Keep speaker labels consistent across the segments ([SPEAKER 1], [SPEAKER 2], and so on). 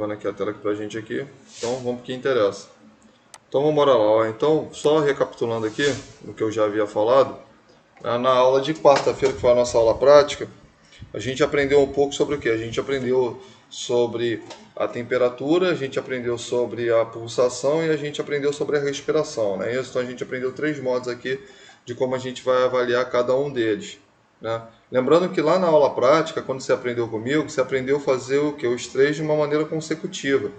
[SPEAKER 1] Aqui a tela aqui pra gente aqui. Então vamos pro que interessa. Então vamos embora lá. Ó. Então, só recapitulando aqui o que eu já havia falado, na aula de quarta-feira, que foi a nossa aula prática, a gente aprendeu um pouco sobre o que? A gente aprendeu sobre a temperatura, a gente aprendeu sobre a pulsação e a gente aprendeu sobre a respiração, né? Então a gente aprendeu 3 modos aqui de como a gente vai avaliar cada um deles, né? Lembrando que lá na aula prática, quando você aprendeu comigo, você aprendeu a fazer o que? Os três de uma maneira consecutiva.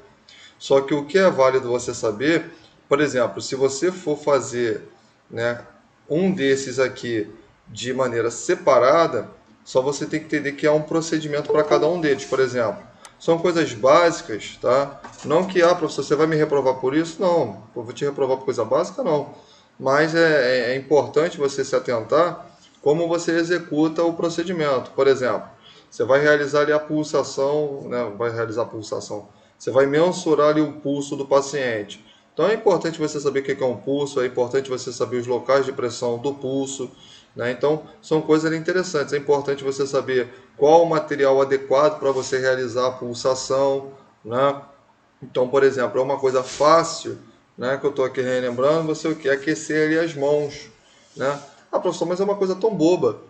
[SPEAKER 1] Só que o que é válido você saber, por exemplo, se você for fazer, né, um desses aqui de maneira separada, só você tem que entender que há um procedimento para cada um deles. Por exemplo, são coisas básicas, tá? Não que, professor, você vai me reprovar por isso? Não, eu vou te reprovar por coisa básica? Não. Mas é importante você se atentar como você executa o procedimento. Por exemplo, você vai realizar ali a pulsação, né? Vai realizar a pulsação. Você vai mensurar ali o pulso do paciente. Então é importante você saber o que é um pulso, é importante você saber os locais de pressão do pulso, né? Então são coisas interessantes. É importante você saber qual o material adequado para você realizar a pulsação, né? Então, por exemplo, é uma coisa fácil, né, que eu estou aqui relembrando, você quer aquecer ali as mãos, né? Professor, mas é uma coisa tão boba.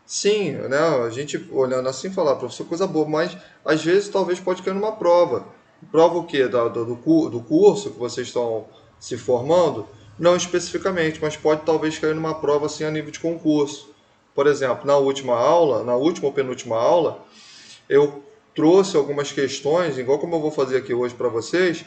[SPEAKER 1] Sim, né? A gente olhando assim falar, professor, coisa boba, mas às vezes talvez pode cair numa prova. Prova o quê? Do curso que vocês estão se formando? Não especificamente, mas pode talvez cair numa prova assim a nível de concurso. Por exemplo, na última aula, na última ou penúltima aula, eu trouxe algumas questões, igual como eu vou fazer aqui hoje para vocês,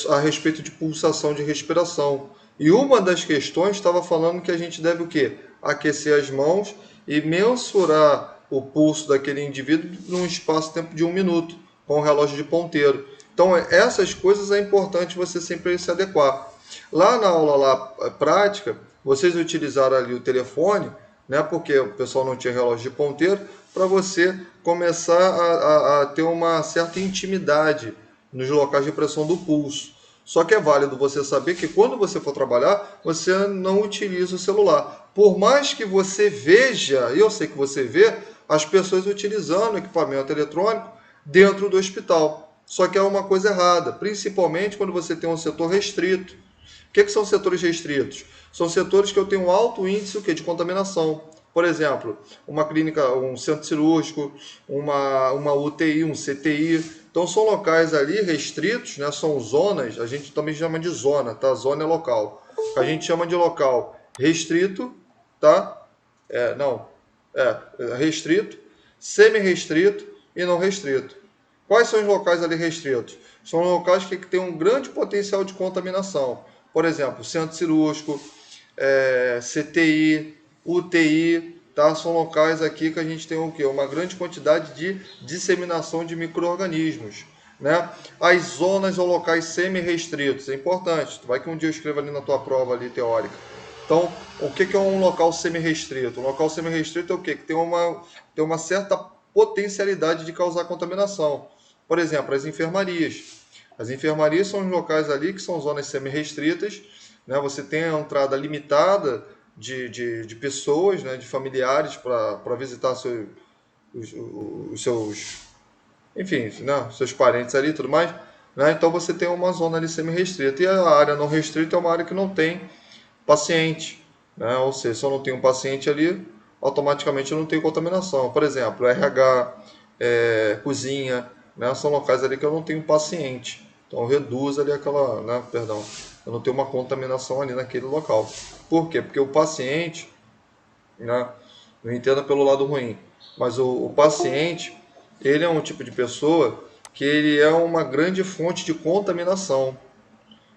[SPEAKER 1] a respeito de pulsação de respiração. E uma das questões estava falando que a gente deve o quê? Aquecer as mãos e mensurar o pulso daquele indivíduo num espaço-tempo de 1 minuto, com o relógio de ponteiro. Então, essas coisas é importante você sempre se adequar. Lá na aula prática, vocês utilizaram ali o telefone, né, porque o pessoal não tinha relógio de ponteiro, para você começar a ter uma certa intimidade nos locais de pressão do pulso. Só que é válido você saber que quando você for trabalhar, você não utiliza o celular. Por mais que você veja, e eu sei que você vê, as pessoas utilizando equipamento eletrônico dentro do hospital. Só que é uma coisa errada, principalmente quando você tem um setor restrito. O que são setores restritos? São setores que eu tenho um alto índice de contaminação. Por exemplo, uma clínica, um centro cirúrgico, uma UTI, um CTI. Então são locais ali restritos, né? São zonas, a gente também chama de zona, tá? Zona é local. A gente chama de local restrito, tá? Não, restrito, semi-restrito e não restrito. Quais são os locais ali restritos? São locais que têm um grande potencial de contaminação. Por exemplo, centro cirúrgico, CTI, UTI, tá? São locais aqui que a gente tem o quê? Uma grande quantidade de disseminação de micro-organismos. Né? As zonas ou locais semi-restritos, é importante. Vai que um dia eu escreva ali na tua prova ali, teórica. Então, o que é um local semi-restrito? Um local semi-restrito é o quê? Que tem uma certa potencialidade de causar contaminação. Por exemplo, as enfermarias. As enfermarias são os locais ali que são zonas semi-restritas, né? Você tem a entrada limitada de pessoas, né? De familiares para visitar os seus, enfim, né? Seus parentes ali e tudo mais. Né? Então você tem uma zona ali semi-restrita. E a área não restrita é uma área que não tem paciente. Né? Ou seja, se eu não tenho um paciente ali, automaticamente eu não tenho contaminação. Por exemplo, RH, cozinha, né? São locais ali que eu não tenho paciente. Então reduz ali aquela, né? Perdão, eu não tenho uma contaminação ali naquele local. Por quê? Porque o paciente, né? Não entenda pelo lado ruim, mas o paciente, ele é um tipo de pessoa que ele é uma grande fonte de contaminação.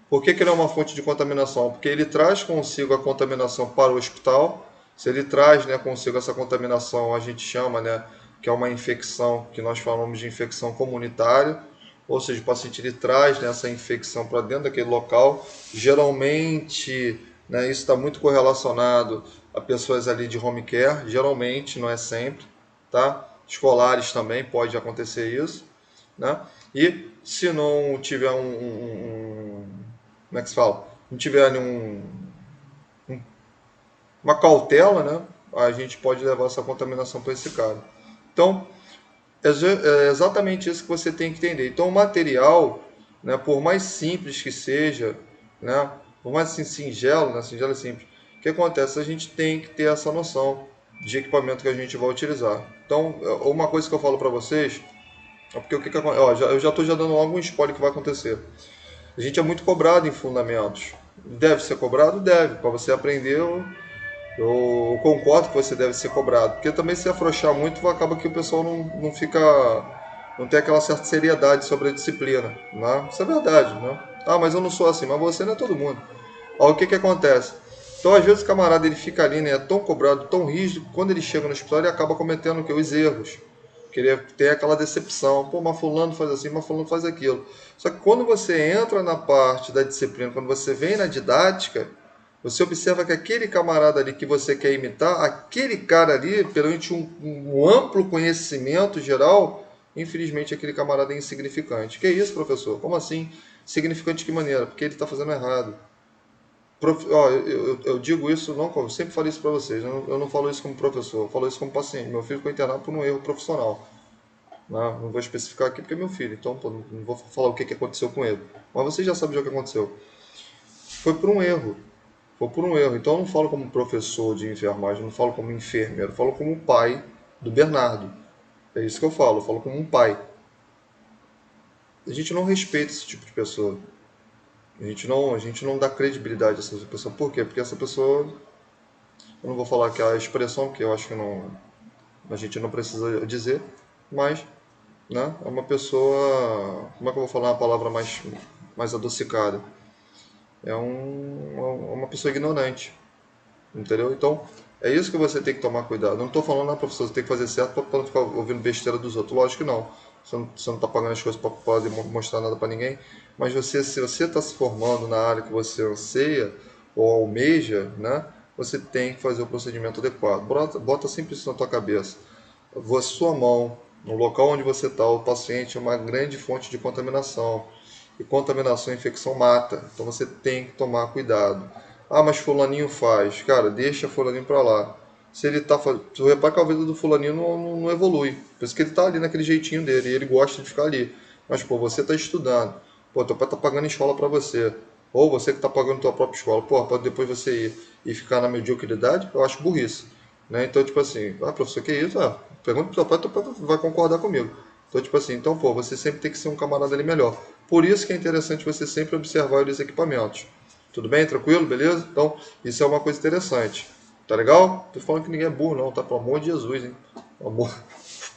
[SPEAKER 1] Por que ele é uma fonte de contaminação? Porque ele traz consigo a contaminação para o hospital. Se ele traz, né, consigo essa contaminação, a gente chama, né, que é uma infecção, que nós falamos de infecção comunitária. Ou seja, o paciente ele traz, né, essa infecção para dentro daquele local. Geralmente, né, isso está muito correlacionado a pessoas ali de home care. Geralmente, não é sempre, tá? Escolares também pode acontecer isso, né? E se não tiver como é que se fala? Não tiver uma cautela, né? A gente pode levar essa contaminação para esse cara. Então, É exatamente isso que você tem que entender. Então, o material, né, por mais simples que seja, né, por mais assim, singelo, né, singelo é simples, o que acontece? A gente tem que ter essa noção de equipamento que a gente vai utilizar. Então, uma coisa que eu falo para vocês, é porque o que acontece? Eu já estou dando logo um spoiler que vai acontecer. A gente é muito cobrado em fundamentos. Deve ser cobrado? Deve. Para você aprender, eu concordo que você deve ser cobrado, porque também se afrouxar muito, acaba que o pessoal não fica, não tem aquela certa seriedade sobre a disciplina, né? Isso é verdade, né? Ah, mas eu não sou assim, mas você não é todo mundo. Ó, o que que acontece? Então, às vezes o camarada ele fica ali, né, é tão cobrado, tão rígido, que quando ele chega no escritório ele acaba cometendo o que? Os erros. Querer ter aquela decepção, pô, mas fulano faz assim, mas fulano faz aquilo. Só que quando você entra na parte da disciplina, quando você vem na didática, você observa que aquele camarada ali que você quer imitar, aquele cara ali, perante um amplo conhecimento geral, infelizmente aquele camarada é insignificante. Que isso, professor? Como assim? Significante de que maneira? Porque ele está fazendo errado. Eu digo isso, não, eu sempre falo isso para vocês, eu não falo isso como professor, eu falo isso como paciente. Meu filho foi internado por um erro profissional. Não vou especificar aqui porque é meu filho, então pô, não vou falar o que aconteceu com ele. Mas você já sabe o que aconteceu. Foi por um erro. Foi por um erro. Então eu não falo como professor de enfermagem, não falo como enfermeiro, eu falo como pai do Bernardo. É isso que eu falo como um pai. A gente não respeita esse tipo de pessoa. A gente não dá credibilidade a essa pessoa. Por quê? Porque essa pessoa, eu não vou falar que é a expressão, que eu acho que não, a gente não precisa dizer, mas, né, é uma pessoa, como é que eu vou falar uma palavra mais adocicada? Uma pessoa ignorante. Entendeu? Então, é isso que você tem que tomar cuidado. Não estou falando, ah, professor, você tem que fazer certo para não ficar ouvindo besteira dos outros. Lógico que não. Você não está pagando as coisas para poder mostrar nada para ninguém. Mas se você está se formando na área que você anseia ou almeja, né, você tem que fazer o procedimento adequado. Bota sempre isso na tua cabeça. Sua mão, no local onde você está, o paciente é uma grande fonte de contaminação. E contaminação e infecção mata. Então você tem que tomar cuidado. Ah, mas fulaninho faz. Cara, deixa fulaninho pra lá. Se ele tá fazendo. Tu repara que a vida do fulaninho não evolui. Por isso que ele tá ali naquele jeitinho dele. E ele gosta de ficar ali. Mas, pô, você tá estudando. Pô, teu pai tá pagando escola pra você. Ou você que tá pagando tua própria escola. Pô, pode depois você ir e ficar na mediocridade, eu acho burrice. Né? Então, tipo assim, ah, professor, que isso? Ah, pergunta pro teu pai vai concordar comigo. Então, tipo assim, então, pô, você sempre tem que ser um camarada ali melhor. Por isso que é interessante você sempre observar os equipamentos. Tudo bem? Tranquilo? Beleza? Então, isso é uma coisa interessante. Tá legal? Tô falando que ninguém é burro, não, tá? Pelo amor de Jesus, hein? Amor,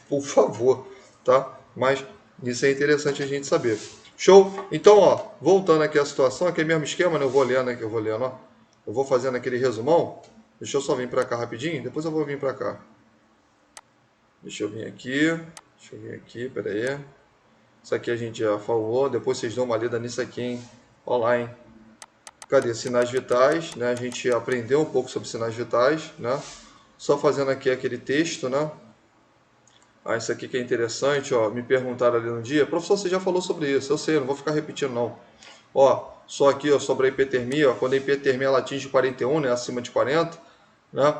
[SPEAKER 1] por favor, tá? Mas isso é interessante a gente saber. Show? Então, ó, voltando aqui à situação, aqui é o mesmo esquema, né? Eu vou olhando aqui, ó. Eu vou fazendo aquele resumão. Deixa eu só vir pra cá rapidinho, depois eu vou vir pra cá. Deixa eu vir aqui, pera aí. Isso aqui a gente já falou, depois vocês dão uma lida nisso aqui, hein? Olha lá, hein? Cadê? Sinais vitais, né? A gente aprendeu um pouco sobre sinais vitais, né? Só fazendo aqui aquele texto, né? Ah, isso aqui que é interessante, ó. Me perguntaram ali no dia, professor, você já falou sobre isso? Eu sei, eu não vou ficar repetindo, não. Ó, só aqui, ó, sobre a hipertermia, ó, quando a hipertermia ela atinge 41, né? Acima de 40, né?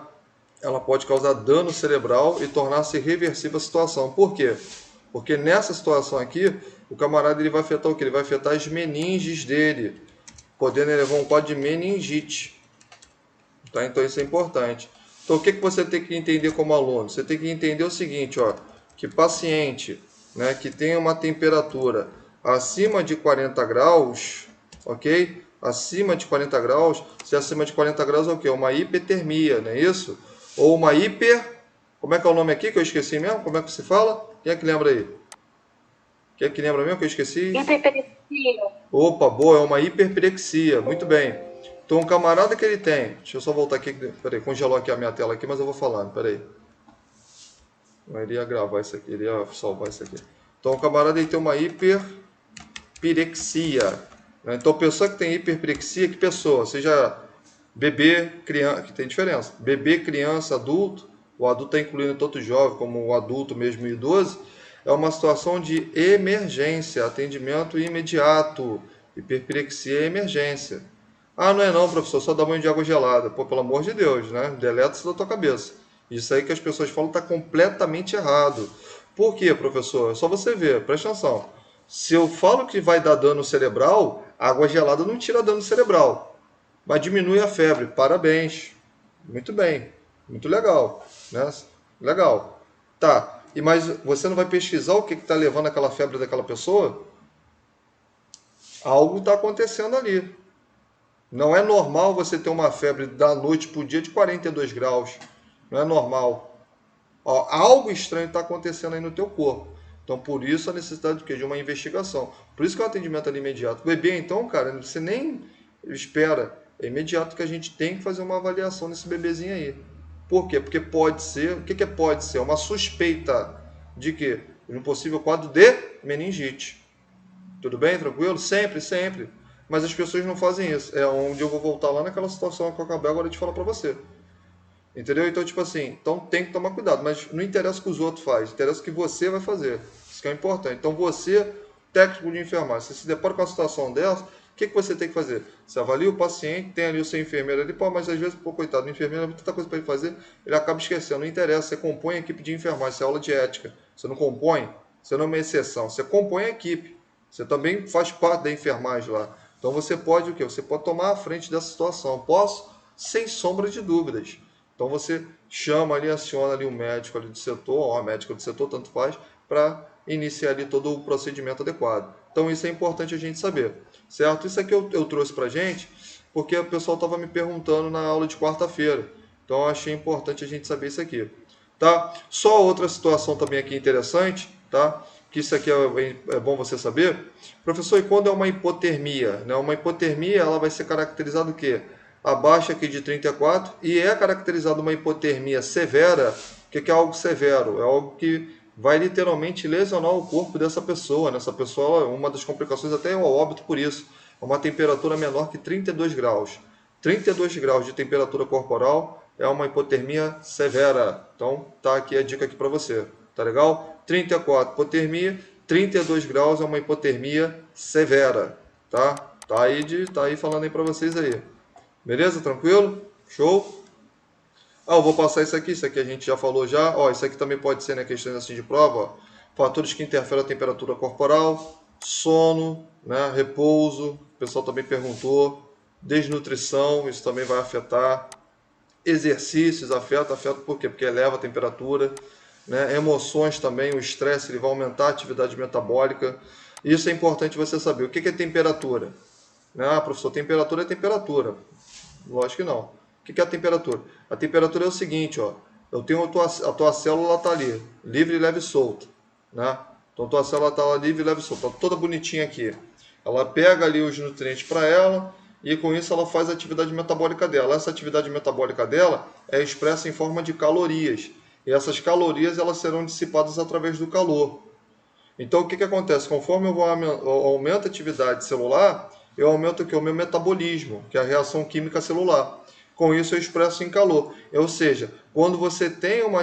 [SPEAKER 1] Ela pode causar dano cerebral e tornar-se irreversível a situação. Por quê? Porque nessa situação aqui, o camarada ele vai afetar o quê? Ele vai afetar as meninges dele, podendo levar um quadro de meningite. Tá? Então isso é importante. Então o que você tem que entender como aluno? Você tem que entender o seguinte, ó, que paciente, né, que tem uma temperatura acima de 40 graus, ok? Acima de 40 graus, se acima de 40 graus é o quê? Uma hipertermia, não é isso? Ou uma hiper... Como é que é o nome aqui que eu esqueci mesmo? Como é que se fala? Quem é que lembra aí? Quem é que lembra mesmo que eu esqueci?
[SPEAKER 2] Hiperperexia.
[SPEAKER 1] Opa, boa, é uma hiperpirexia. Muito bem. Então, um camarada que ele tem. Deixa eu só voltar aqui. Peraí, congelou aqui a minha tela aqui, mas eu vou falando. Peraí. Eu iria gravar isso aqui, iria salvar isso aqui. Então, o camarada ele tem uma hiperpirexia. Né? Então, pessoa que tem hiperpirexia, que pessoa? Seja bebê, criança, que tem diferença. Bebê, criança, adulto. O adulto está incluindo tanto jovem como o adulto mesmo e idoso. É uma situação de emergência, atendimento imediato. Hiperpirexia é emergência. Ah, não é não, professor, só dá banho de água gelada. Pô, pelo amor de Deus, né? Deleta isso da tua cabeça. Isso aí que as pessoas falam está completamente errado. Por quê, professor? É só você ver, presta atenção. Se eu falo que vai dar dano cerebral, água gelada não tira dano cerebral, mas diminui a febre. Parabéns. Muito bem. Muito legal. Né? Legal. Tá. E mas você não vai pesquisar o que está levando aquela febre daquela pessoa? Algo está acontecendo ali. Não é normal você ter uma febre da noite para o dia de 42 graus. Não é normal. Ó, algo estranho está acontecendo aí no teu corpo. Então, por isso a necessidade de uma investigação. Por isso que é um atendimento ali imediato. O bebê, então, cara, você nem espera. É imediato que a gente tem que fazer uma avaliação nesse bebezinho aí. Por quê? Porque pode ser. O que, que pode ser? Uma suspeita de quê? De um possível quadro de meningite. Tudo bem? Tranquilo? Sempre, sempre. Mas as pessoas não fazem isso. É onde eu vou voltar lá naquela situação que eu acabei agora de falar para você. Entendeu? Então, tipo assim, então tem que tomar cuidado, mas não interessa o que os outros fazem, interessa o que você vai fazer. Isso que é importante. Então, você, técnico de enfermagem, você se depara com uma situação dessa, o que, que você tem que fazer? Você avalia o paciente, tem ali o seu enfermeiro ali, pô, mas às vezes, pô, coitado, o enfermeiro tem tanta coisa para ele fazer, ele acaba esquecendo. Não interessa, você compõe a equipe de enfermagem, isso é aula de ética. Você não compõe, você não é uma exceção, você compõe a equipe. Você também faz parte da enfermagem lá. Então você pode o quê? Você pode tomar a frente dessa situação. Posso? Sem sombra de dúvidas. Então você chama ali, aciona ali o médico ali do setor, ou a médica do setor, tanto faz, para iniciar ali todo o procedimento adequado. Então isso é importante a gente saber, certo? Isso aqui eu trouxe para a gente porque o pessoal estava me perguntando na aula de quarta-feira. Então eu achei importante a gente saber isso aqui, tá? Só outra situação também aqui interessante, tá? Que isso aqui é bom você saber. Professor, e quando é uma hipotermia? Né? Uma hipotermia ela vai ser caracterizada o quê? Abaixo aqui de 34 e é caracterizada uma hipotermia severa. O que é algo severo? É algo que vai literalmente lesionar o corpo dessa pessoa. Essa pessoa, uma das complicações até é o óbito por isso. É uma temperatura menor que 32 graus. 32 graus de temperatura corporal é uma hipotermia severa. Então, tá aqui a dica aqui para você. Tá legal? 34 hipotermia, 32 graus é uma hipotermia severa, tá? Tá aí falando aí para vocês aí. Beleza? Tranquilo? Show? Ah, eu vou passar isso aqui a gente já falou já. Ó, isso aqui também pode ser, né, questões assim de prova, ó. Fatores que interferem a temperatura corporal, sono, né, repouso, o pessoal também perguntou, desnutrição, isso também vai afetar, exercícios afeta por quê? Porque eleva a temperatura, né, emoções também, o estresse ele vai aumentar a atividade metabólica. Isso é importante você saber. O que é temperatura? Ah, professor, temperatura é temperatura. Lógico que não. O que é a temperatura? A temperatura é o seguinte, ó. Eu tenho a tua célula está ali, livre, leve e solta, né? Então a tua célula está lá livre, leve e solta, tá toda bonitinha aqui. Ela pega ali os nutrientes para ela e com isso ela faz a atividade metabólica dela. Essa atividade metabólica dela é expressa em forma de calorias. E essas calorias elas serão dissipadas através do calor. Então, o que acontece? Conforme eu aumento a atividade celular, eu aumento o meu metabolismo, que é a reação química celular. Com isso, eu expresso em calor. Ou seja, quando você tem uma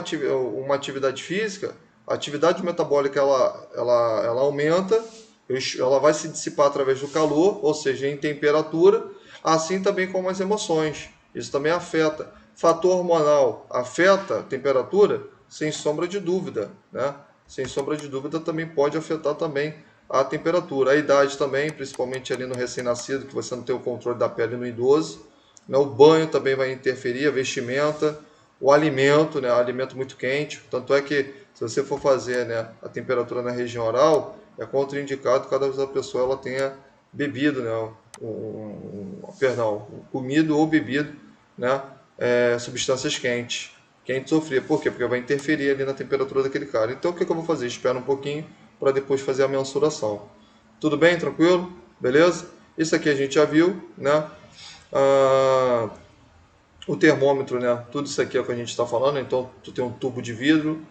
[SPEAKER 1] atividade física, a atividade metabólica ela aumenta, ela vai se dissipar através do calor, ou seja, em temperatura, assim também como as emoções. Isso também afeta. Fator hormonal afeta a temperatura? Sem sombra de dúvida, né? Sem sombra de dúvida também pode afetar também a temperatura. A idade também, principalmente ali no recém-nascido, que você não tem o controle da pele no idoso. Né? O banho também vai interferir, a vestimenta, o alimento, né? O alimento muito quente. Tanto é que se você for fazer, né, a temperatura na região oral, é contraindicado cada vez a pessoa ela tenha bebido, né, comido ou bebido, né, substâncias quentes. Quente sofrer. Por quê? Porque vai interferir ali na temperatura daquele cara. Então o que eu vou fazer? Espera um pouquinho para depois fazer a mensuração. Tudo bem? Tranquilo? Beleza? Isso aqui a gente já viu, né? O termômetro, né? Tudo isso aqui é o que a gente está falando. Então tu tem um tubo de vidro,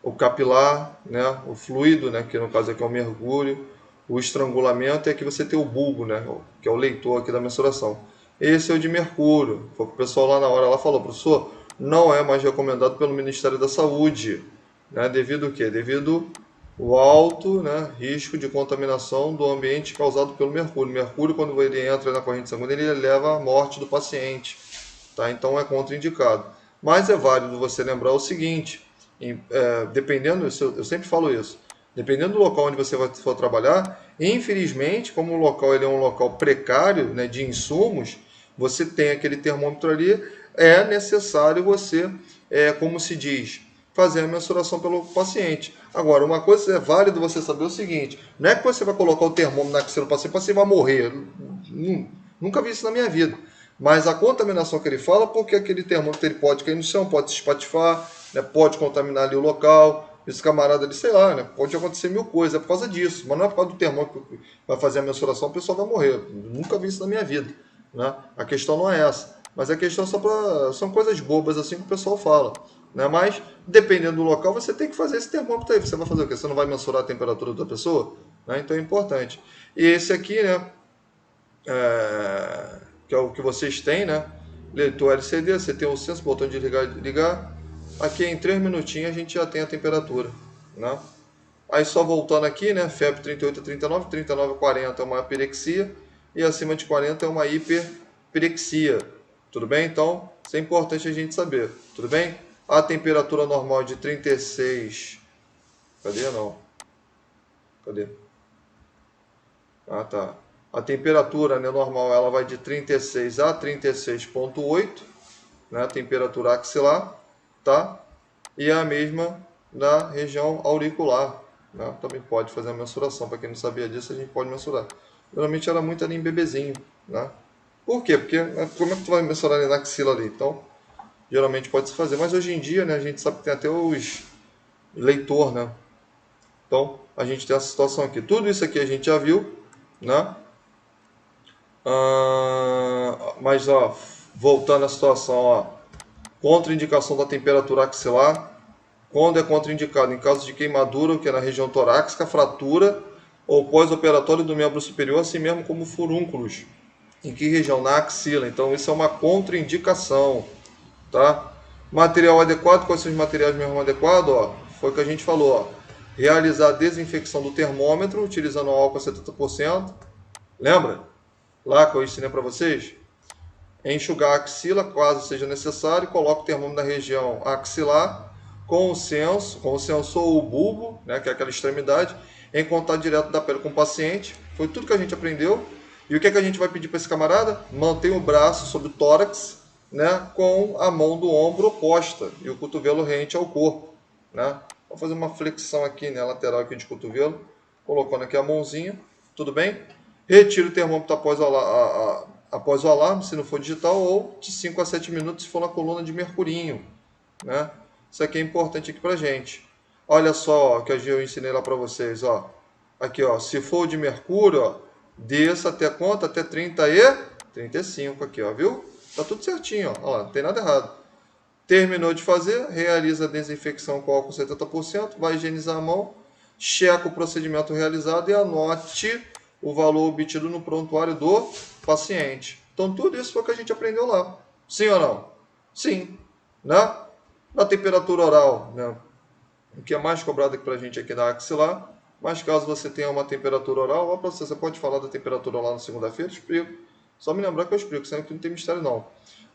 [SPEAKER 1] o capilar, né? O fluido, né? Que no caso aqui é o mergulho, o estrangulamento, e aqui você tem o bulbo, né? Que é o leitor aqui da mensuração. Esse é o de mercúrio. Foi o pessoal lá na hora lá falou, professor, não é mais recomendado pelo Ministério da Saúde, né? Devido ao quê? Devido ao alto, né, risco de contaminação do ambiente causado pelo mercúrio. O mercúrio, quando ele entra na corrente sanguínea, ele leva à morte do paciente, tá? Então é contraindicado. Mas é válido você lembrar o seguinte, dependendo, eu sempre falo isso, dependendo do local onde você for trabalhar, infelizmente, como o local ele é um local precário, né, de insumos, você tem aquele termômetro ali, é necessário você, como se diz, fazer a mensuração pelo paciente. Agora, uma coisa é válido você saber o seguinte, não é que você vai colocar o termômetro na axila do paciente, o paciente vai morrer. Nunca vi isso na minha vida. Mas a contaminação que ele fala, porque aquele termômetro ele pode cair no chão, pode se espatifar, né, pode contaminar ali o local, esse camarada ali, sei lá, né, pode acontecer mil coisas, é por causa disso, mas não é por causa do termômetro que vai fazer a mensuração, o pessoal vai morrer. Nunca vi isso na minha vida. Né? A questão não é essa, mas a questão são coisas bobas assim que o pessoal fala. Né? Mas, dependendo do local, você tem que fazer esse termômetro aí. Você vai fazer o quê? Você não vai mensurar a temperatura da pessoa? Né? Então é importante. E esse aqui, né, que é o que vocês têm, né? Leitor LCD, você tem o senso, botão de ligar. Aqui em 3 minutinhos a gente já tem a temperatura, né? Aí só voltando aqui, né? Febre 38 a 39, 39 a 40 é uma pirexia e acima de 40 é uma hiperpirexia. Tudo bem? Então, isso é importante a gente saber. Tudo bem? A temperatura normal de 36. Cadê? Não. Cadê? Ah, tá. A temperatura, né, normal ela vai de 36 a 36,8, né? A temperatura axilar, tá? E a mesma da região auricular. Né? Também pode fazer a mensuração. Para quem não sabia disso, a gente pode mensurar. Geralmente era muito ali em bebezinho. Né? Por quê? Porque como é que tu vai mensurar ali na axila ali? Então, geralmente pode se fazer. Mas hoje em dia, né, a gente sabe que tem até os leitor, né? Então, a gente tem essa situação aqui. Tudo isso aqui a gente já viu, né? Mas, ó, voltando à situação, ó, contraindicação da temperatura axilar. Quando é contraindicado? Em caso de queimadura, que é na região torácica, fratura ou pós-operatório do membro superior, assim mesmo como furúnculos. Em que região? Na axila. Então, isso é uma contraindicação. Tá? Material adequado, quais são os materiais mesmo adequados? Ó, foi o que a gente falou. Ó. Realizar a desinfecção do termômetro, utilizando álcool a 70%. Lembra? Lá que eu ensinei para vocês? Enxugar a axila, caso seja necessário. Coloca o termômetro na região axilar com o sensor ou o bulbo, né, que é aquela extremidade, em contato direto da pele com o paciente. Foi tudo que a gente aprendeu. E o que, é que a gente vai pedir para esse camarada? Mantenha o braço sobre o tórax, né, com a mão do ombro oposta e o cotovelo rente ao corpo. Né? Vou fazer uma flexão aqui, né, lateral aqui de cotovelo, colocando aqui a mãozinha, tudo bem? Retire o termômetro após o alarme, se não for digital, ou de 5 a 7 minutos se for na coluna de mercurinho. Né? Isso aqui é importante aqui pra gente. Olha só, ó, que eu ensinei lá para vocês, ó. Aqui, ó, se for de mercúrio, ó, desça até quanto? Até 35 aqui, ó, viu? Tá tudo certinho, ó. Ó, não tem nada errado. Terminou de fazer, realiza a desinfecção com álcool 70%, vai higienizar a mão, checa o procedimento realizado e anote o valor obtido no prontuário do paciente. Então, tudo isso foi o que a gente aprendeu lá. Sim ou não? Sim. Né? Na temperatura oral, né? O que é mais cobrado aqui para a gente aqui na axilar, mas caso você tenha uma temperatura oral, ó, você pode falar da temperatura oral na segunda-feira, explico. Só me lembrar que eu explico, senão aqui não tem mistério não.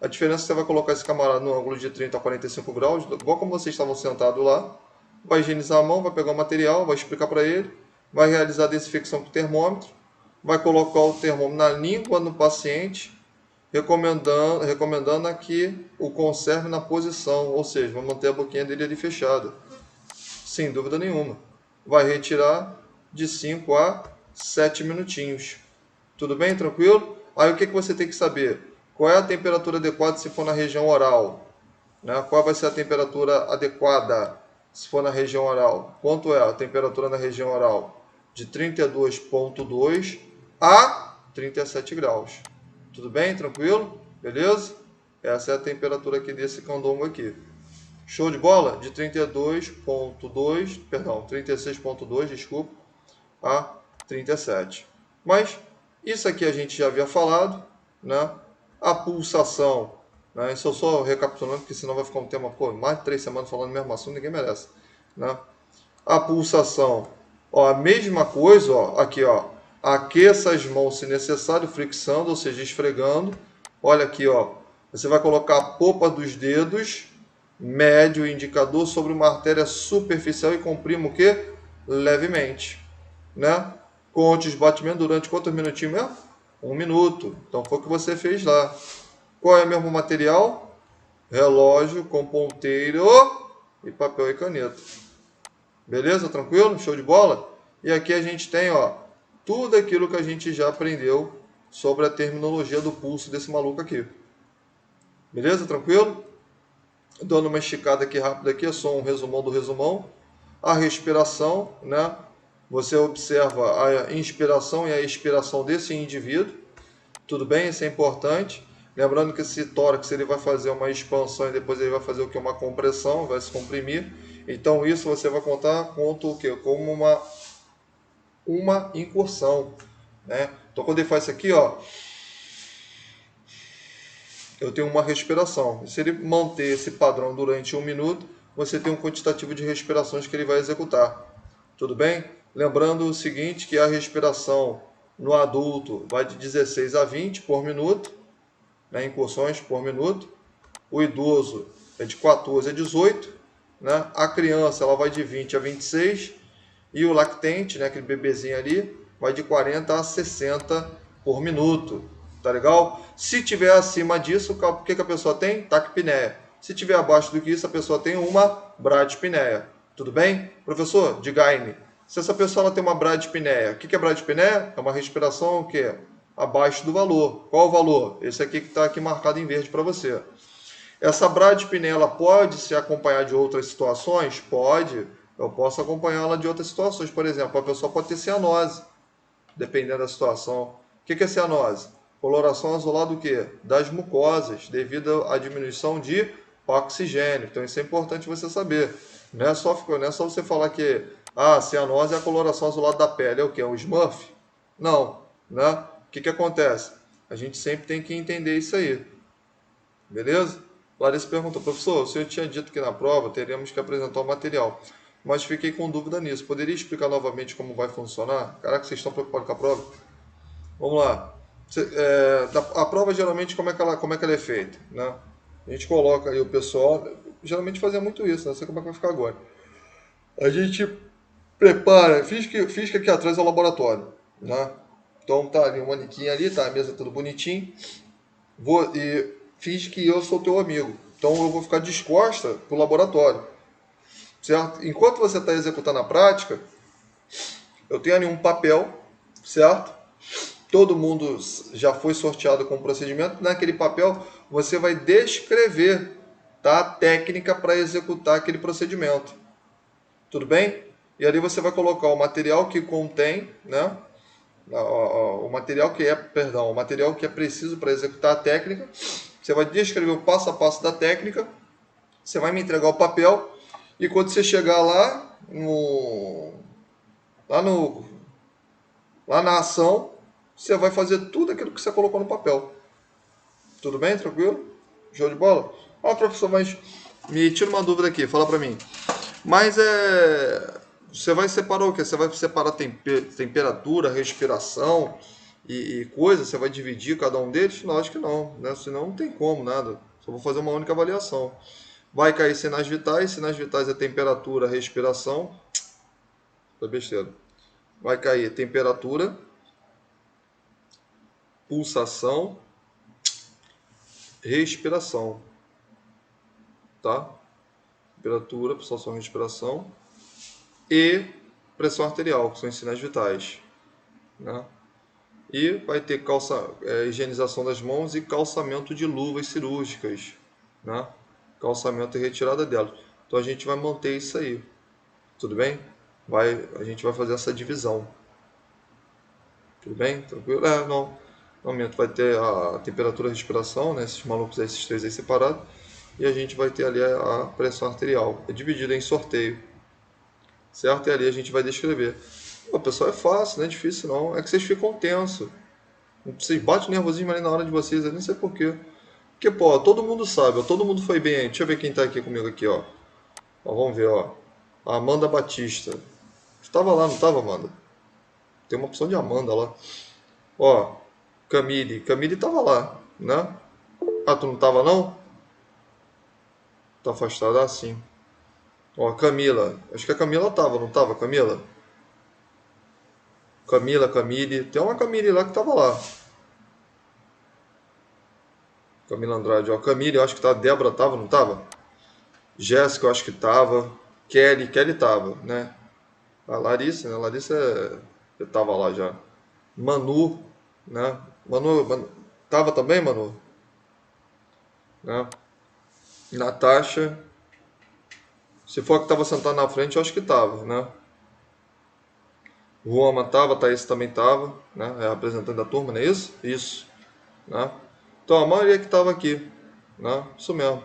[SPEAKER 1] A diferença é que você vai colocar esse camarada no ângulo de 30 a 45 graus, igual como vocês estavam sentados lá, vai higienizar a mão, vai pegar o material, vai explicar para ele, vai realizar a desinfecção com o termômetro, vai colocar o termômetro na língua do paciente, recomendando que o conserve na posição, ou seja, vai manter a boquinha dele ali fechada, sem dúvida nenhuma. Vai retirar de 5 a 7 minutinhos. Tudo bem? Tranquilo? Aí o que você tem que saber? Qual é a temperatura adequada se for na região oral? Né? Qual vai ser a temperatura adequada se for na região oral? Quanto é a temperatura na região oral? De 32,2 a 37 graus. Tudo bem? Tranquilo? Beleza? Essa é a temperatura aqui desse candongo aqui. Show de bola? De 36,2, desculpa, a 37. Mas isso aqui a gente já havia falado, né? A pulsação, né? Isso eu só recapitulando, porque senão vai ficar um tema, pô, mais de 3 semanas falando o mesmo assunto, ninguém merece, né? A pulsação, ó, a mesma coisa, ó, aqui, ó, aqueça as mãos se necessário, fricção, ou seja, esfregando. Olha aqui, ó, você vai colocar a polpa dos dedos mede o indicador sobre uma artéria superficial e comprima o quê? Levemente, né? Conte os batimentos durante quantos minutinhos mesmo? 1 minuto. Então foi o que você fez lá. Qual é o mesmo material? Relógio com ponteiro e papel e caneta. Beleza? Tranquilo? Show de bola? E aqui a gente tem, ó, tudo aquilo que a gente já aprendeu sobre a terminologia do pulso desse maluco aqui. Beleza? Tranquilo? Dando uma esticada aqui rápida aqui, é só um resumão do resumão. A respiração, né? Você observa a inspiração e a expiração desse indivíduo. Tudo bem? Isso é importante. Lembrando que esse tórax ele vai fazer uma expansão e depois ele vai fazer o que? Uma compressão, vai se comprimir. Então isso você vai contar quanto o quê? Como uma incursão, né? Então quando ele faz isso aqui, ó, eu tenho uma respiração. Se ele manter esse padrão durante 1 minuto, você tem um quantitativo de respirações que ele vai executar. Tudo bem? Lembrando o seguinte, que a respiração no adulto vai de 16 a 20 por minuto, né, incursões por minuto. O idoso é de 14 a 18, né? A criança ela vai de 20 a 26 e o lactente, né, aquele bebezinho ali, vai de 40 a 60 por minuto. Tá legal? Se tiver acima disso, o que a pessoa tem? Taquipneia. Se tiver abaixo do que isso, a pessoa tem uma bradispneia. Tudo bem? Professor, diga aí. Se essa pessoa ela tem uma bradispneia, o que é bradispneia? É uma respiração que é abaixo do valor. Qual o valor? Esse aqui que está aqui marcado em verde para você. Essa bradispneia ela pode se acompanhar de outras situações? Pode. Eu posso acompanhá-la de outras situações. Por exemplo, a pessoa pode ter cianose, dependendo da situação. O que é cianose? Coloração azulada do quê? Das mucosas, devido à diminuição de oxigênio. Então isso é importante você saber. Não é só você falar que a cianose é a coloração azulada da pele. É o que? É um Smurf? Não. Né? O que acontece? A gente sempre tem que entender isso aí. Beleza? Larissa perguntou, professor, o senhor tinha dito que na prova teríamos que apresentar o material, mas fiquei com dúvida nisso. Poderia explicar novamente como vai funcionar? Caraca, vocês estão preocupados com a prova? Vamos lá. A prova geralmente como é que ela é feita, né? A gente coloca aí o pessoal, geralmente fazia muito isso, não sei como é que vai ficar agora. A gente prepara, fiz que aqui atrás é o laboratório, né? Então tá ali um manequim ali, tá a mesa tudo bonitinho. E fiz que eu sou teu amigo. Então eu vou ficar disposta pro laboratório, certo? Enquanto você está executando a prática, eu tenho ali um papel, certo? Todo mundo já foi sorteado com o procedimento. Naquele papel você vai descrever, tá, a técnica para executar aquele procedimento. Tudo bem? E ali você vai colocar o material que contém, né? O material que é preciso para executar a técnica. Você vai descrever o passo a passo da técnica. Você vai me entregar o papel e quando você chegar lá no lá na ação, você vai fazer tudo aquilo que você colocou no papel. Tudo bem? Tranquilo? Show de bola? Ó, professor, mas me tira uma dúvida aqui, fala pra mim. Mas você vai separar o quê? Você vai separar temperatura, respiração e coisa? Você vai dividir cada um deles? Não, acho que não, né? Senão não tem como, nada. Só vou fazer uma única avaliação. Vai cair sinais vitais é temperatura, respiração. Foi besteira. Vai cair temperatura, pulsação, respiração, tá? Temperatura, pulsação, respiração e pressão arterial, que são os sinais vitais, né? E vai ter higienização das mãos e calçamento de luvas cirúrgicas, né? Calçamento e retirada delas. Então a gente vai manter isso aí, tudo bem? A gente vai fazer essa divisão. Tudo bem? Tranquilo? Não. Aumento. Vai ter a temperatura e a respiração, né? Esses malucos aí, esses três aí separados. E a gente vai ter ali a pressão arterial. É dividido em sorteio. Certo? E ali a gente vai descrever. Pô, pessoal, é fácil, não é difícil não. É que vocês ficam tensos. Vocês batem o nervosismo ali na hora de vocês, eu nem sei porquê. Porque, pô, todo mundo sabe, ó, todo mundo foi bem aí. Deixa eu ver quem tá aqui comigo aqui, ó. Vamos ver, ó. A Amanda Batista. Você tava lá, não tava, Amanda? Tem uma opção de Amanda lá. Ó, Camille. Camille tava lá, né? Ah, tu não tava não? Tá afastada assim. Ó, Camila. Acho que a Camila tava, não tava, Camila? Camila, Camille. Tem uma Camille lá que tava lá. Camila Andrade. Ó, Camille, eu acho que tá. Débora tava, não tava? Jéssica, eu acho que tava. Kelly tava, né? A Larissa, né? A Larissa eu tava lá já. Manu, né? Manu, tava também, Manu? Né? Natasha. Se for a que tava sentada na frente, eu acho que tava, né? Roma tava, Thaís também tava, né? É a representante da turma, não é isso? Isso, né? Então a maioria que tava aqui, né? Isso mesmo.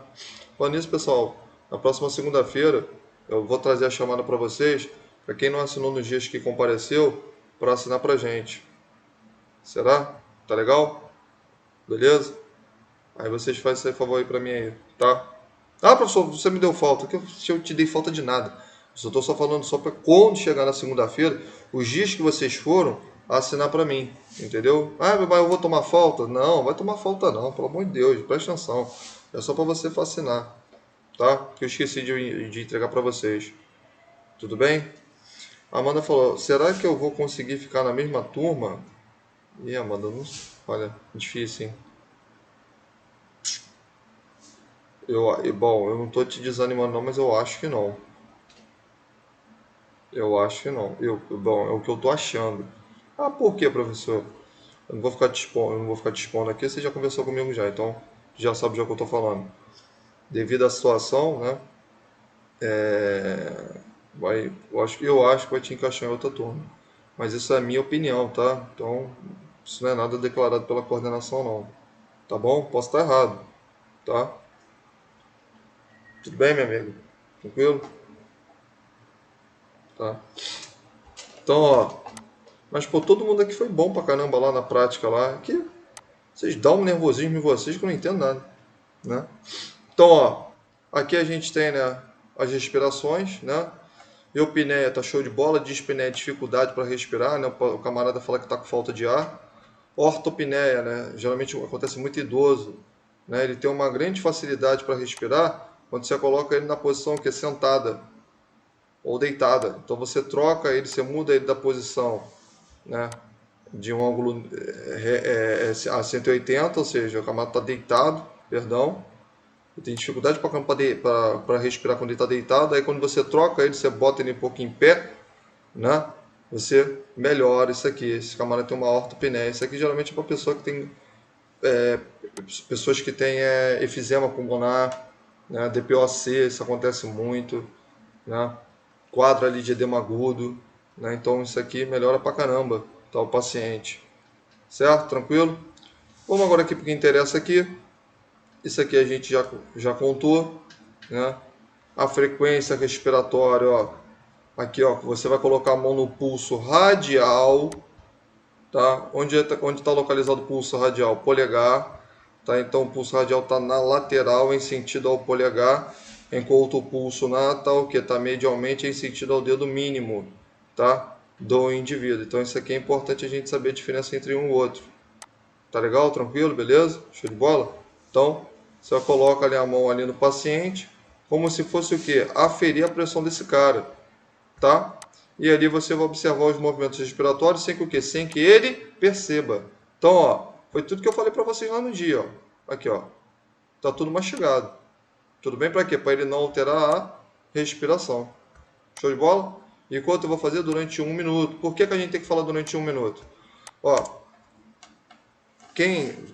[SPEAKER 1] Falando nisso, pessoal, na próxima segunda-feira eu vou trazer a chamada para vocês, para quem não assinou nos dias que compareceu, para assinar pra gente. Será? Tá legal? Beleza? Aí vocês fazem esse favor aí pra mim aí, tá? Ah, professor, você me deu falta. Que eu te dei falta de nada. Eu tô só falando só para quando chegar na segunda-feira, os dias que vocês foram, assinar para mim. Entendeu? Ah, mas eu vou tomar falta? Não, vai tomar falta não, pelo amor de Deus, presta atenção. É só para você assinar, tá? Que eu esqueci de entregar para vocês. Tudo bem? A Amanda falou: será que eu vou conseguir ficar na mesma turma? Ih, Amanda, não... olha, difícil, hein? Bom, eu não tô te desanimando não, mas eu acho que não. Eu acho que não. Bom, é o que eu tô achando. Ah, por quê, professor? Eu não vou ficar te expondo, eu não vou ficar te expondo aqui, você já conversou comigo já, então já sabe já o que eu tô falando. Devido à situação, né? Eu acho que vai te encaixar em outra turma. Mas isso é a minha opinião, tá? Então, isso não é nada declarado pela coordenação, não. Tá bom? Posso estar errado, tá? Tudo bem, meu amigo? Tranquilo? Tá. Então, ó, mas pô, todo mundo aqui foi bom pra caramba lá na prática lá. Que vocês dão um nervosismo em vocês que eu não entendo nada, né? Então, ó, aqui a gente tem, né, as respirações, né? Eupneia tá show de bola, dispneia é dificuldade para respirar, né? O camarada fala que tá com falta de ar. Ortopneia, né? Geralmente acontece muito idoso, né? Ele tem uma grande facilidade para respirar quando você coloca ele na posição que é sentada ou deitada. Então você troca ele, você muda ele da posição, né? De um ângulo a 180, ou seja, o camarada está deitado, perdão, ele tem dificuldade para respirar quando ele está deitado, aí quando você troca ele, você bota ele um pouco em pé, né? Você melhora isso aqui. Esse camarada tem uma ortopneia. Isso aqui geralmente é para pessoa que tem pessoas que têm efizema pulmonar, né? DPOC, isso acontece muito, né? Quadro ali de edema agudo, né? Então isso aqui melhora pra caramba, tá? O paciente, certo? Tranquilo? Vamos agora aqui para o que interessa aqui. Isso aqui a gente já contou, né? A frequência respiratória, ó. Aqui, ó, você vai colocar a mão no pulso radial, tá? Onde está localizado o pulso radial? Polegar, tá? Então o pulso radial está na lateral em sentido ao polegar, enquanto o pulso natal, que está medialmente em sentido ao dedo mínimo, tá? Do indivíduo. Então isso aqui é importante a gente saber a diferença entre um e outro. Tá legal? Tranquilo? Beleza? Show de bola? Então, você coloca ali a mão ali no paciente, como se fosse o quê? Aferir a pressão desse cara, tá? E ali você vai observar os movimentos respiratórios sem que o quê? Sem que ele perceba. Então, ó, foi tudo que eu falei para vocês lá no dia, ó. Aqui, ó. Tá tudo mastigado. Tudo bem para quê? Para ele não alterar a respiração. Show de bola? Enquanto eu vou fazer durante 1 minuto. Por que a gente tem que falar durante 1 minuto? Ó,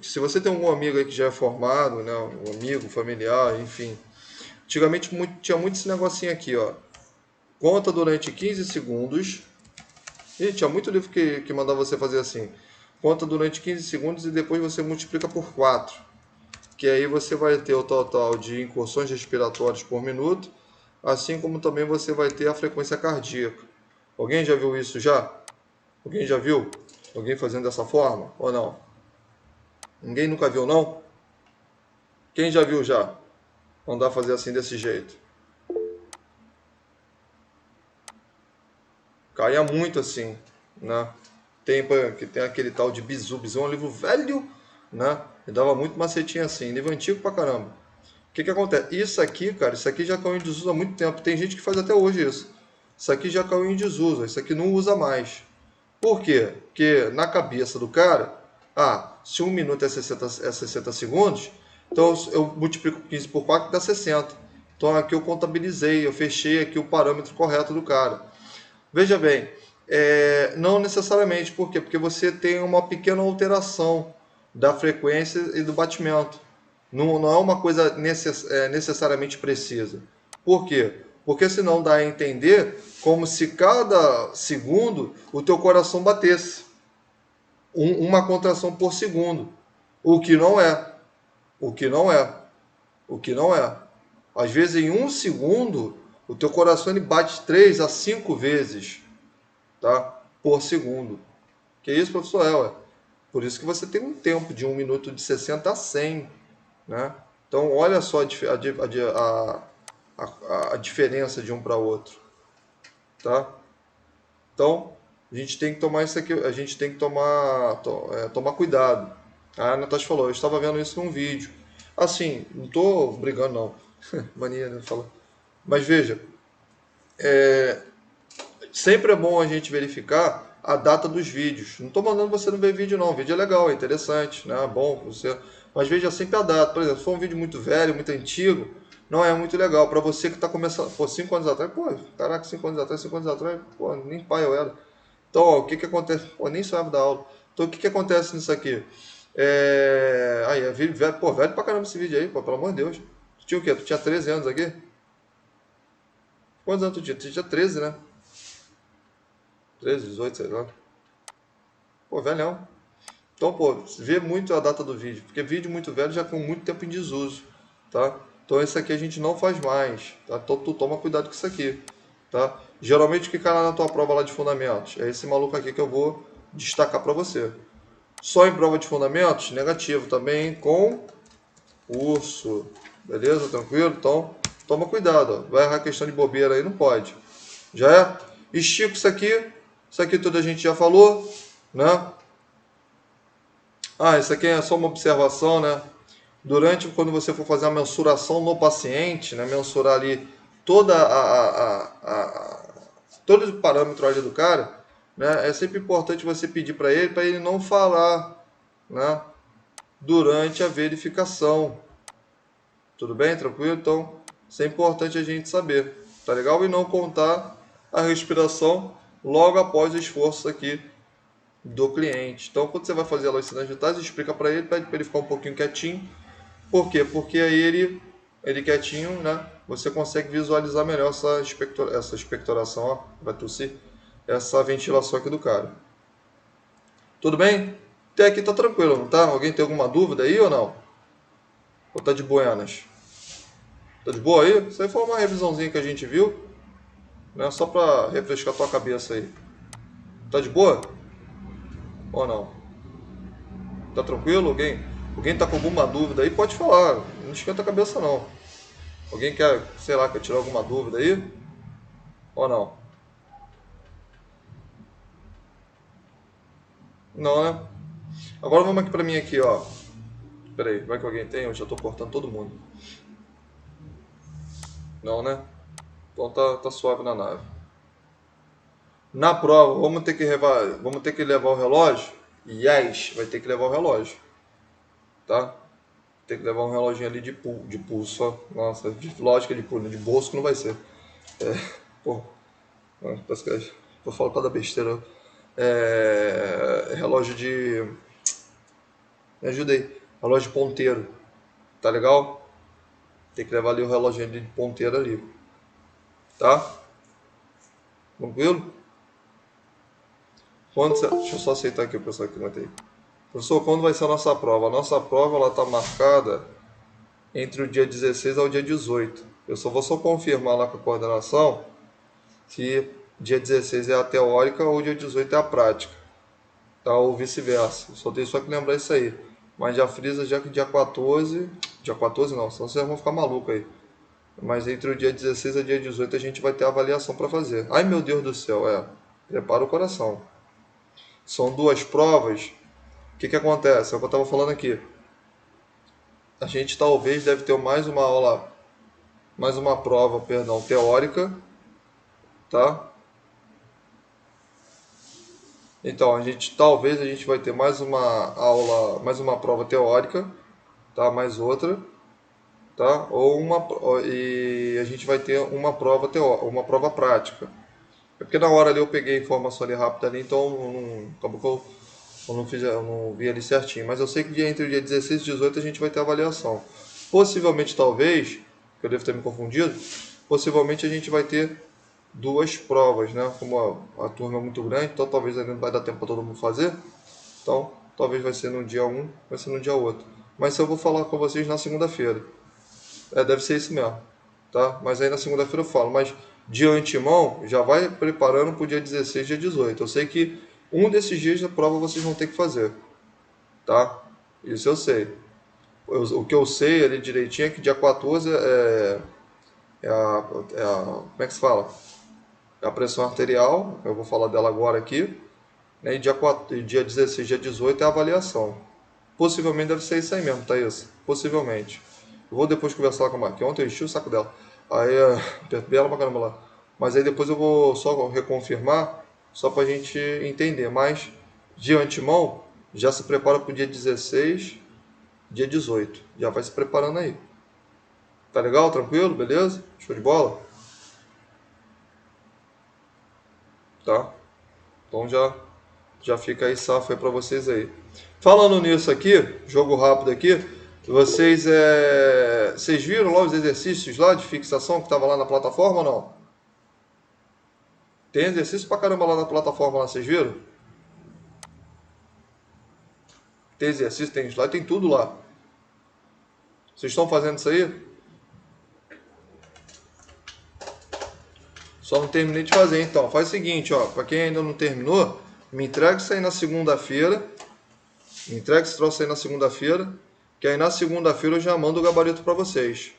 [SPEAKER 1] se você tem algum amigo aí que já é formado, né, um amigo, familiar, enfim. Antigamente tinha muito esse negocinho aqui, ó. Conta durante 15 segundos. E tinha muito livro que mandava você fazer assim. Conta durante 15 segundos e depois você multiplica por 4. Que aí você vai ter o total de incursões respiratórias por minuto, assim como também você vai ter a frequência cardíaca. Alguém já viu isso já? Alguém já viu? Alguém fazendo dessa forma ou não? Ninguém nunca viu, não? Quem já viu já? Mandar fazer assim desse jeito. Caía muito assim, né? Que tem aquele tal de Bizu. Bizu é um livro velho, né? E dava muito macetinho assim, livro antigo pra caramba. O que que acontece? Isso aqui, cara, isso aqui já caiu em desuso há muito tempo. Tem gente que faz até hoje isso. Isso aqui já caiu em desuso, isso aqui não usa mais. Por quê? Porque na cabeça do cara, se 1 minuto é 60 segundos, então eu multiplico 15 por 4 dá 60. Então aqui eu contabilizei, eu fechei aqui o parâmetro correto do cara. Veja bem, não necessariamente, por quê? Porque você tem uma pequena alteração da frequência e do batimento. Não é uma coisa necessariamente precisa. Por quê? Porque senão dá a entender como se cada segundo o teu coração batesse. Uma contração por segundo. O que não é. O que não é. O que não é. Às vezes em 1 segundo o teu coração ele bate 3 a 5 vezes, tá? Por segundo. Que isso, professor? Por isso que você tem um tempo de 1 minuto de 60 a 100, né? Então, olha só a diferença de um para outro, tá? Então, a gente tem que tomar isso aqui, a gente tem que tomar cuidado. A Natasha falou, eu estava vendo isso num vídeo. Assim, não estou brigando não, mania, né? Fala. Mas veja, sempre é bom a gente verificar a data dos vídeos. Não estou mandando você não ver vídeo não, o vídeo é legal, é interessante, né? É bom você, mas veja sempre a data. Por exemplo, se for um vídeo muito velho, muito antigo, não é muito legal. Para você que está começando, pô, 5 anos atrás, pô, caraca, 5 anos atrás, pô, nem pai eu era. Então, ó, o que que acontece? Pô, nem sabe da aula. Então, o que que acontece nisso aqui? Aí, é vídeo velho, pô, velho pra caramba esse vídeo aí, pô, pelo amor de Deus. Tu tinha o quê? Tu tinha 13 anos aqui? Quantos anos tu tinha? Tu tinha 13, né? 13, 18, sei lá. Pô, velhão. Então, pô, vê muito a data do vídeo, porque vídeo muito velho já com muito tempo em desuso, tá? Então, esse aqui a gente não faz mais, tá? Então, tu toma cuidado com isso aqui, tá? Geralmente, o que cai lá na tua prova lá de fundamentos? É esse maluco aqui que eu vou destacar para você. Só em prova de fundamentos, negativo também com urso, beleza? Tranquilo? Então, toma cuidado, ó. Vai errar questão de bobeira aí, não pode. Já é? Estico isso aqui tudo a gente já falou, né? Isso aqui é só uma observação, né? Durante, quando você for fazer a mensuração no paciente, né? Mensurar ali toda todo o parâmetro ali do cara, né? É sempre importante você pedir para ele não falar, né? Durante a verificação. Tudo bem? Tranquilo? Então, isso é importante a gente saber, tá legal? E não contar a respiração logo após o esforço aqui do cliente. Então, quando você vai fazer a sinais vitais, explica para ele, pede para ele ficar um pouquinho quietinho. Por quê? Porque aí ele quietinho, né? Você consegue visualizar melhor essa expectoração, ó, vai tossir, essa ventilação aqui do cara. Tudo bem? Até aqui tá tranquilo, não tá? Alguém tem alguma dúvida aí ou não? Ou tá de buenas? Tá de boa aí? Isso aí foi uma revisãozinha que a gente viu, né? Só para refrescar a tua cabeça aí. Tá de boa? Ou não? Tá tranquilo? Alguém tá com alguma dúvida aí? Pode falar. Não esquenta a cabeça não. Alguém quer, sei lá, quer tirar alguma dúvida aí? Ou não? Não, né? Agora vamos aqui pra mim aqui, ó. Pera aí, vai que alguém tem? Eu já tô cortando todo mundo. Não, né? Então tá suave na nave. Na prova, vamos ter que levar o relógio? Yes, vai ter que levar o relógio. Tá? Tem que levar um reloginho ali de pulso, ó. Nossa, de lógica de pulso, de bolso que não vai ser. Pô, parece que vou falar cada besteira. Relógio de. Me ajuda aí. Relógio de ponteiro. Tá legal? Tem que levar ali o reloginho de ponteiro ali. Tá? Tranquilo? Deixa eu só aceitar aqui o pessoal que mantém. Professor, quando vai ser a nossa prova? A nossa prova ela tá marcada entre o dia 16 ao dia 18. Eu só confirmar lá com a coordenação que dia 16 é a teórica ou dia 18 é a prática, tá? Ou vice-versa. Só tenho que lembrar isso aí. Mas já frisa já que dia 14 não, senão vocês vão ficar malucos aí. Mas entre o dia 16 e o dia 18 a gente vai ter a avaliação para fazer. Ai meu Deus do céu, prepara o coração. São duas provas. O que acontece? É o que eu estava falando aqui. a gente talvez deve ter mais uma aula, mais uma prova, perdão, teórica, tá? Então, a gente vai ter mais uma aula, mais uma prova teórica, tá? Mais outra, tá? E a gente vai ter uma prova uma prova prática. É porque na hora ali eu peguei a informação ali rápida ali, então acabou que eu não vi ali certinho. Mas eu sei que entre o dia 16 e 18 a gente vai ter avaliação. Possivelmente, talvez, que eu devo ter me confundido, possivelmente a gente vai ter duas provas, né? Como a turma é muito grande, então talvez ainda não vai dar tempo para todo mundo fazer. Então, talvez vai ser no dia um, vai ser no dia outro. Mas eu vou falar com vocês na segunda-feira. Deve ser isso mesmo, tá? Mas aí na segunda-feira eu falo. Mas de antemão, já vai preparando para o dia 16, dia 18. Eu sei que um desses dias da prova vocês vão ter que fazer, tá? Isso eu sei. O que eu sei ali direitinho é que dia 14 como é que se fala? É a pressão arterial, eu vou falar dela agora aqui, né? E dia 16, dia 18 é a avaliação. Possivelmente deve ser isso aí mesmo, Thaís. Possivelmente. Eu vou depois conversar com a Marquinhos. Ontem eu enchi o saco dela. Aí, perturbei ela pra caramba lá. Mas aí depois eu vou só reconfirmar, só pra gente entender. Mas, de antemão, já se prepara pro dia 16, dia 18. Já vai se preparando aí. Tá legal? Tranquilo? Beleza? Show de bola? Tá? Então já fica aí safo aí pra vocês aí. Falando nisso aqui, jogo rápido aqui, vocês viram lá os exercícios lá de fixação que tava lá na plataforma ou não? Tem exercício pra caramba lá na plataforma lá, vocês viram? Tem exercício, tem slide, tem tudo lá. Vocês estão fazendo isso aí? Só não terminei de fazer, então. Faz o seguinte, ó, para quem ainda não terminou, me entrega isso aí na segunda-feira. Me entrega esse troço aí na segunda-feira, que aí na segunda-feira eu já mando o gabarito para vocês.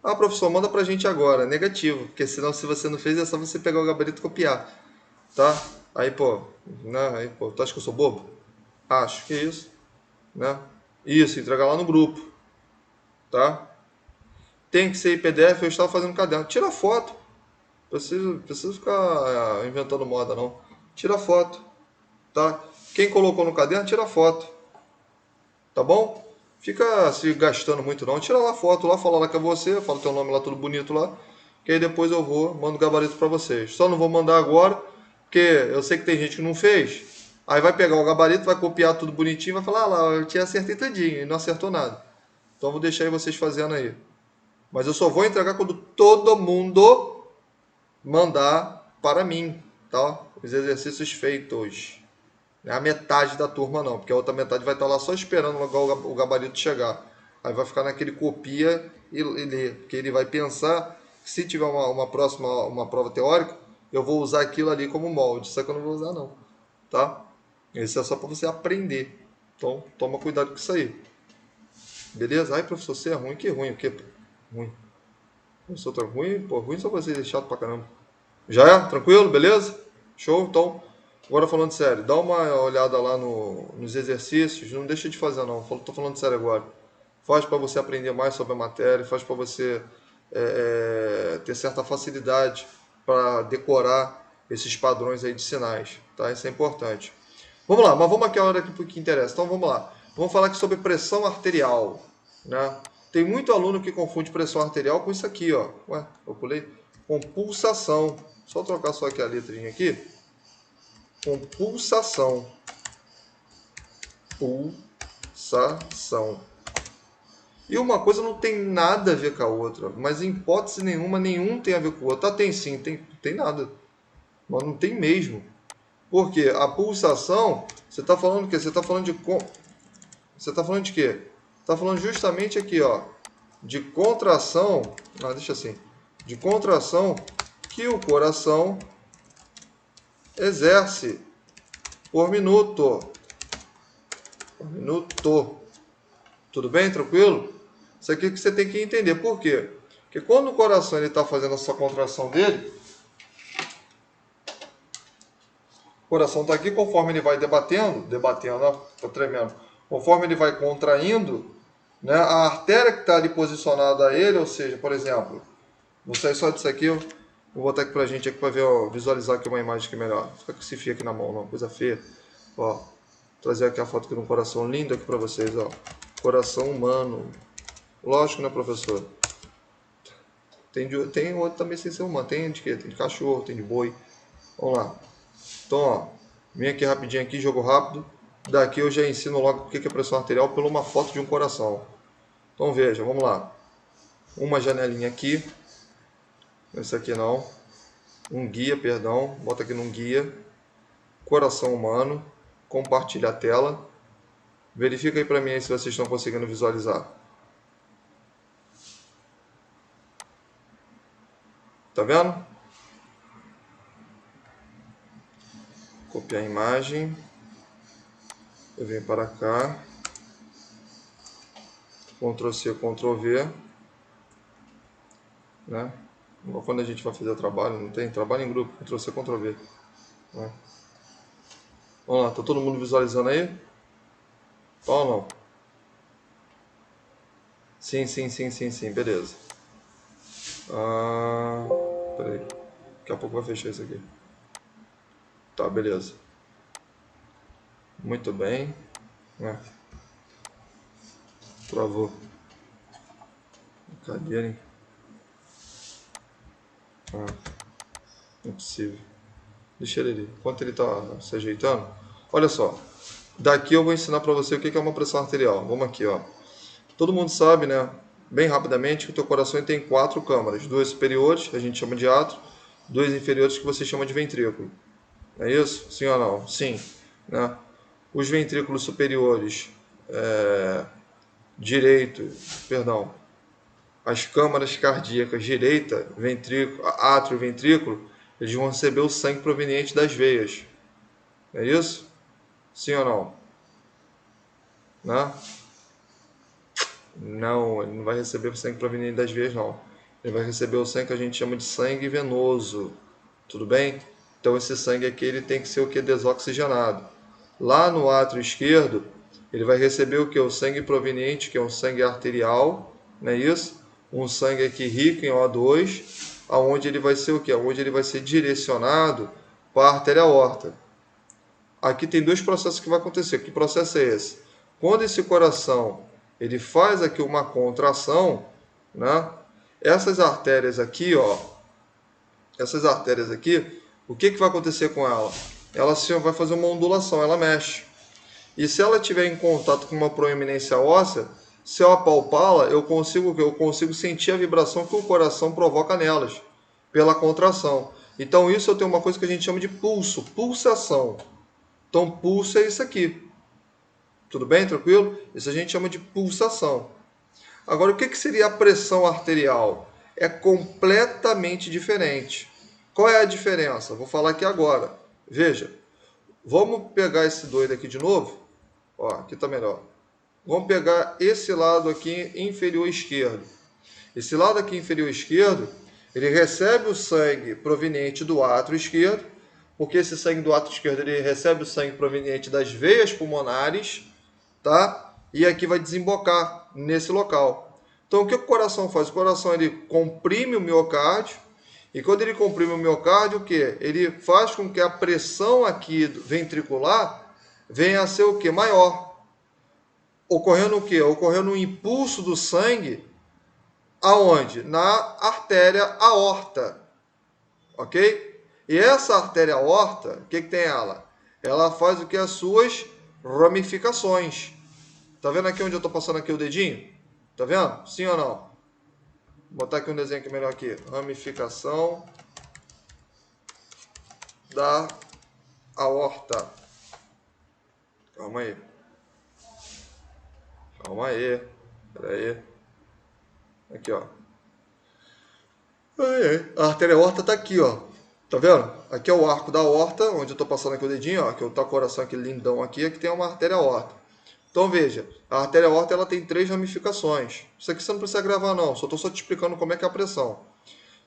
[SPEAKER 1] Ah, professor, manda pra gente agora. Negativo, porque senão se você não fez é só você pegar o gabarito e copiar, tá? Aí, pô, né? Aí, pô, tu acha que eu sou bobo? Acho que é isso, né? Isso, entregar lá no grupo, tá? Tem que ser em PDF, eu estava fazendo caderno. Tira foto. Preciso ficar inventando moda, não. Tira foto, tá? Quem colocou no caderno, tira foto, tá bom? Fica se gastando muito, não. Tira lá a foto, lá, fala lá que é você, fala teu nome lá tudo bonito lá, que aí depois eu vou, mando o gabarito para vocês. Só não vou mandar agora, porque eu sei que tem gente que não fez. Aí vai pegar o gabarito, vai copiar tudo bonitinho, vai falar, ah lá, eu tinha acertei tudinho e não acertou nada. Então vou deixar aí vocês fazendo aí. Mas eu só vou entregar quando todo mundo mandar para mim, tá? Os exercícios feitos. Não é a metade da turma não, porque a outra metade vai estar lá só esperando o gabarito chegar. Aí vai ficar naquele copia e lê, porque ele vai pensar que se tiver uma próxima, uma prova teórica, eu vou usar aquilo ali como molde, só que eu não vou usar não, tá? Isso é só para você aprender. Então, toma cuidado com isso aí. Beleza? Ai, professor, você é ruim. Que ruim? O que? Ruim. Professor, tá ruim? Pô, ruim só vocês, é chato pra caramba. Já é? Tranquilo? Beleza? Show? Então, agora falando sério, dá uma olhada lá nos exercícios, não deixa de fazer não, tô falando sério agora. Faz para você aprender mais sobre a matéria, faz para você ter certa facilidade para decorar esses padrões aí de sinais, tá? Isso é importante. Vamos lá, mas vamos aqui a hora que interessa. Então vamos lá. Vamos falar aqui sobre pressão arterial, né? Tem muito aluno que confunde pressão arterial com isso aqui, ó. Ué, eu pulei. Com pulsação. Só trocar só aqui a letrinha aqui. Com pulsação. Pulsação. E uma coisa não tem nada a ver com a outra. Mas em hipótese nenhuma, nenhum tem a ver com o outro. Ah, tem sim, tem nada. Mas não tem mesmo. Porque a pulsação, você está falando o quê? Você está falando de... Você está falando de quê? Está falando justamente aqui, ó. De contração... Ah, deixa assim. De contração que o coração exerce por minuto. Por minuto. Tudo bem? Tranquilo? Isso aqui que você tem que entender. Por quê? Porque quando o coração está fazendo essa contração dele, o coração está aqui, conforme ele vai debatendo, ó, tá tremendo. Conforme ele vai contraindo, né? A artéria que está ali posicionada a ele, ou seja, por exemplo, vou sair só disso aqui, eu vou botar aqui pra gente aqui para ver, ó, visualizar aqui uma imagem aqui melhor. Fica com esse fio aqui na mão, não, coisa feia. Ó, trazer aqui a foto aqui de um coração lindo aqui para vocês, ó. Coração humano. Lógico, né, professor? Tem outro também sem ser humano. Tem de quê? Tem de cachorro, tem de boi. Vamos lá. Então, ó, vem aqui rapidinho aqui, jogo rápido. Daqui eu já ensino logo o que é pressão arterial por uma foto de um coração. Então veja, vamos lá. Uma janelinha aqui. Esse aqui não. Um guia, perdão. Bota aqui num guia. Coração humano. Compartilha a tela. Verifica aí para mim aí se vocês estão conseguindo visualizar. Tá vendo? Copiar a imagem. Eu venho para cá. Ctrl C, Ctrl V. Né? Quando a gente vai fazer trabalho, não tem? Trabalho em grupo. Ctrl C, Ctrl V. Né? Vamos lá, tá todo mundo visualizando aí? Tá ou não? Sim, beleza. Peraí. Daqui a pouco vai fechar isso aqui. Tá, beleza. Muito bem. Travou. Cadê, hein? Não é possível. Deixa ele ali. Enquanto ele tá se ajeitando. Olha só. Daqui eu vou ensinar para você o que é uma pressão arterial. Vamos aqui, ó. Todo mundo sabe, né? Bem rapidamente, que o teu coração tem 4 câmaras. 2 superiores, que a gente chama de átrio. 2 inferiores, que você chama de ventrículo. É isso? Sim ou não? Sim. Né? Os ventrículos superiores, as câmaras cardíacas direita, átrio e ventrículo, eles vão receber o sangue proveniente das veias. É isso? Sim ou não? Né? Não, ele não vai receber o sangue proveniente das veias, não. Ele vai receber o sangue que a gente chama de sangue venoso. Tudo bem? Então esse sangue aqui ele tem que ser o que? Desoxigenado. Lá no átrio esquerdo, ele vai receber o que? O sangue proveniente, que é um sangue arterial, não é isso? Um sangue aqui rico em O2, aonde ele vai ser o que? Onde ele vai ser direcionado para a artéria aorta. Aqui tem 2 processos que vai acontecer. Que processo é esse? Quando esse coração ele faz aqui uma contração, né? Essas artérias aqui, ó, o que vai acontecer com ela? Ela vai fazer uma ondulação, ela mexe. E se ela estiver em contato com uma proeminência óssea, se eu apalpá-la, eu consigo sentir a vibração que o coração provoca nelas, pela contração. Então isso eu tenho uma coisa que a gente chama de pulso, pulsação. Então pulso é isso aqui. Tudo bem? Tranquilo? Isso a gente chama de pulsação. Agora, o que seria a pressão arterial? É completamente diferente. Qual é a diferença? Vou falar aqui agora. Veja, vamos pegar esse doido aqui de novo. Ó, aqui está melhor. Vamos pegar esse lado aqui inferior esquerdo. Esse lado aqui inferior esquerdo, ele recebe o sangue proveniente do átrio esquerdo, porque esse sangue do átrio esquerdo ele recebe o sangue proveniente das veias pulmonares, tá? E aqui vai desembocar nesse local. Então o que o coração faz? O coração ele comprime o miocárdio, e quando ele comprime o miocárdio, o que? Ele faz com que a pressão aqui ventricular venha a ser o que? Maior. Ocorrendo o que? Ocorrendo um impulso do sangue aonde? Na artéria aorta. Ok? E essa artéria aorta, o que tem ela? Ela faz o que? As suas ramificações. Tá vendo aqui onde eu tô passando aqui o dedinho? Tá vendo? Sim ou não? Vou botar aqui um desenho aqui melhor aqui. Ramificação da aorta. Calma aí. Pera aí. Aqui, ó. A artéria aorta tá aqui, ó. Tá vendo? Aqui é o arco da aorta, onde eu tô passando aqui o dedinho, ó. Que tá o coração aqui lindão aqui, aqui tem uma artéria aorta. Então veja, a artéria aorta ela tem 3 ramificações. Isso aqui você não precisa gravar não, só estou te explicando como é que é a pressão.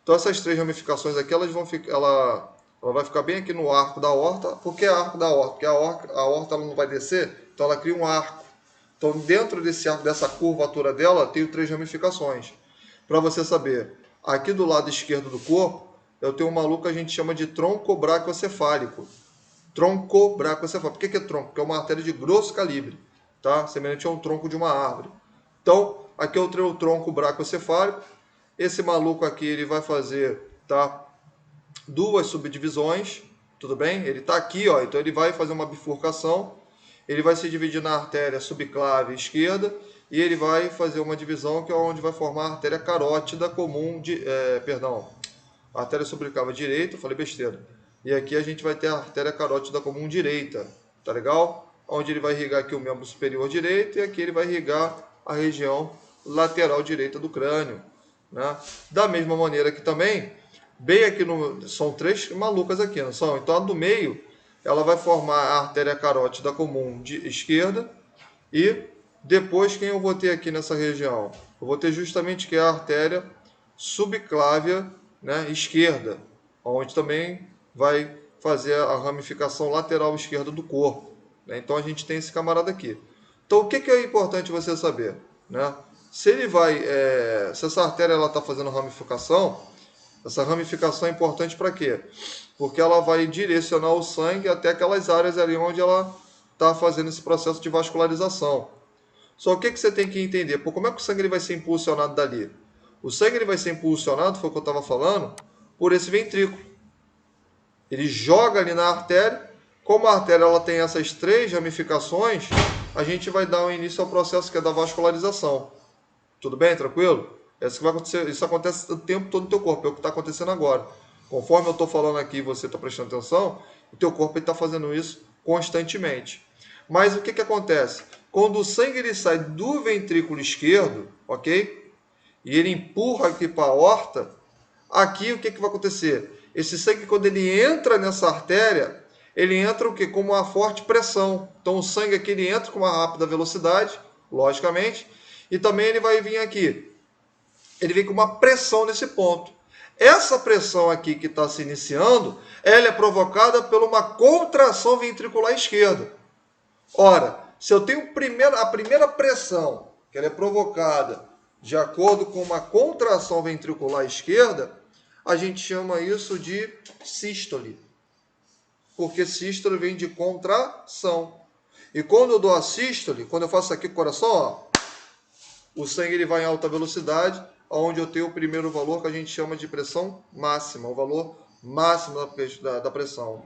[SPEAKER 1] Então essas 3 ramificações aqui, ela vai ficar bem aqui no arco da aorta. Por que arco da aorta? Porque a aorta ela não vai descer, então ela cria um arco. Então, dentro dessa curvatura dela, tenho 3 ramificações. Para você saber, aqui do lado esquerdo do corpo, eu tenho um maluco que a gente chama de tronco braquiocefálico. Tronco braquiocefálico. Por que é tronco? Porque é uma artéria de grosso calibre, tá? Semelhante a um tronco de uma árvore. Então, aqui eu tenho o tronco braquiocefálico. Esse maluco aqui, ele vai fazer, tá? 2 subdivisões, tudo bem? Ele está aqui, ó, então ele vai fazer uma bifurcação, ele vai se dividir na artéria subclave esquerda e ele vai fazer uma divisão que é onde vai formar a artéria carótida comum, a artéria subclave direita, falei besteira. E aqui a gente vai ter a artéria carótida comum direita, tá legal? Onde ele vai irrigar aqui o membro superior direito e aqui ele vai irrigar a região lateral direita do crânio, né? Da mesma maneira que também bem aqui são 3 malucas aqui, não são? Então a do meio, ela vai formar a artéria carótida comum de esquerda e depois quem eu vou ter aqui nessa região? Eu vou ter justamente que é a artéria subclávia, né, esquerda, onde também vai fazer a ramificação lateral esquerda do corpo, né? Então a gente tem esse camarada aqui. Então o que é importante você saber, né? Se ele vai, se essa artéria ela está fazendo ramificação, essa ramificação é importante para quê? Porque ela vai direcionar o sangue até aquelas áreas ali onde ela está fazendo esse processo de vascularização. Só o que você tem que entender? Pô, como é que o sangue ele vai ser impulsionado dali? O sangue ele vai ser impulsionado, foi o que eu estava falando, por esse ventrículo. Ele joga ali na artéria. Como a artéria ela tem essas 3 ramificações, a gente vai dar um início ao processo que é da vascularização. Tudo bem? Tranquilo? Isso que vai acontecer, isso acontece o tempo todo no teu corpo, é o que está acontecendo agora. Conforme eu estou falando aqui e você está prestando atenção, o teu corpo está fazendo isso constantemente. Mas o que acontece? Quando o sangue ele sai do ventrículo esquerdo, ok? E ele empurra aqui para a aorta, aqui o que vai acontecer? Esse sangue, quando ele entra nessa artéria, ele entra o quê? Com uma forte pressão. Então o sangue aqui ele entra com uma rápida velocidade, logicamente, e também ele vai vir aqui. Ele vem com uma pressão nesse ponto. Essa pressão aqui que está se iniciando, ela é provocada por uma contração ventricular esquerda. Ora, se eu tenho a primeira pressão, que ela é provocada de acordo com uma contração ventricular esquerda, a gente chama isso de sístole. Porque sístole vem de contração. E quando eu dou a sístole, quando eu faço aqui com o coração, ó, o sangue ele vai em alta velocidade, onde eu tenho o primeiro valor que a gente chama de pressão máxima, o valor máximo da pressão.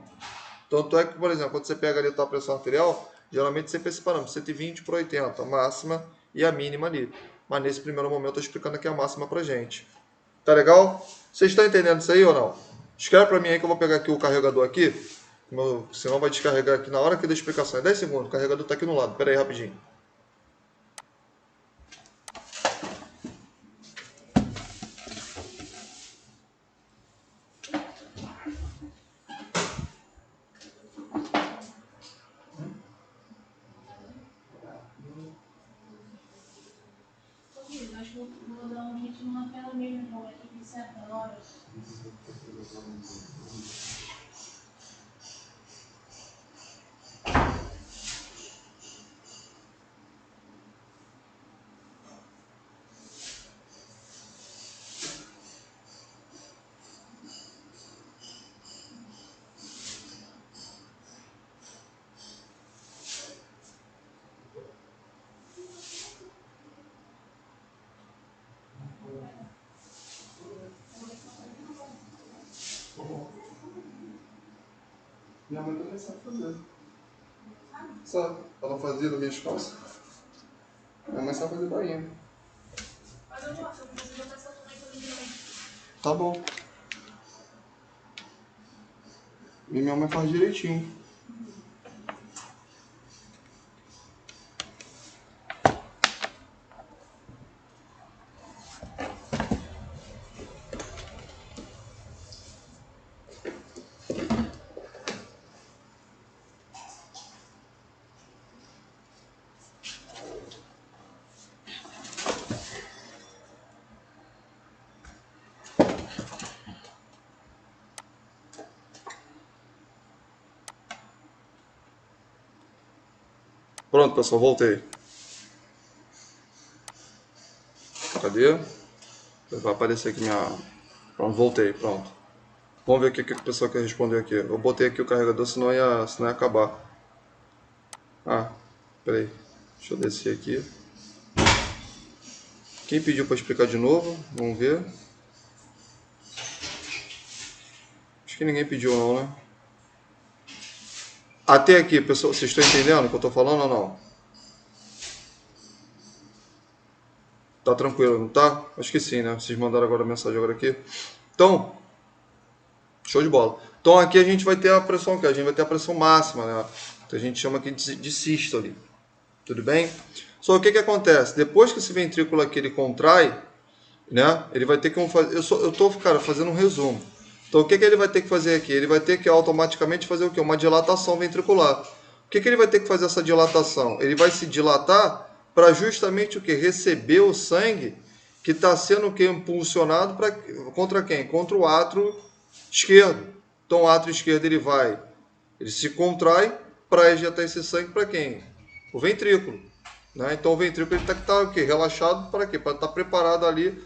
[SPEAKER 1] Tanto é que, por exemplo, quando você pega ali a tua pressão arterial, geralmente sempre esse parâmetro, 120 por 80, a máxima e a mínima ali. Mas nesse primeiro momento eu estou explicando aqui a máxima pra gente. Tá legal? Vocês estão entendendo isso aí ou não? Escreve para mim aí que eu vou pegar aqui o carregador aqui, senão vai descarregar aqui na hora que da explicação. É 10 segundos, o carregador está aqui no lado. Pera aí rapidinho.
[SPEAKER 2] Acho que vou dar um ritmo naquela mesma hora, de certa hora.
[SPEAKER 1] Minha mãe também sabe fazer. Sabe? Ela fazia das minhas calças. Minha mãe sabe fazer bainha.
[SPEAKER 2] Mas eu gosto, eu preciso botar essa também também.
[SPEAKER 1] Tá bom. E minha mãe faz direitinho. Pronto, pessoal, voltei. Cadê? Vai aparecer aqui minha... Pronto, voltei, pronto. Vamos ver o que a pessoa quer responder aqui. Eu botei aqui o carregador, senão ia acabar. Ah, peraí. Deixa eu descer aqui. Quem pediu para explicar de novo? Vamos ver. Acho que ninguém pediu não, né? Até aqui, pessoal, vocês estão entendendo o que eu estou falando ou não? Tá tranquilo, não tá? Acho que sim, né? Vocês mandaram agora a mensagem agora aqui. Então, show de bola. Então aqui a gente vai ter a pressão, que a gente vai ter a pressão máxima, né? Que a gente chama aqui de sístole. Tudo bem? Só o que acontece? Depois que esse ventrículo aqui ele contrai, né? Ele vai ter que fazer. Eu tô, cara, fazendo um resumo. Então o que ele vai ter que fazer aqui? Ele vai ter que automaticamente fazer o quê? Uma dilatação ventricular. O que ele vai ter que fazer essa dilatação? Ele vai se dilatar para justamente o que? Receber o sangue que está sendo o que? Impulsionado contra quem? Contra o átrio esquerdo. Então o átrio esquerdo ele se contrai para ejetar esse sangue para quem? O ventrículo. Né? Então o ventrículo está o quê? Relaxado para quê? Para estar preparado ali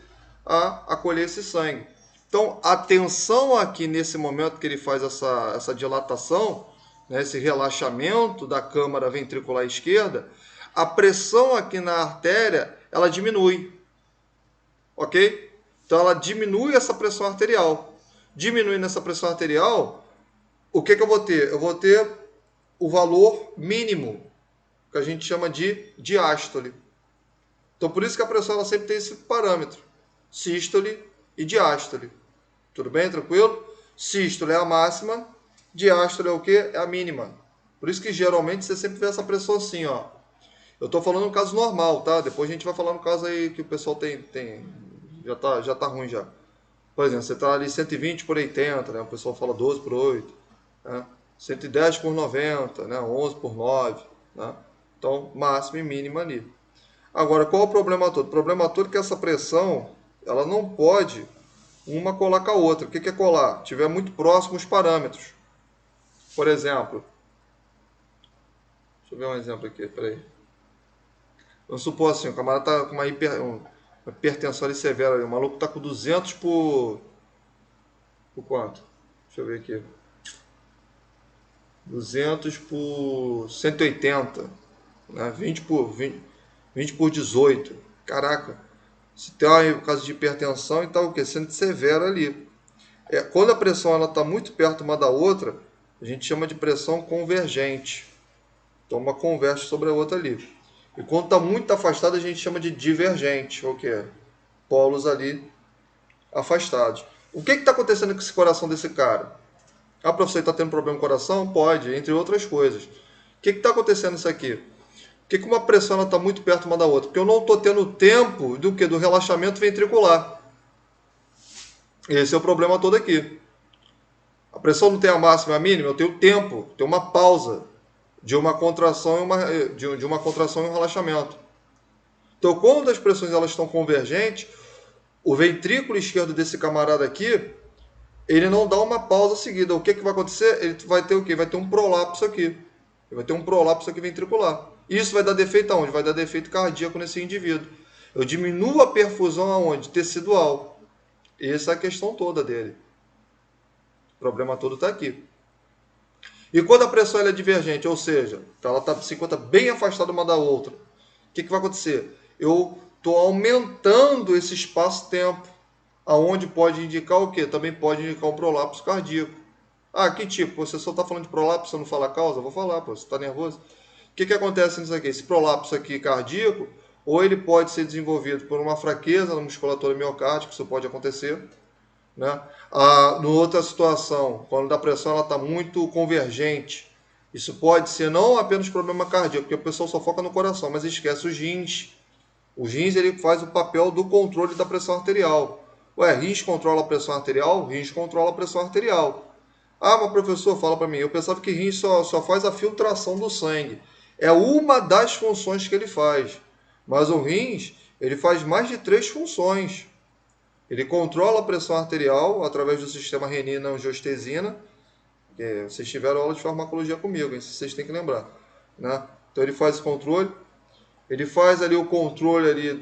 [SPEAKER 1] a acolher esse sangue. Então a tensão aqui nesse momento que ele faz essa dilatação, né, esse relaxamento da câmara ventricular esquerda, a pressão aqui na artéria ela diminui, ok? Então ela diminui essa pressão arterial. Diminuindo essa pressão arterial, o que eu vou ter? Eu vou ter o valor mínimo, que a gente chama de diástole. Então por isso que a pressão ela sempre tem esse parâmetro, sístole e diástole. Tudo bem? Tranquilo? Sístole é a máxima, diástole é o que? É a mínima. Por isso que geralmente você sempre vê essa pressão assim, ó. Eu estou falando no caso normal, tá? Depois a gente vai falar no caso aí que o pessoal já tá ruim já. Por exemplo, você está ali 120 por 80, né? O pessoal fala 12 por 8, né? 110 por 90, né? 11 por 9, né? Então, máxima e mínima ali. Agora, qual é o problema todo? O problema todo é que essa pressão, ela não pode uma colar com a outra. O que é colar? Tiver muito próximo os parâmetros. Por exemplo, deixa eu ver um exemplo aqui, peraí. Vamos supor assim, o camarada está com uma hipertensão ali severa, ali. O maluco está com 200 por quanto? Deixa eu ver aqui. 200 por 180, né? 20 por 18. Caraca, se tem um caso de hipertensão e está o quê? Sendo severo ali. Quando a pressão está muito perto uma da outra, a gente chama de pressão convergente. Então uma converge sobre a outra ali. E quando está muito afastada, a gente chama de divergente, ou que é polos ali afastados. O que está acontecendo com esse coração desse cara? Ah, professor, está tendo problema no coração? Pode, entre outras coisas. O que está acontecendo isso aqui? Por que uma pressão está muito perto uma da outra? Porque eu não estou tendo tempo do relaxamento ventricular. Esse é o problema todo aqui. A pressão não tem a máxima e a mínima, eu tenho tempo, tenho uma pausa de uma contração de uma contração e um relaxamento. Então, quando as pressões elas estão convergentes, o ventrículo esquerdo desse camarada aqui, ele não dá uma pausa seguida. O que vai acontecer? Ele vai ter o quê? Vai ter um prolapso aqui. Ele vai ter um prolapso aqui ventricular. Isso vai dar defeito aonde? Vai dar defeito cardíaco nesse indivíduo. Eu diminuo a perfusão aonde? Tecidual. Essa é a questão toda dele. O problema todo está aqui. E quando a pressão é divergente, ou seja, ela se encontra bem afastada uma da outra, o que vai acontecer? Eu estou aumentando esse espaço-tempo, aonde pode indicar o quê? Também pode indicar um prolapso cardíaco. Ah, que tipo? Você só está falando de prolapso, você não fala a causa? Vou falar, pô, você está nervoso? O que acontece nisso aqui? Esse prolapso aqui cardíaco, ou ele pode ser desenvolvido por uma fraqueza na musculatura miocárdica, isso pode acontecer, né? No outra situação, quando a pressão está muito convergente, isso pode ser não apenas problema cardíaco, porque o pessoal só foca no coração, mas esquece os rins. Os rins ele faz o papel do controle da pressão arterial. Ué, rins controla a pressão arterial? Rins controla a pressão arterial. Ah, mas professor, fala para mim, eu pensava que rins só faz a filtração do sangue. É uma das funções que ele faz. Mas o rins, ele faz mais de 3 funções. Ele controla a pressão arterial através do sistema renina-angiotensina. Vocês tiveram aula de farmacologia comigo, isso vocês têm que lembrar, né? Então ele faz esse controle. Ele faz ali o controle ali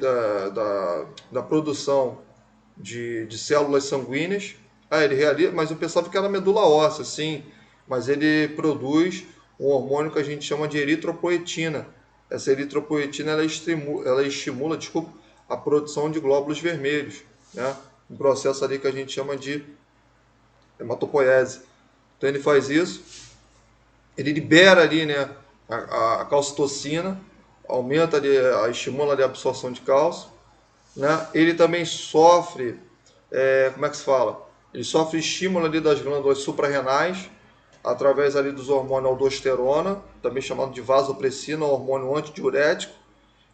[SPEAKER 1] da produção de células sanguíneas. Ele realiza, mas eu pensava que era medula óssea, sim. Mas ele produz um hormônio que a gente chama de eritropoetina. Essa eritropoetina ela estimula, desculpa, a produção de glóbulos vermelhos, né? Um processo ali que a gente chama de hematopoiese. Então ele faz isso, ele libera ali, né, a calcitocina, aumenta ali, estimula ali a absorção de cálcio, né? Ele também sofre, como é que se fala? Ele sofre estímulo ali das glândulas suprarrenais, através ali dos hormônios aldosterona, também chamado de vasopressina, hormônio antidiurético,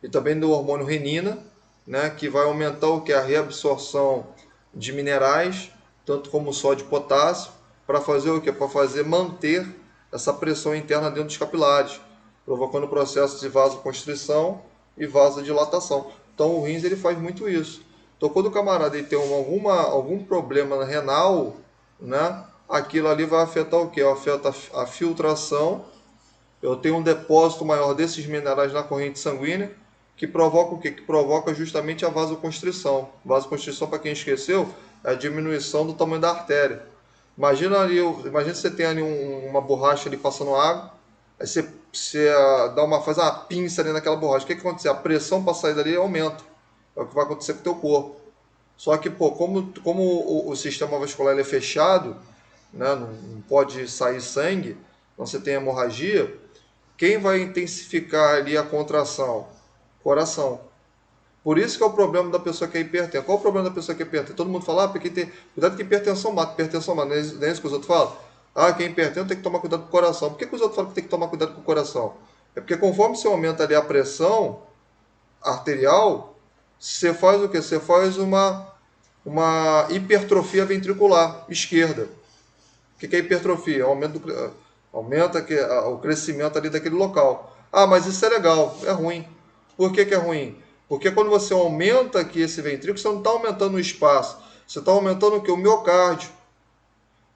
[SPEAKER 1] e também do hormônio renina, né, que vai aumentar o que? A reabsorção de minerais, tanto como sódio e potássio, para fazer o que? Para fazer manter essa pressão interna dentro dos capilares, provocando processos de vasoconstrição e vasodilatação. Então o rins ele faz muito isso. Então quando o camarada ele tem algum problema renal, né, aquilo ali vai afetar o que? Afeta a filtração. Eu tenho um depósito maior desses minerais na corrente sanguínea, que provoca o quê? Que provoca justamente a vasoconstrição. Vasoconstrição, para quem esqueceu, é a diminuição do tamanho da artéria. Imagina você tem ali uma borracha ali passando água, aí você faz uma pinça ali naquela borracha. O que acontece? A pressão para sair dali aumenta. É o que vai acontecer com o teu corpo. Só que, pô, como o sistema vascular ele é fechado, né, não pode sair sangue, então você tem hemorragia, quem vai intensificar ali a contração? Coração. Por isso que é o problema da pessoa que é hipertensa. Qual é o problema da pessoa que é hipertensa? Todo mundo fala, porque tem. Cuidado que hipertensão mata, hipertensão mata. Não é isso que os outros falam? Quem é hipertenso tem que tomar cuidado com o coração. Por que os outros falam que tem que tomar cuidado com o coração? É porque conforme você aumenta ali a pressão arterial, você faz o quê? Você faz uma hipertrofia ventricular esquerda. O que é hipertrofia? Aumenta o crescimento ali daquele local. Mas isso é legal, é ruim. Por que é ruim? Porque quando você aumenta aqui esse ventrículo, você não está aumentando o espaço, você está aumentando o que? O miocárdio.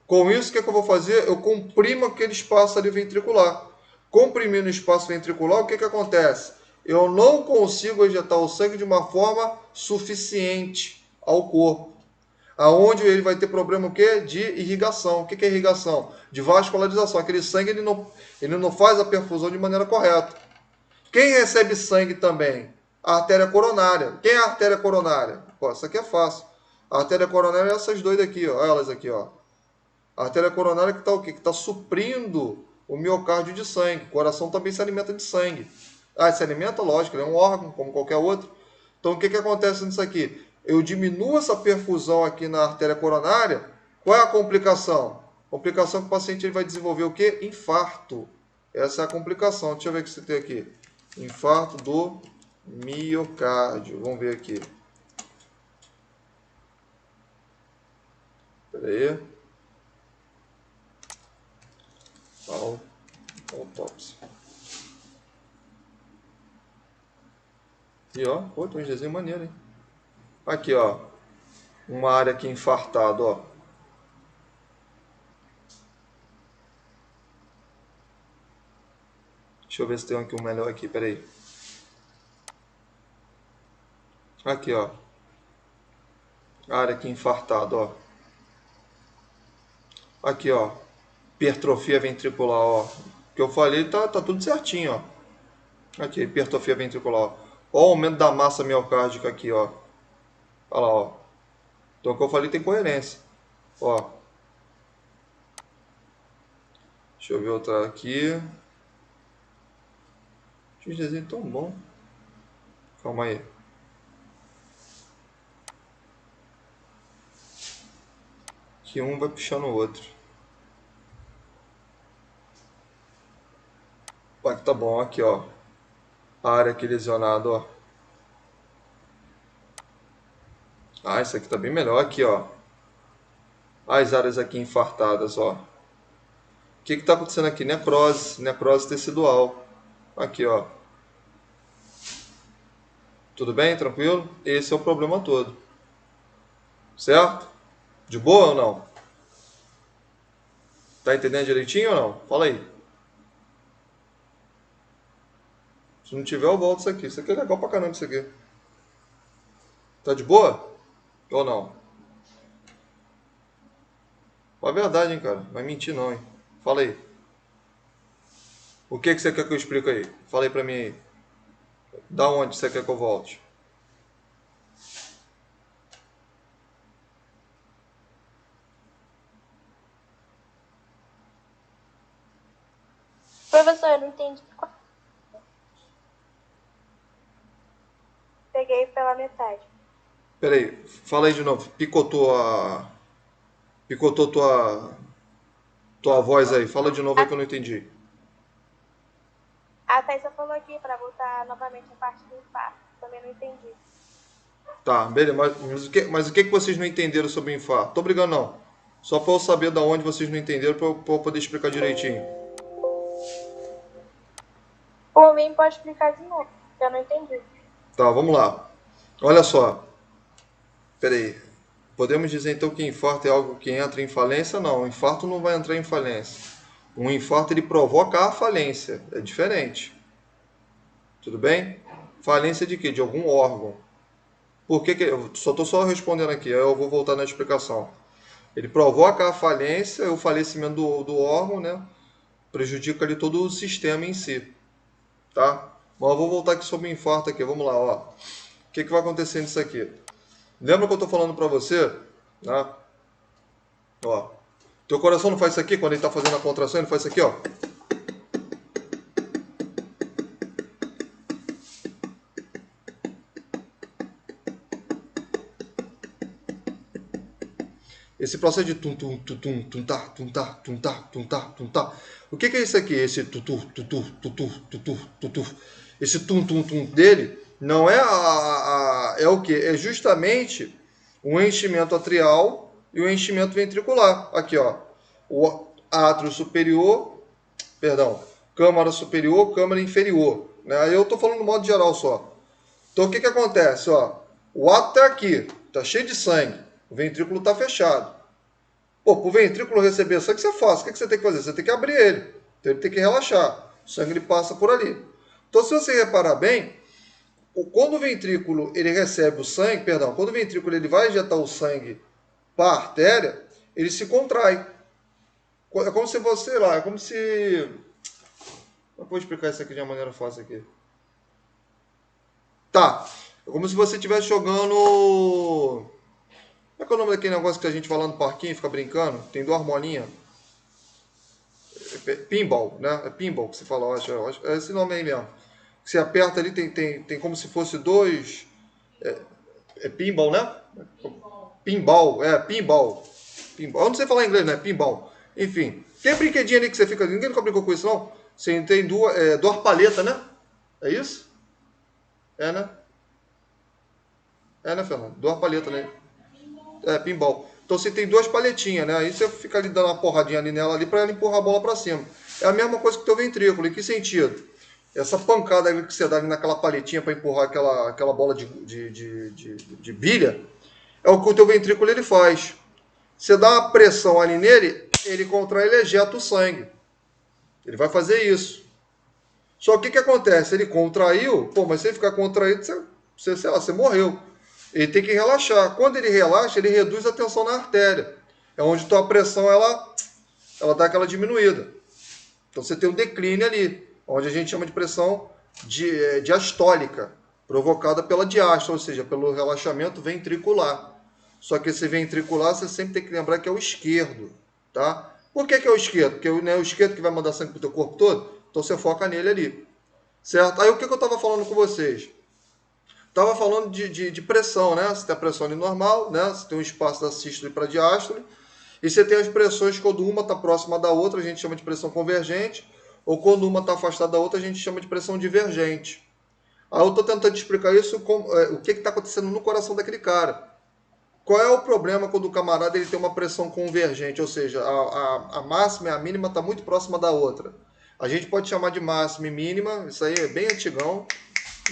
[SPEAKER 1] Com isso, o que eu vou fazer? Eu comprimo aquele espaço ali ventricular. Comprimindo o espaço ventricular, o que acontece? Eu não consigo ejetar o sangue de uma forma suficiente ao corpo. Aonde ele vai ter problema o quê? De irrigação. O que é irrigação? De vascularização. Aquele sangue ele não faz a perfusão de maneira correta. Quem recebe sangue também? A artéria coronária. Quem é a artéria coronária? Pô, isso aqui é fácil. A artéria coronária é essas dois aqui, ó. Olha elas aqui, ó. A artéria coronária que está o quê? Que está suprindo o miocárdio de sangue. O coração também se alimenta de sangue. Se alimenta? Lógico, ele é um órgão, como qualquer outro. Então, o que acontece nisso aqui? Eu diminuo essa perfusão aqui na artéria coronária. Qual é a complicação? A complicação que o paciente ele vai desenvolver o quê? Infarto. Essa é a complicação. Deixa eu ver o que você tem aqui. Infarto do miocárdio. Vamos ver aqui. Espera aí. Autópsia. E ó, pô, tem um desenho maneiro, hein? Aqui, ó. Uma área aqui infartada, ó. Deixa eu ver se tem aqui um melhor aqui, peraí. Aqui, ó. A área aqui infartada, ó. Aqui, ó. Hipertrofia ventricular, ó. O que eu falei tá tudo certinho, ó. Aqui, hipertrofia ventricular, ó. Ó o aumento da massa miocárdica aqui, ó. Olha lá, ó. Então o que eu falei tem coerência. Ó. Deixa eu ver outra aqui. Tinha um desenho tão bom. Calma aí. Que um vai puxando o outro. Aqui tá bom, aqui, ó. A área aqui lesionada, ó. Isso aqui tá bem melhor. Aqui, ó. As áreas aqui infartadas, ó. O que tá acontecendo aqui? Necrose tecidual. Aqui, ó. Tudo bem? Tranquilo? Esse é o problema todo. Certo? De boa ou não? Tá entendendo direitinho ou não? Fala aí. Se não tiver, eu volto isso aqui. Isso aqui é legal pra caramba, isso aqui. Tá de boa? Ou não? Fala a verdade, hein, cara. Não vai mentir não, hein. Fala aí. O que você quer que eu explique aí? Fala aí pra mim aí. Da onde você quer que eu volte?
[SPEAKER 3] Professor, eu não entendi. Peguei pela metade.
[SPEAKER 1] Peraí, fala aí de novo. Picotou tua voz aí. Fala de novo aí que eu não entendi.
[SPEAKER 3] A Thaisa falou aqui para voltar novamente a parte do infarto. Também não entendi.
[SPEAKER 1] Tá, beleza. Mas o que vocês não entenderam sobre o infarto? Tô brigando não. Só pra eu saber da onde vocês não entenderam pra eu poder explicar direitinho.
[SPEAKER 3] Por mim, pode explicar de novo. Eu não entendi.
[SPEAKER 1] Tá, vamos lá. Olha só. Peraí. Podemos dizer então que infarto é algo que entra em falência? Não, o infarto não vai entrar em falência. Um infarto ele provoca a falência. É diferente. Tudo bem? Falência de quê? De algum órgão. Por que eu só estou só respondendo aqui, aí eu vou voltar na explicação. Ele provoca a falência, o falecimento do órgão, né? Prejudica ali todo o sistema em si. Tá? Mas eu vou voltar aqui sobre o infarto aqui. Vamos lá, ó. O que vai acontecer nisso aqui? Lembra que eu estou falando para você? Né? Ó. Teu coração não faz isso aqui quando ele está fazendo a contração, ele faz isso aqui, ó. Esse processo de tum-tum, tum-tum, tum-tá, tum-tá, tum-tá, tum-tá, tum-tá. O que é isso aqui? Esse tutu, tutu, tutu, tutu, tutu. Esse tum-tum-tum dele não é é o que? É justamente o enchimento atrial e o enchimento ventricular. Aqui, ó. O átrio superior, perdão, câmara superior, câmara inferior. Né? Aí eu estou falando no modo geral só. Então o que acontece? Ó? O átrio está aqui, está cheio de sangue. O ventrículo está fechado. Pô, para o ventrículo receber sangue, você faz. O que você tem que fazer? Você tem que abrir ele. Então ele tem que relaxar. O sangue ele passa por ali. Então, se você reparar bem, quando o ventrículo ele recebe o sangue, perdão, quando o ventrículo ele vai injetar o sangue para a artéria, ele se contrai. É como se você, sei lá, é como se... Eu vou explicar isso aqui de uma maneira fácil aqui. Tá. É como se você estivesse jogando... Como é que é o nome daquele negócio que a gente vai lá no parquinho e fica brincando? Tem duas armolinhas. Pinball, né? É pinball que você fala, eu acho. É esse nome aí mesmo. Você aperta ali, tem como se fosse dois... É pinball, né? Pinball, pinball. Pinball. Eu não sei falar inglês, né? Pinball. Enfim, tem brinquedinho ali que você fica... Ninguém nunca brincou com isso, não? Você tem duas paletas, né? É isso? É, né? É, né, Fernando? Duas paletas, né? É, pinball. Então você tem duas paletinhas, né? Aí você fica ali dando uma porradinha ali nela ali para ela empurrar a bola para cima. É a mesma coisa que o teu ventrículo. Em que sentido? Essa pancada ali que você dá ali naquela paletinha para empurrar aquela bola de bilha é o que o teu ventrículo ele faz. Você dá uma pressão ali nele, ele contrai, ele ejeta o sangue. Ele vai fazer isso. Só que o que acontece? Ele contraiu, pô, mas se ele ficar contraído, sei lá, você morreu. Ele tem que relaxar. Quando ele relaxa, ele reduz a tensão na artéria. É onde tua pressão ela dá aquela diminuída. Então você tem um declínio ali, onde a gente chama de pressão diastólica, provocada pela diástole, ou seja, pelo relaxamento ventricular. Só que esse ventricular você sempre tem que lembrar que é o esquerdo, tá? Por que é o esquerdo? Porque não é o esquerdo que vai mandar sangue pro teu corpo todo, então você foca nele ali, certo? Aí o que eu estava falando com vocês? Estava falando de pressão, né? Você tem a pressão ali normal, né? Você tem um espaço da sístole para diástole, e você tem as pressões quando uma está próxima da outra, a gente chama de pressão convergente, ou quando uma está afastada da outra, a gente chama de pressão divergente. Aí eu estou tentando explicar isso, o que está acontecendo no coração daquele cara. Qual é o problema quando o camarada ele tem uma pressão convergente, ou seja, a máxima e a mínima está muito próxima da outra? A gente pode chamar de máxima e mínima, isso aí é bem antigão,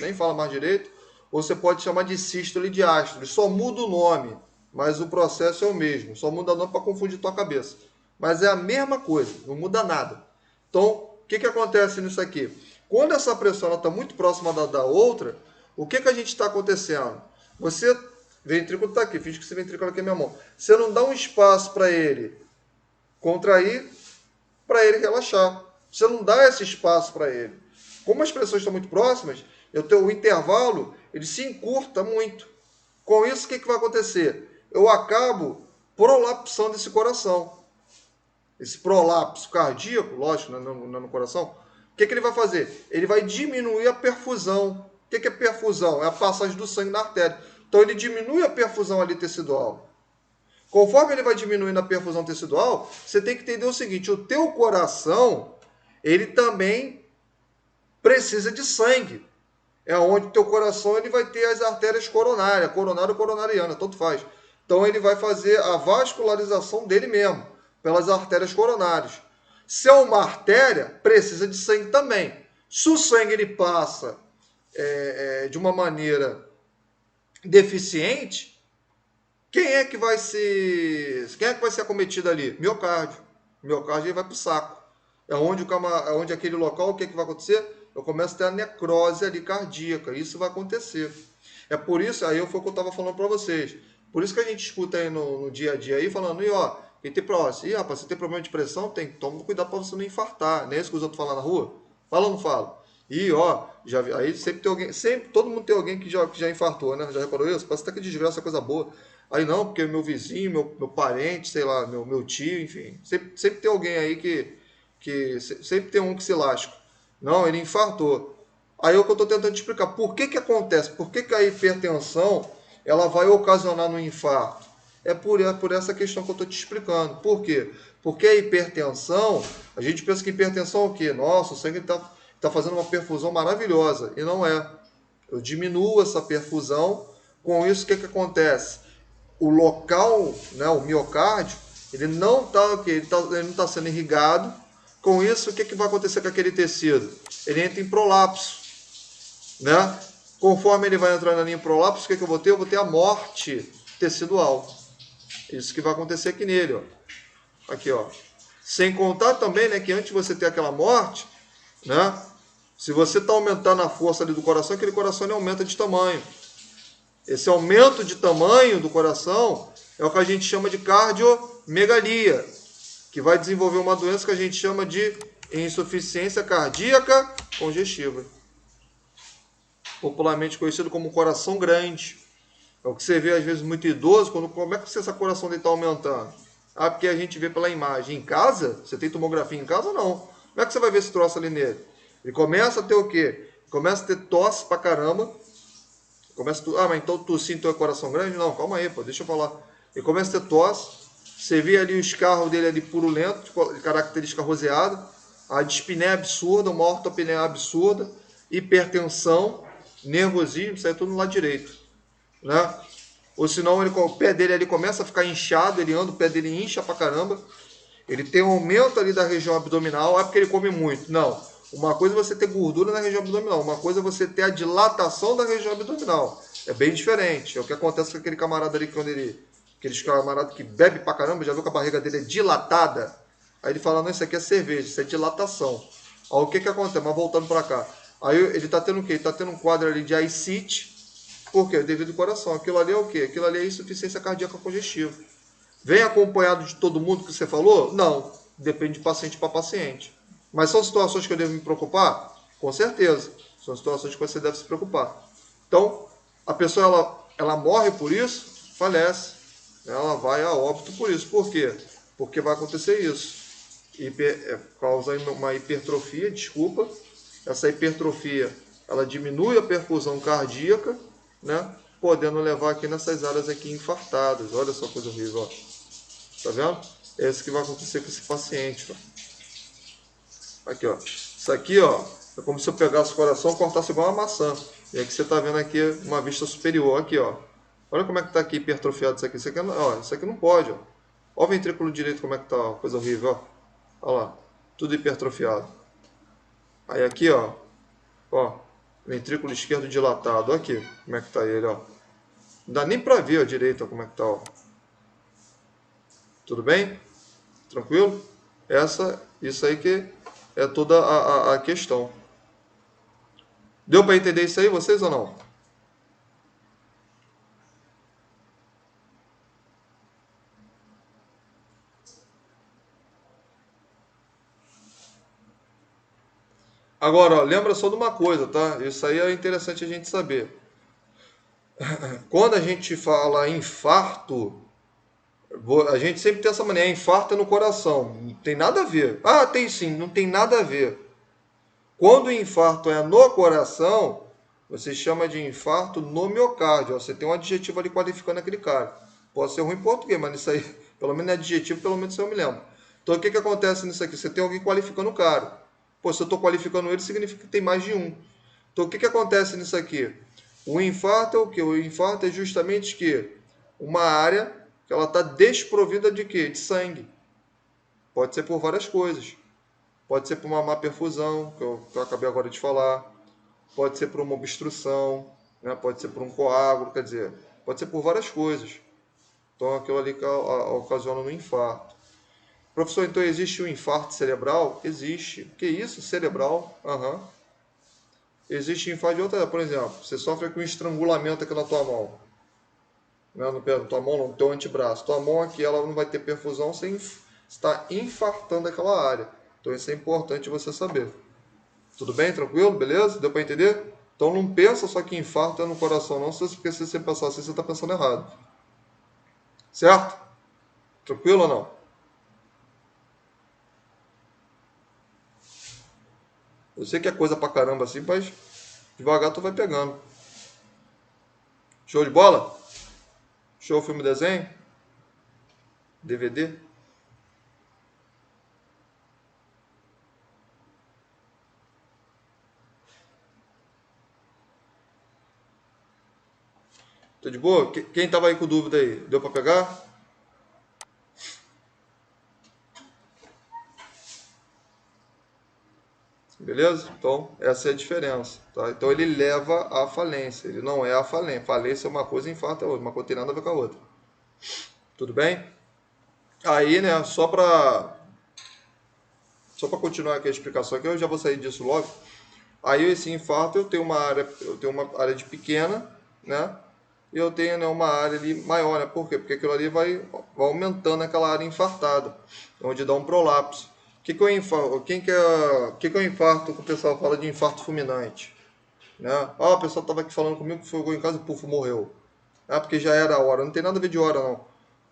[SPEAKER 1] nem fala mais direito, ou você pode chamar de sístole e diástole, só muda o nome, mas o processo é o mesmo, só muda o nome para confundir tua cabeça. Mas é a mesma coisa, não muda nada. Então, o que acontece nisso aqui? Quando essa pressão está muito próxima da outra, o que a gente está acontecendo? Você, ventrículo está aqui, finge que esse ventrículo aqui é minha mão. Você não dá um espaço para ele contrair, para ele relaxar. Você não dá esse espaço para ele. Como as pressões estão muito próximas, o intervalo ele se encurta muito. Com isso, o que vai acontecer? Eu acabo prolapsando esse coração. Esse prolapso cardíaco, lógico, no coração, o que ele vai fazer? Ele vai diminuir a perfusão. O que é perfusão? É a passagem do sangue na artéria. Então ele diminui a perfusão ali tecidual. Conforme ele vai diminuindo a perfusão tecidual, você tem que entender o seguinte, o teu coração, ele também precisa de sangue. É onde o teu coração ele vai ter as artérias coronárias, coronária ou coronariana, tanto faz. Então ele vai fazer a vascularização dele mesmo, pelas artérias coronárias. Se é uma artéria, precisa de sangue também. Se o sangue ele passa de uma maneira deficiente, quem é que vai ser acometido ali? Miocárdio. O miocárdio ele vai para o saco. É onde aquele local, o que vai acontecer? Eu começo a ter a necrose ali cardíaca. Isso vai acontecer. É por isso, aí foi o que eu estava falando para vocês. Por isso que a gente escuta aí no dia a dia aí falando, e ó, quem tem próstata, rapaz, você tem problema de pressão, toma cuidado para você não infartar. Não é isso que os outros falam na rua? Fala ou não fala? E ó, aí sempre tem alguém, todo mundo tem alguém que já infartou, né? Já reparou isso? Parece até que desgraça é coisa boa. Aí não, porque meu vizinho, meu parente, sei lá, meu tio, enfim. Sempre tem alguém aí que sempre tem um que se lasca. Não, ele infartou. Aí é o que eu estou tentando te explicar. Por que acontece? Por que a hipertensão ela vai ocasionar no infarto? É por essa questão que eu estou te explicando. Por quê? Porque a hipertensão, a gente pensa que hipertensão é o quê? Nossa, o sangue está fazendo uma perfusão maravilhosa. E não é. Eu diminuo essa perfusão. Com isso, o que acontece? O local, né, o miocárdio, ele não está sendo irrigado. Com isso, o que vai acontecer com aquele tecido? Ele entra em prolapso. Né? Conforme ele vai entrando ali em prolapso, o que eu vou ter? Eu vou ter a morte tecidual. Isso que vai acontecer aqui nele. Ó. Aqui, ó. Sem contar também, né, que antes de você ter aquela morte, né, se você está aumentando a força ali do coração, aquele coração ele aumenta de tamanho. Esse aumento de tamanho do coração é o que a gente chama de cardiomegalia, que vai desenvolver uma doença que a gente chama de insuficiência cardíaca congestiva. Popularmente conhecido como coração grande. É o que você vê às vezes muito idoso, como é que esse coração dele está aumentando? Ah, porque a gente vê pela imagem. Em casa, você tem tomografia em casa? Não. Como é que você vai ver esse troço ali nele? Ele começa a ter o quê? Começa a ter tosse pra caramba. Mas então tossir então é coração grande? Não, calma aí, pô, deixa eu falar. Ele começa a ter tosse, você vê ali o escarro dele ali purulento, de característica roseada, a dispneia absurda, uma ortopneia absurda, hipertensão, nervosismo, isso aí tudo no lado direito. Né? Ou senão o pé dele ali começa a ficar inchado, ele anda, o pé dele incha pra caramba, ele tem um aumento ali da região abdominal, é porque ele come muito. Não. Uma coisa é você ter gordura na região abdominal, uma coisa é você ter a dilatação da região abdominal. É bem diferente. É o que acontece com aquele camarada ali, aqueles camaradas que bebe pra caramba, já viu que a barriga dele é dilatada? Aí ele fala, não, isso aqui é cerveja, isso é dilatação. Aí o que acontece? Mas voltando pra cá. Aí ele tá tendo o quê? Ele tá tendo um quadro ali de ascite. Por quê? Devido ao coração. Aquilo ali é o quê? Aquilo ali é insuficiência cardíaca congestiva. Vem acompanhado de todo mundo que você falou? Não. Depende de paciente para paciente. Mas são situações que eu devo me preocupar? Com certeza. São situações que você deve se preocupar. Então, a pessoa ela morre por isso, falece. Ela vai a óbito por isso. Por quê? Porque vai acontecer isso. Causa uma hipertrofia, desculpa. Essa hipertrofia, ela diminui a perfusão cardíaca, né? Podendo levar aqui nessas áreas aqui infartadas. Olha só que coisa horrível, ó. Tá vendo? É isso que vai acontecer com esse paciente, ó. Aqui, ó. Isso aqui, ó, é como se eu pegasse o coração e cortasse igual uma maçã. E aqui você tá vendo aqui uma vista superior, aqui, ó. Olha como é que tá aqui hipertrofiado isso aqui. Isso aqui não pode, ó. Olha o ventrículo direito como é que tá, ó. Coisa horrível, ó. Olha lá. Tudo hipertrofiado. Aí aqui, ó. Ó. Ventrículo esquerdo dilatado. Olha aqui como é que tá ele, ó. Não dá nem pra ver, ó, direito, ó, como é que tá, ó. Tudo bem? Tranquilo? Isso aí que é toda a questão. Deu para entender isso aí, vocês ou não? Agora, ó, lembra só de uma coisa, tá? Isso aí é interessante a gente saber. Quando a gente fala infarto, a gente sempre tem essa maneira, infarto é no coração. Não tem nada a ver. Ah, tem sim, não tem nada a ver. Quando o infarto é no coração, você chama de infarto no miocárdio. Ó, você tem um adjetivo ali qualificando aquele cara. Pode ser ruim em português, mas isso aí, pelo menos é adjetivo, pelo menos eu me lembro. Então o que, que acontece nisso aqui? Você tem alguém qualificando o cara. Pô, se eu estou qualificando ele, significa que tem mais de um. Então o que, que acontece nisso aqui? O infarto é o quê? O infarto é justamente que uma área que ela está desprovida de quê? De sangue. Pode ser por várias coisas. Pode ser por uma má perfusão, que eu acabei agora de falar. Pode ser por uma obstrução, né? Pode ser por um coágulo, quer dizer, pode ser por várias coisas. Então aquilo ali que ocasiona um infarto. Professor, então existe um infarto cerebral? Existe. O que é isso? Cerebral? Aham. Existe infarto de outra, por exemplo, você sofre com um estrangulamento aqui na tua mão. Não, na tua mão não, no teu antebraço. Tua mão aqui ela não vai ter perfusão, você está infartando aquela área. Então isso é importante você saber. Tudo bem? Tranquilo? Beleza? Deu para entender? Então não pensa só que infarto é no coração, não, porque se você pensar assim, você está pensando errado. Certo? Tranquilo ou não? Eu sei que é coisa pra caramba assim, mas devagar tu vai pegando. Show de bola? Show filme desenho? DVD? Tô de boa? Quem tava aí com dúvida aí? Deu pra pegar? Beleza? Então, essa é a diferença. Tá? Então, ele leva à falência. Ele não é a falência. Falência é uma coisa, infarto é outra. Uma coisa tem nada a ver com a outra. Tudo bem? Aí, né, só para continuar aqui a explicação aqui, eu já vou sair disso logo. Aí, esse infarto, eu tenho uma área de pequena, né? E eu tenho, né, uma área ali maior, né? Por quê? Porque aquilo ali vai aumentando aquela área infartada, onde dá um prolapso. O que, que é o infarto? Que é o infarto que o pessoal fala de infarto fulminante? Né? Ah, o pessoal estava aqui falando comigo que foi em casa e puf, morreu. Ah, porque já era a hora. Não tem nada a ver de hora, não. O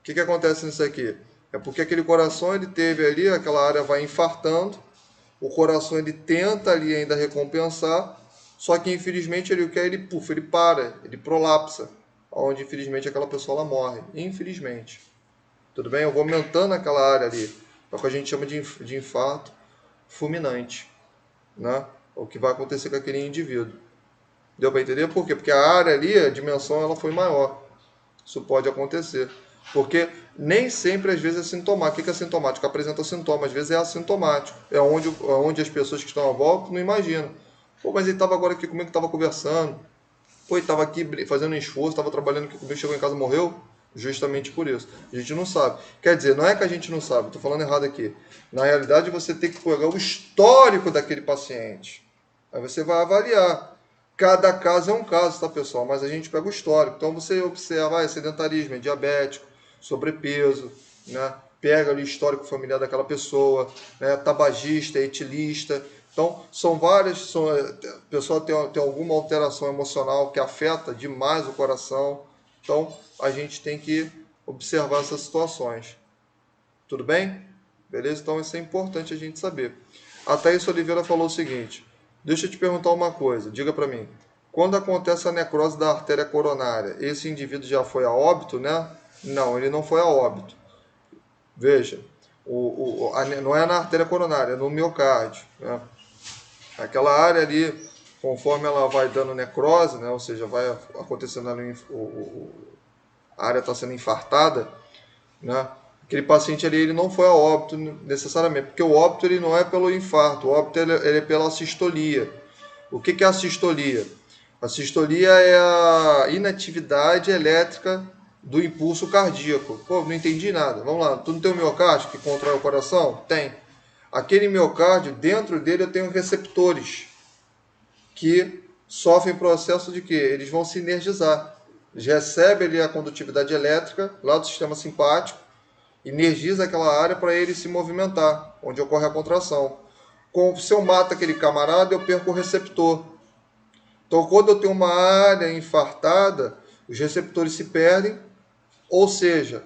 [SPEAKER 1] que, que acontece nisso aqui? É porque aquele coração, ele teve ali, aquela área vai infartando, o coração ele tenta ali ainda recompensar, só que infelizmente ele quer, ele puf, ele para, ele prolapsa, onde infelizmente aquela pessoa ela morre. Infelizmente. Tudo bem? Eu vou aumentando aquela área ali. É o que a gente chama de infarto fulminante. Né? O que vai acontecer com aquele indivíduo. Deu para entender? Por quê? Porque a área ali, a dimensão, ela foi maior. Isso pode acontecer. Porque nem sempre, às vezes, é sintomático. O que é sintomático? Apresenta sintomas. Às vezes é assintomático. É onde as pessoas que estão à volta não imaginam. Pô, mas ele estava agora aqui comigo, estava conversando. Pô, ele estava aqui fazendo um esforço, estava trabalhando aqui comigo, chegou em casa e morreu. Justamente por isso. A gente não sabe. Quer dizer, não é que a gente não sabe, estou falando errado aqui. Na realidade, você tem que pegar o histórico daquele paciente. Aí você vai avaliar. Cada caso é um caso, tá, pessoal? Mas a gente pega o histórico. Então você observa, é sedentarismo, é diabético, sobrepeso, né? Pega ali o histórico familiar daquela pessoa, né? Tabagista, etilista. Então, são várias. A pessoa tem alguma alteração emocional que afeta demais o coração. Então, a gente tem que observar essas situações. Tudo bem? Beleza? Então, isso é importante a gente saber. A Thaís Oliveira falou o seguinte: deixa eu te perguntar uma coisa, diga para mim. Quando acontece a necrose da artéria coronária, esse indivíduo já foi a óbito, né? Não, ele não foi a óbito. Veja, não é na artéria coronária, é no miocárdio. Né? Aquela área ali, conforme ela vai dando necrose, né? Ou seja, vai acontecendo ali, a área está sendo infartada, né? Aquele paciente ali, ele não foi a óbito necessariamente, porque o óbito ele não é pelo infarto, o óbito ele é pela sistolia. O que é a sistolia? A sistolia é a inatividade elétrica do impulso cardíaco. Pô, não entendi nada. Vamos lá, tu não tem um miocárdio que controla o coração? Tem. Aquele miocárdio, dentro dele eu tenho receptores que sofrem processo de quê? Eles vão se energizar. Eles recebem ali a condutividade elétrica lá do sistema simpático, energiza aquela área para ele se movimentar, onde ocorre a contração. Se eu mato aquele camarada, eu perco o receptor. Então, quando eu tenho uma área infartada, os receptores se perdem, ou seja,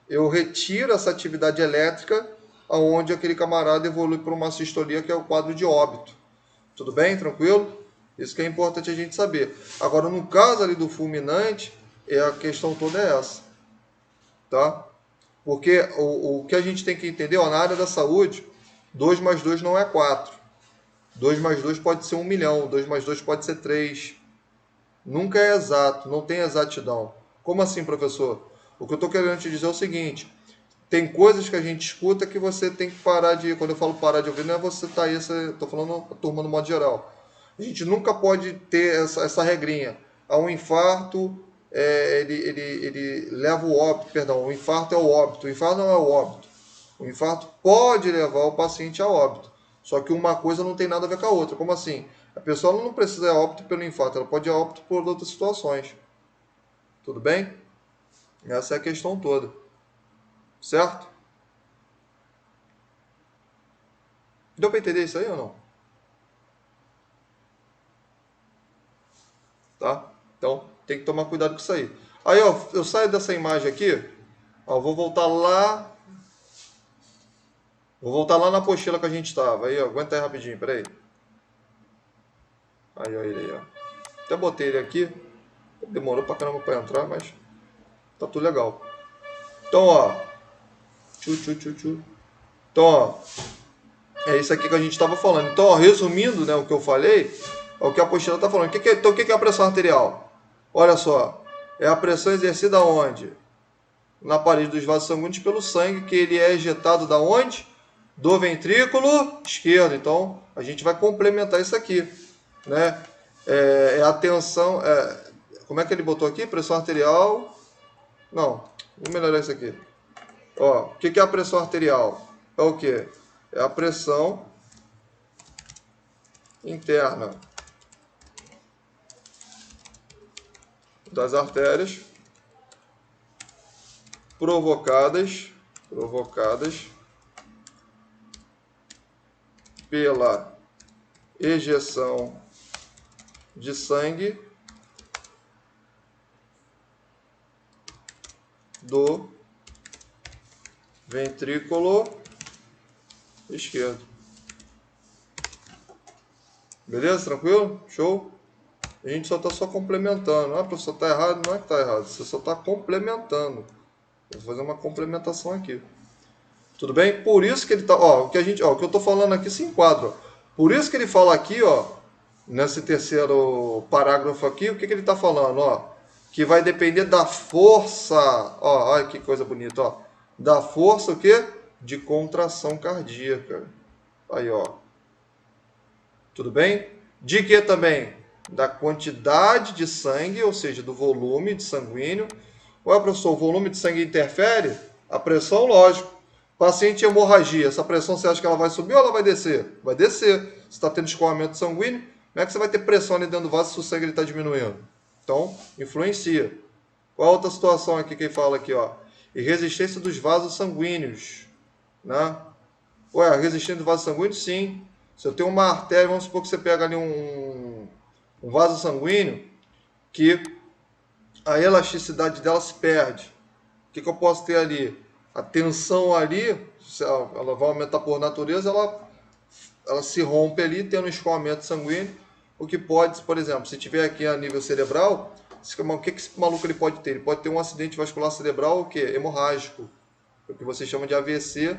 [SPEAKER 1] eu retiro essa atividade elétrica aonde aquele camarada evolui para uma sistolia, que é o quadro de óbito. Tudo bem? Tranquilo? Isso que é importante a gente saber. Agora, no caso ali do fulminante, a questão toda é essa. Tá? Porque o que a gente tem que entender, ó, na área da saúde, 2 mais 2 não é 4. 2 mais 2 pode ser 1 milhão, 2 mais 2 pode ser 3. Nunca é exato, não tem exatidão. Como assim, professor? O que eu estou querendo te dizer é o seguinte: tem coisas que a gente escuta que você tem que parar de... Quando eu falo parar de ouvir, não é você tá aí, estou falando a turma no modo geral. A gente nunca pode ter essa regrinha. Há um infarto, ele leva o óbito, perdão, o infarto é o óbito. O infarto não é o óbito. O infarto pode levar o paciente a óbito. Só que uma coisa não tem nada a ver com a outra. Como assim? A pessoa não precisa ir a óbito pelo infarto, ela pode ir a óbito por outras situações. Tudo bem? Essa é a questão toda. Certo? Deu para entender isso aí ou não? Tá? Então, tem que tomar cuidado com isso aí. Aí, ó, eu saio dessa imagem aqui, ó, vou voltar lá na apostila que a gente estava. Aí, ó, aguenta aí rapidinho, peraí. Aí, ó, ele aí, ó. Até botei ele aqui. Demorou pra caramba pra entrar, mas tá tudo legal. Então, ó. Então, ó. É isso aqui que a gente estava falando. Então, ó, resumindo, né, o que eu falei, é o que a apostila está falando. Então, o que é a pressão arterial? Olha só. É a pressão exercida onde? Na parede dos vasos sanguíneos pelo sangue, que ele é ejetado da onde? Do ventrículo esquerdo. Então, a gente vai complementar isso aqui, né? A tensão... como é que ele botou aqui? Pressão arterial... Não, vou melhorar isso aqui. Ó, o que é a pressão arterial? É o quê? É a pressão interna das artérias provocadas pela ejeção de sangue do ventrículo esquerdo. Beleza? Tranquilo? Show? A gente só está complementando. Ah, professor, está errado? Não é que está errado. Você só está complementando. Vou fazer uma complementação aqui. Tudo bem? Por isso que ele está... Ó, o que eu estou falando aqui se enquadra. Ó. Por isso que ele fala aqui, ó, nesse terceiro parágrafo aqui, o que ele está falando? Ó, que vai depender da força. Ó, olha que coisa bonita. Ó, da força o quê? De contração cardíaca. Aí, ó. Tudo bem? De que também? Da quantidade de sangue, ou seja, do volume de sanguíneo. Ué, professor, o volume de sangue interfere? A pressão, lógico. Paciente hemorragia, essa pressão você acha que ela vai subir ou ela vai descer? Vai descer. Você está tendo escoamento sanguíneo, como é que você vai ter pressão ali dentro do vaso se o sangue está diminuindo? Então, influencia. Qual a outra situação aqui que ele fala aqui, ó? E resistência dos vasos sanguíneos, né? Ué, a resistência do vaso sanguíneo, sim. Se eu tenho uma artéria, vamos supor que você pega ali um vaso sanguíneo que a elasticidade dela se perde. O que eu posso ter ali? A tensão ali, ela vai aumentar por natureza, ela se rompe ali, tendo um escoamento sanguíneo, o que pode, por exemplo, se tiver aqui a nível cerebral, o que esse maluco ele pode ter? Ele pode ter um acidente vascular cerebral, o que? Hemorrágico, o que você chama de AVC,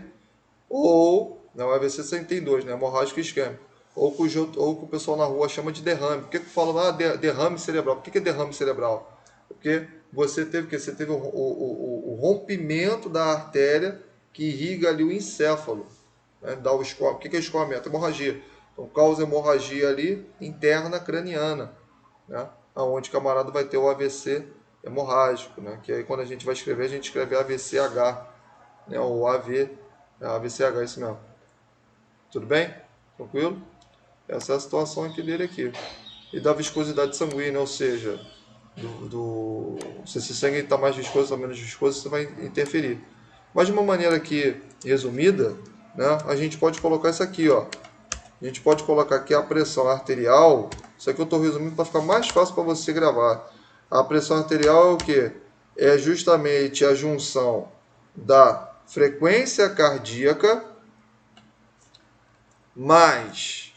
[SPEAKER 1] ou, não, AVC você tem dois, né? Hemorrágico e isquêmico, ou que o pessoal na rua chama de derrame. Por que fala derrame cerebral? Por que é derrame cerebral? Porque você teve o rompimento da artéria que irriga ali o encéfalo. Né? Dá o escoamento. O que é escoamento? Hemorragia. Então causa hemorragia ali interna craniana, né? Onde o camarada vai ter o AVC hemorrágico, né? Que aí quando a gente vai escrever, a gente escreve AVCH, né? Ou AVCH, isso mesmo. Tudo bem? Tranquilo? Essa é a situação aqui dele aqui. e da viscosidade sanguínea, ou seja, se esse sangue está mais viscoso ou menos viscoso, isso vai interferir. Mas de uma maneira aqui resumida, né, a gente pode colocar isso aqui, ó. A gente pode colocar aqui a pressão arterial. Isso aqui eu estou resumindo para ficar mais fácil para você gravar. A pressão arterial é o quê? É justamente a junção da frequência cardíaca mais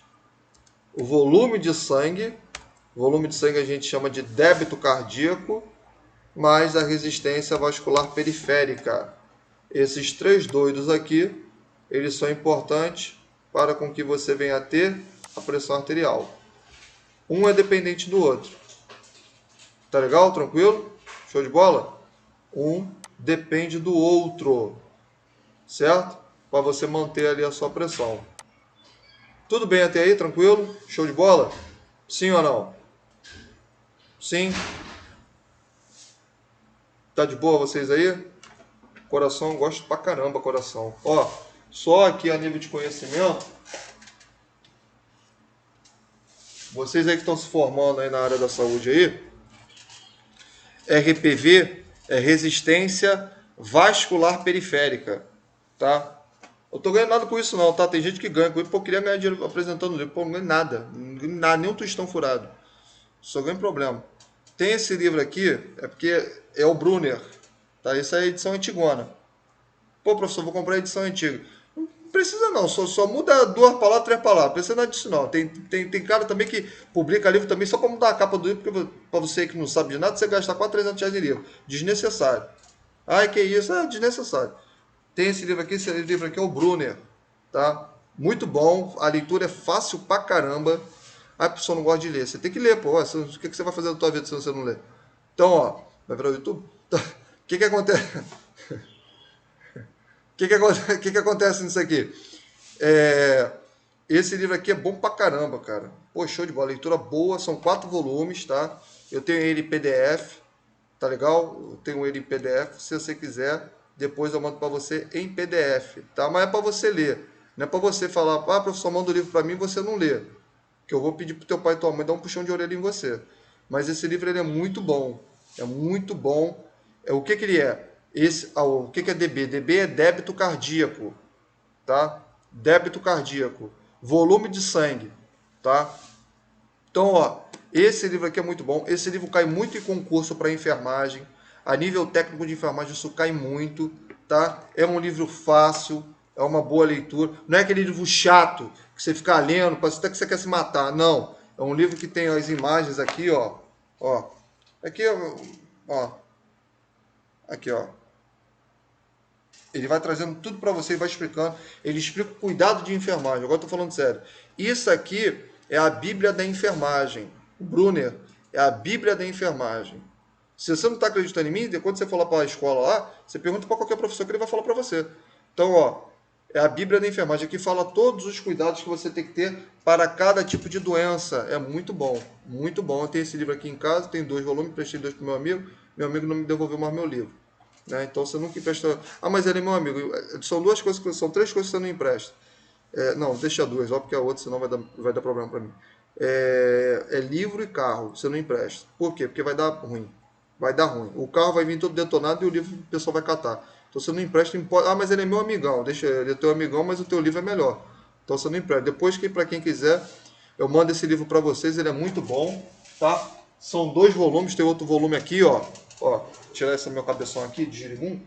[SPEAKER 1] o volume de sangue. O volume de sangue a gente chama de débito cardíaco, mais a resistência vascular periférica. Esses três doidos aqui, eles são importantes para com que você venha a ter a pressão arterial. Um é dependente do outro. Tá legal? Tranquilo? Show de bola? Um depende do outro, certo? Para você manter ali a sua pressão. Tudo bem até aí? Tranquilo? Show de bola? Sim ou não? Sim? Tá de boa vocês aí? Coração, gosto pra caramba, coração. Ó, só aqui a nível de conhecimento, vocês aí que estão se formando aí na área da saúde aí, RPV é resistência vascular periférica, tá? Eu tô ganhando nada com isso não, tá? Tem gente que ganha com isso, pô, eu queria ganhar dinheiro apresentando o livro, pô, não ganho nada, nem um tostão furado, só ganho problema. Tem esse livro aqui, é porque é o Brunner, tá? Isso é a edição antigona. Pô, professor, vou comprar a edição antiga. Não precisa não, só muda 2 palavras, 3 palavras, não precisa nada disso não. Tem cara também que publica livro também só para mudar a capa do livro, porque para você que não sabe de nada, você gasta quase 300 reais em livro. Desnecessário. Ai, que isso? É desnecessário. Tem esse livro aqui é o Brunner, tá? Muito bom, a leitura é fácil pra caramba. Ai, a pessoa não gosta de ler, você tem que ler, pô. O que você vai fazer na tua vida se você não ler? Então, ó, vai virar o YouTube? O que acontece? O que acontece nisso aqui? Esse livro aqui é bom pra caramba, cara. Pô, show de bola. Leitura boa, são 4 volumes, tá? Eu tenho ele em PDF, tá legal? Eu tenho ele em PDF. Se você quiser, depois eu mando pra você em PDF, tá? Mas é pra você ler. Não é pra você falar, ah, professor, manda o livro pra mim e você não lê. Que eu vou pedir pro teu pai e tua mãe dar um puxão de orelha em você. Mas esse livro ele é muito bom. É muito bom. O que ele é? O que é DB? DB é débito cardíaco, tá? Débito cardíaco, volume de sangue, tá? Então, ó, esse livro aqui é muito bom. Esse livro cai muito em concurso para enfermagem. A nível técnico de enfermagem isso cai muito, tá? É um livro fácil, é uma boa leitura. Não é aquele livro chato que você fica lendo, parece até que você quer se matar. Não, é um livro que tem as imagens aqui, ó. Ó, aqui, ó. Aqui, ó. Ele vai trazendo tudo para você e vai explicando. Ele explica o cuidado de enfermagem. Agora estou falando sério. Isso aqui é a Bíblia da enfermagem. O Brunner é a Bíblia da enfermagem. Se você não está acreditando em mim, quando você for lá para a escola lá, você pergunta para qualquer professor que ele vai falar para você. Então, ó, é a Bíblia da enfermagem. Aqui fala todos os cuidados que você tem que ter para cada tipo de doença. É muito bom. Muito bom. Eu tenho esse livro aqui em casa, tem 2 volumes, prestei 2 para o meu amigo. Meu amigo não me devolveu mais meu livro. Né? Então você nunca empresta. Ah, mas ele é meu amigo. São 3 coisas que você não empresta. Não, deixa 2, ó, porque a outra senão vai dar problema para mim. É livro e carro, você não empresta. Por quê? Porque vai dar ruim. Vai dar ruim. O carro vai vir todo detonado e o livro o pessoal vai catar. Então você não empresta. Ah, mas ele é meu amigão. Deixa ele é teu amigão, mas o teu livro é melhor. Então você não empresta. Depois que para quem quiser, eu mando esse livro para vocês. Ele é muito bom, tá? São 2 volumes. Tem outro volume aqui, ó. Ó, tirar esse meu cabeção aqui de girimum.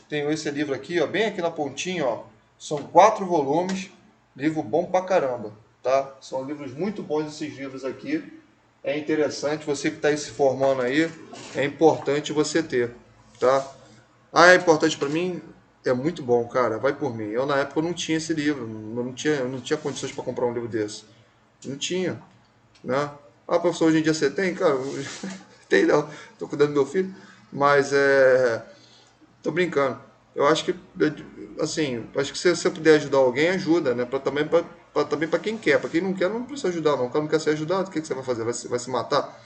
[SPEAKER 1] Tenho esse livro aqui, ó, bem aqui na pontinha, ó. São 4 volumes, livro bom pra caramba, tá? São livros muito bons esses livros aqui. É interessante, você que está aí se formando aí, é importante você ter, tá? Ah, é importante para mim? É muito bom, cara, vai por mim. Eu na época eu não tinha esse livro, eu não tinha condições para comprar um livro desse. Não tinha, né? Ah, professor, hoje em dia você tem? Cara, tem não, tô cuidando do meu filho, mas tô brincando. Eu acho que, assim, acho que se você puder ajudar alguém, ajuda, né? Também para quem quer. Para quem não quer, não precisa ajudar, não. O cara não quer ser ajudado, o que você vai fazer? Vai se matar?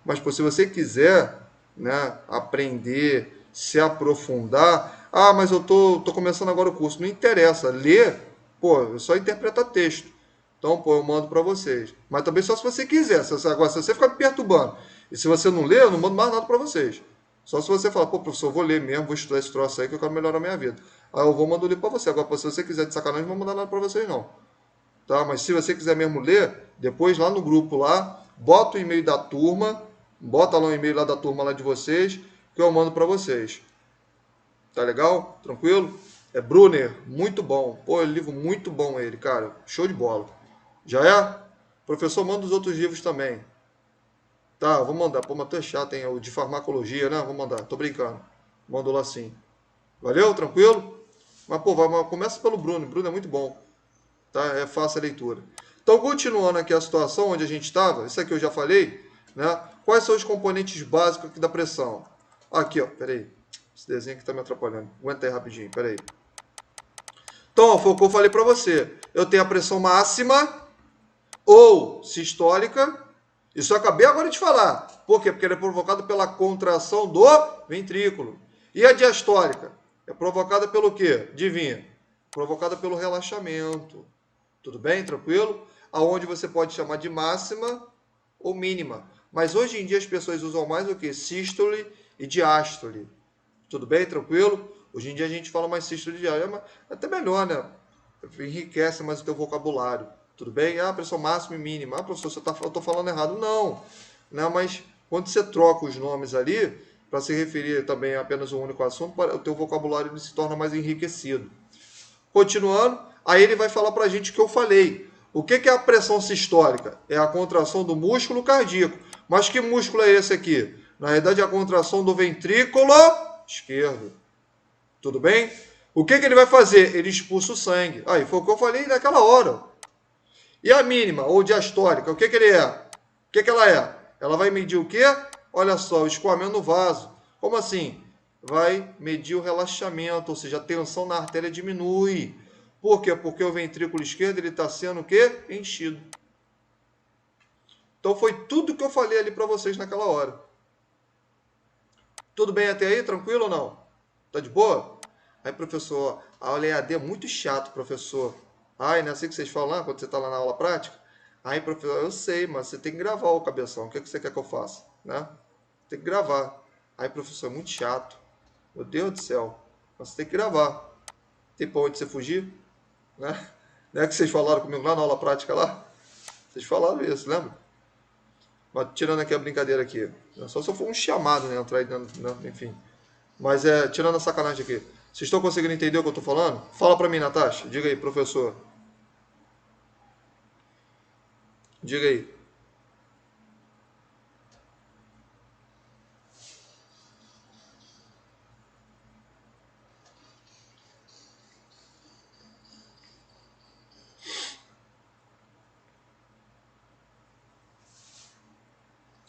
[SPEAKER 1] Mas, pô, se você quiser, né, aprender, se aprofundar, ah, mas eu tô começando agora o curso. Não interessa, ler, pô, é só interpretar texto. Então, pô, eu mando para vocês. Mas também só se você quiser. Agora, se você ficar me perturbando e se você não ler, eu não mando mais nada para vocês. Só se você falar, pô, professor, eu vou ler mesmo, vou estudar esse troço aí que eu quero melhorar a minha vida. Aí eu vou mandar o livro para você. Agora, se você quiser de sacanagem, não vou mandar nada para vocês, não. Tá? Mas se você quiser mesmo ler, depois lá no grupo lá, bota o e-mail da turma, bota lá o e-mail lá da turma lá de vocês, que eu mando para vocês. Tá legal? Tranquilo? É Brunner, muito bom. Pô, é um livro muito bom ele, cara. Show de bola. Já é? Professor, manda os outros livros também. Tá, vou mandar. Pô, mas tu é chato, hein? O de farmacologia, né? Vou mandar. Tô brincando. Mando lá sim. Valeu? Tranquilo? Mas, pô, começa pelo Bruno. Bruno é muito bom. Tá? É fácil a leitura. Então, continuando aqui a situação onde a gente estava, isso aqui eu já falei, né? Quais são os componentes básicos aqui da pressão? Aqui, ó, peraí. Esse desenho aqui tá me atrapalhando. Aguenta aí rapidinho, peraí. Então, ó, foi o que eu falei para você. Eu tenho a pressão máxima ou sistólica. Isso eu acabei agora de falar. Por quê? Porque ele é provocado pela contração do ventrículo. E a diastólica? É provocada pelo quê? Adivinha? Provocada pelo relaxamento. Tudo bem? Tranquilo? Aonde você pode chamar de máxima ou mínima. Mas hoje em dia as pessoas usam mais o quê? Sístole e diástole. Tudo bem? Tranquilo? Hoje em dia a gente fala mais sístole e diástole. Mas até melhor, né? Enriquece mais o teu vocabulário. Tudo bem? Ah, pressão máxima e mínima. Ah, professor, eu estou falando errado. Não. Não, mas quando você troca os nomes ali, para se referir também a apenas um único assunto, o teu vocabulário se torna mais enriquecido. Continuando, aí ele vai falar para a gente o que eu falei. O que é a pressão sistólica? É a contração do músculo cardíaco. Mas que músculo é esse aqui? Na realidade, é a contração do ventrículo esquerdo. Tudo bem? O que ele vai fazer? Ele expulsa o sangue. Aí foi o que eu falei naquela hora. E a mínima, ou diastólica, o que ele é? O que ela é? Ela vai medir o quê? Olha só, o escoamento no vaso. Como assim? Vai medir o relaxamento, ou seja, a tensão na artéria diminui. Por quê? Porque o ventrículo esquerdo está sendo o quê? Enchido. Então foi tudo que eu falei ali para vocês naquela hora. Tudo bem até aí? Tranquilo ou não? Tá de boa? Aí, professor, a aula EAD é muito chato, professor. Ai, não é assim que vocês falam lá, quando você está lá na aula prática? Aí, professor, eu sei, mas você tem que gravar o cabeção. O que você quer que eu faça? Né? Tem que gravar. Aí, professor, é muito chato. Meu Deus do céu. Mas você tem que gravar. Tem pra onde você fugir? Né? Não é que vocês falaram comigo lá na aula prática lá? Vocês falaram isso, lembra? Mas tirando aqui a brincadeira aqui. Só se eu for um chamado, né? Entrar aí dentro, né? Enfim. Mas tirando a sacanagem aqui. Vocês estão conseguindo entender o que eu estou falando? Fala para mim, Natasha. Diga aí, professor. Diga aí.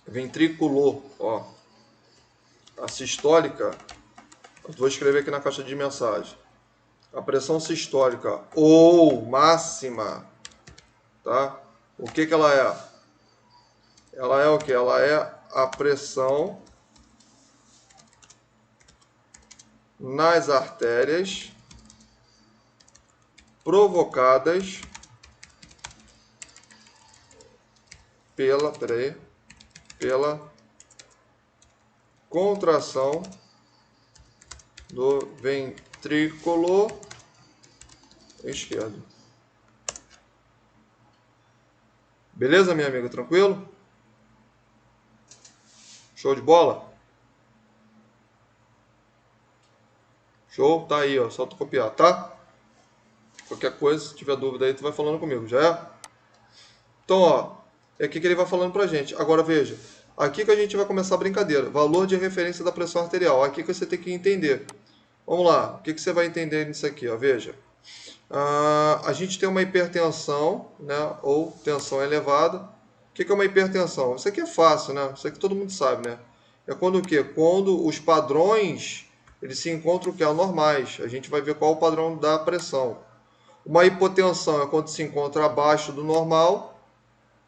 [SPEAKER 1] Ventrículo, ó. A sistólica, vou escrever aqui na caixa de mensagem. A pressão sistólica ou máxima, tá? O que ela é? Ela é o que? Ela é a pressão nas artérias provocadas pela contração do ventrículo esquerdo. Beleza, minha amiga? Tranquilo? Show de bola? Show? Tá aí, ó. Só tu copiar, tá? Qualquer coisa, se tiver dúvida aí, tu vai falando comigo, já é? Então, ó, é aqui que ele vai falando pra gente. Agora, veja. Aqui que a gente vai começar a brincadeira. Valor de referência da pressão arterial. Aqui que você tem que entender. Vamos lá. O que você vai entender nisso aqui, ó? Veja. A gente tem uma hipertensão, né? Ou tensão elevada. O que é uma hipertensão? Isso aqui é fácil, né? Isso aqui todo mundo sabe, né? É quando o quê? Quando os padrões eles se encontram o que? Anormais. A gente vai ver qual é o padrão da pressão. Uma hipotensão é quando se encontra abaixo do normal.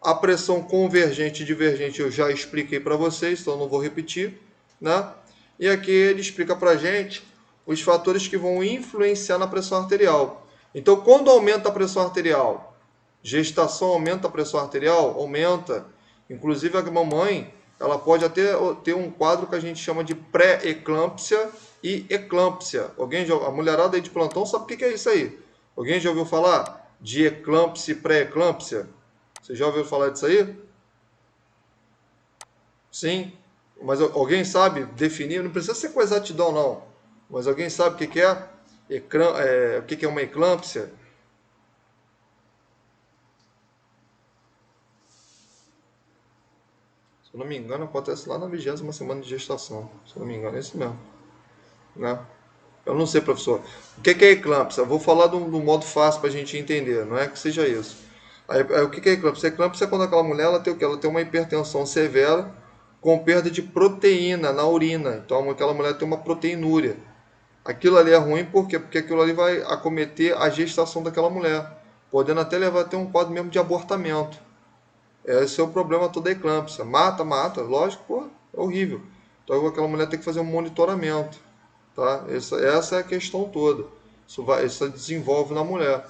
[SPEAKER 1] A pressão convergente e divergente eu já expliquei para vocês, então não vou repetir, né? E aqui ele explica para a gente os fatores que vão influenciar na pressão arterial. Então, quando aumenta a pressão arterial, Gestação aumenta a pressão arterial? Aumenta. Inclusive a mamãe, ela pode até ter um quadro que a gente chama de pré-eclâmpsia e eclâmpsia. A mulherada aí de plantão sabe o que é isso aí? Alguém já ouviu falar de eclâmpsia e pré-eclâmpsia? Você já ouviu falar disso aí? Sim. Mas alguém sabe definir? Não precisa ser com exatidão, não. Mas alguém sabe o que é? O que é uma eclâmpsia? Se eu não me engano, acontece lá na 20ª semana de gestação. Se eu não me engano, é isso mesmo. Né? Eu não sei, professor. O que é eclâmpsia? Eu vou falar do modo fácil para a gente entender. Não é que seja isso. O que é eclâmpsia? Eclâmpsia é quando aquela mulher ela tem o quê? Ela tem uma hipertensão severa com perda de proteína na urina. Então, aquela mulher tem uma proteinúria. Aquilo ali é ruim por quê? Porque aquilo ali vai acometer a gestação daquela mulher, podendo até levar a ter um quadro mesmo de abortamento. Esse é o problema todo da eclâmpsia. Mata, lógico, pô, é horrível. Então aquela mulher tem que fazer um monitoramento. Tá? Essa é a questão toda. Isso desenvolve na mulher.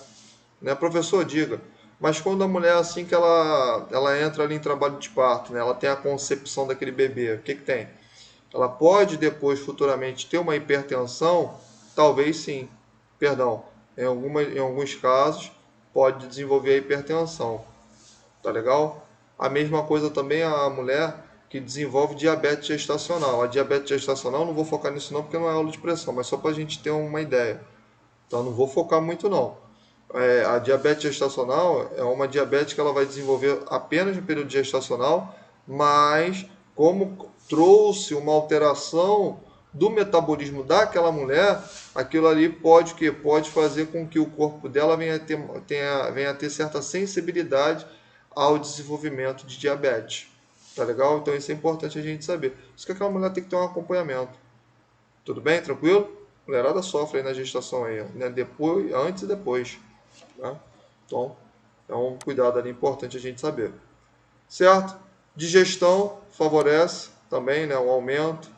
[SPEAKER 1] Né? Professor, diga, mas quando a mulher, assim que ela entra ali em trabalho de parto, né? Ela tem a concepção daquele bebê, o que tem? Ela pode depois, futuramente, ter uma hipertensão? Talvez sim. Perdão, em alguns casos, pode desenvolver a hipertensão. Tá legal? A mesma coisa também a mulher que desenvolve diabetes gestacional. A diabetes gestacional, não vou focar nisso não, porque não é aula de pressão, mas só para a gente ter uma ideia. Então, não vou focar muito não. A diabetes gestacional é uma diabetes que ela vai desenvolver apenas no período gestacional, mas como trouxe uma alteração do metabolismo daquela mulher, aquilo ali pode fazer com que o corpo dela venha a ter certa sensibilidade ao desenvolvimento de diabetes. Tá legal? Então isso é importante a gente saber. Isso que aquela mulher tem que ter um acompanhamento. Tudo bem? Tranquilo? A mulherada sofre aí na gestação aí, né? Depois, antes e depois. Né? Então, é um cuidado ali importante a gente saber. Certo? Digestão favorece também, né? O aumento.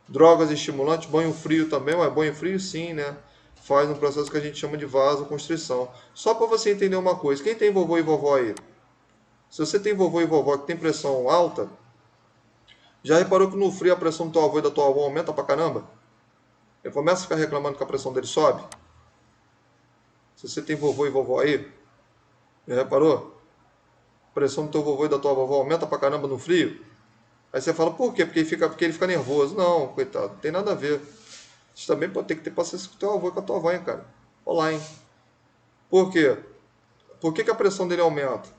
[SPEAKER 1] Drogas estimulantes, banho frio também, mas banho frio sim, né? Faz um processo que a gente chama de vasoconstrição. Só para você entender uma coisa, quem tem vovô e vovó aí? Se você tem vovô e vovó que tem pressão alta, já reparou que no frio a pressão do teu avô e da tua avó aumenta pra caramba? Ele começa a ficar reclamando que a pressão dele sobe? Se você tem vovô e vovó aí, já reparou? A pressão do teu vovô e da tua vovó aumenta pra caramba no frio? Aí você fala, por quê? Porque ele fica nervoso. Não, coitado, não tem nada a ver. Você também pode ter que ter paciência com o teu avô e com a tua avó, hein, cara. Olá, hein? Por quê? Por que a pressão dele aumenta?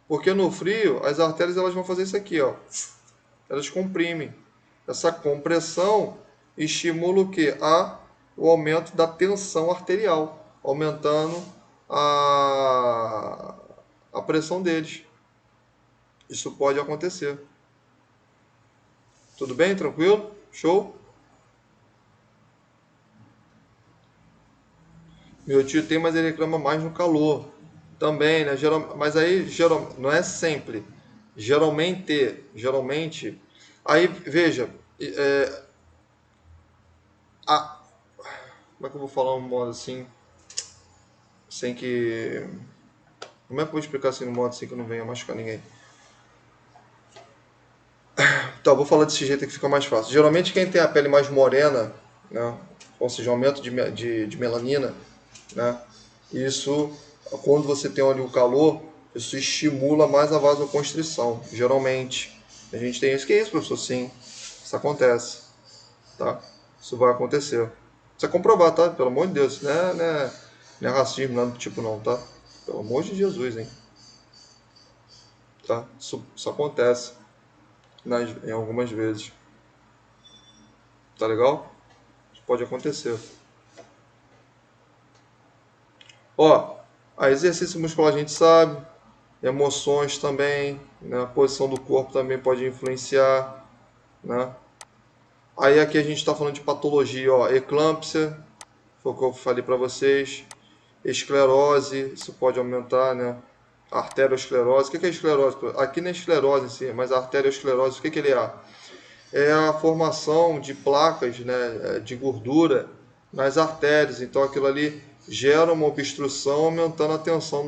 [SPEAKER 1] Porque no frio, as artérias elas vão fazer isso aqui, ó. Elas comprimem. Essa compressão estimula o quê? O aumento da tensão arterial, aumentando a, a pressão deles. Isso pode acontecer. Tudo bem? Tranquilo? Show? Meu tio tem, mas ele reclama mais no calor. Também, né? Mas aí não é sempre. Geralmente. Aí, veja, como é que eu vou falar um modo assim, sem que... Como é que eu vou explicar assim no modo assim que não venha machucar ninguém? Tá, vou falar desse jeito que fica mais fácil. Geralmente quem tem a pele mais morena, né? Ou seja, aumento de melanina, né? Isso, quando você tem ali o calor, isso estimula mais a vasoconstrição, geralmente. A gente tem isso. Que é isso, professor? Sim, isso acontece, tá? Isso vai acontecer. Isso é comprovar, tá? Pelo amor de Deus, não é racismo, nada do tipo não, tá? Pelo amor de Jesus, hein? Tá? Isso acontece em algumas vezes. Tá legal? Isso pode acontecer. Ó, a exercício muscular a gente sabe, emoções também, né? A posição do corpo também pode influenciar, né? Aí aqui a gente está falando de patologia, ó, eclâmpsia, foi o que eu falei para vocês, esclerose, isso pode aumentar, né? Arteriosclerose, o que é esclerose? Aqui não é esclerose em si, mas a arteriosclerose, o que ele é? É a formação de placas, né, de gordura nas artérias, então aquilo ali gera uma obstrução, aumentando a tensão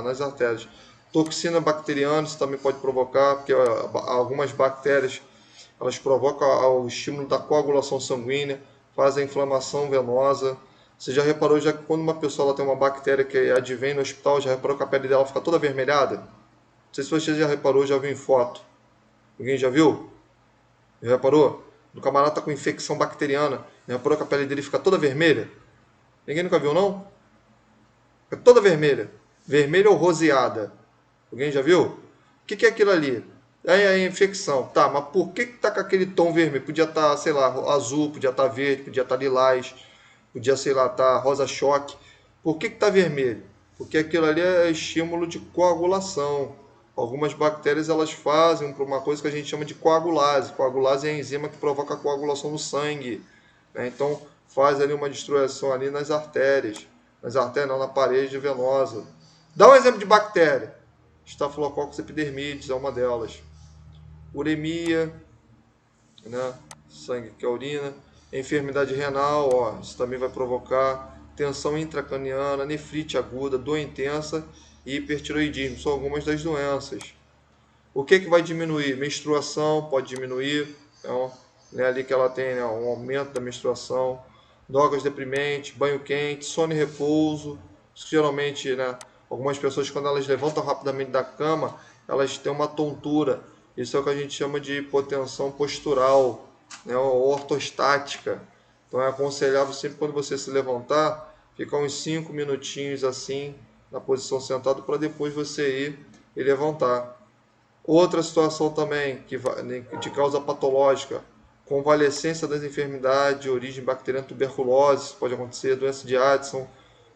[SPEAKER 1] nas artérias. Toxina bacteriana, isso também pode provocar, porque algumas bactérias elas provocam o estímulo da coagulação sanguínea, fazem a inflamação venosa. Você já reparou já que quando uma pessoa ela tem uma bactéria que advém no hospital, já reparou que a pele dela fica toda avermelhada? Não sei se você já reparou, já viu em foto. Alguém já viu? Já reparou? O camarada está com infecção bacteriana, já reparou que a pele dele fica toda vermelha? Ninguém nunca viu, não? Fica toda vermelha. Vermelha ou roseada. Alguém já viu? O que é aquilo ali? É a infecção. Tá, mas por que tá com aquele tom vermelho? Podia estar, sei lá, azul, podia estar verde, podia estar lilás, podia, sei lá, estar rosa-choque. Por que tá vermelho? Porque aquilo ali é estímulo de coagulação. Algumas bactérias elas fazem uma coisa que a gente chama de coagulase. Coagulase é a enzima que provoca a coagulação no sangue, né? Então faz ali uma destruição ali nas artérias. Nas artérias não, na parede venosa. Dá um exemplo de bactéria. Staphylococcus epidermidis é uma delas. Uremia, né? Sangue que é urina. Enfermidade renal, ó, isso também vai provocar tensão intracraniana, nefrite aguda, dor intensa e hipertiroidismo. São algumas das doenças. O que vai diminuir? Menstruação pode diminuir. Então, né, ali que ela tem, né, um aumento da menstruação. Drogas deprimentes, banho quente, sono e repouso. Geralmente, né, algumas pessoas, quando elas levantam rapidamente da cama, elas têm uma tontura. Isso é o que a gente chama de hipotensão postural, né, ou ortostática. Então é aconselhável sempre quando você se levantar, ficar uns 5 minutinhos assim, na posição sentado, para depois você ir e levantar. Outra situação também que de causa patológica, convalescência das enfermidades de origem bacteriana, tuberculose, pode acontecer, doença de Addison,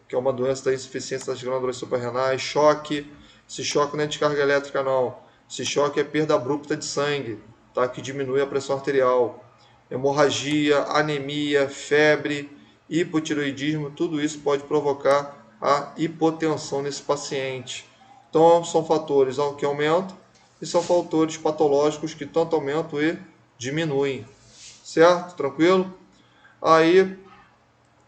[SPEAKER 1] que é uma doença da insuficiência das glândulas suprarrenais, choque. Esse choque não é descarga elétrica não, esse choque é perda abrupta de sangue, tá? Que diminui a pressão arterial. Hemorragia, anemia, febre, hipotiroidismo, tudo isso pode provocar a hipotensão nesse paciente. Então são fatores que aumentam e são fatores patológicos que tanto aumentam e diminuem. Certo? Tranquilo? Aí,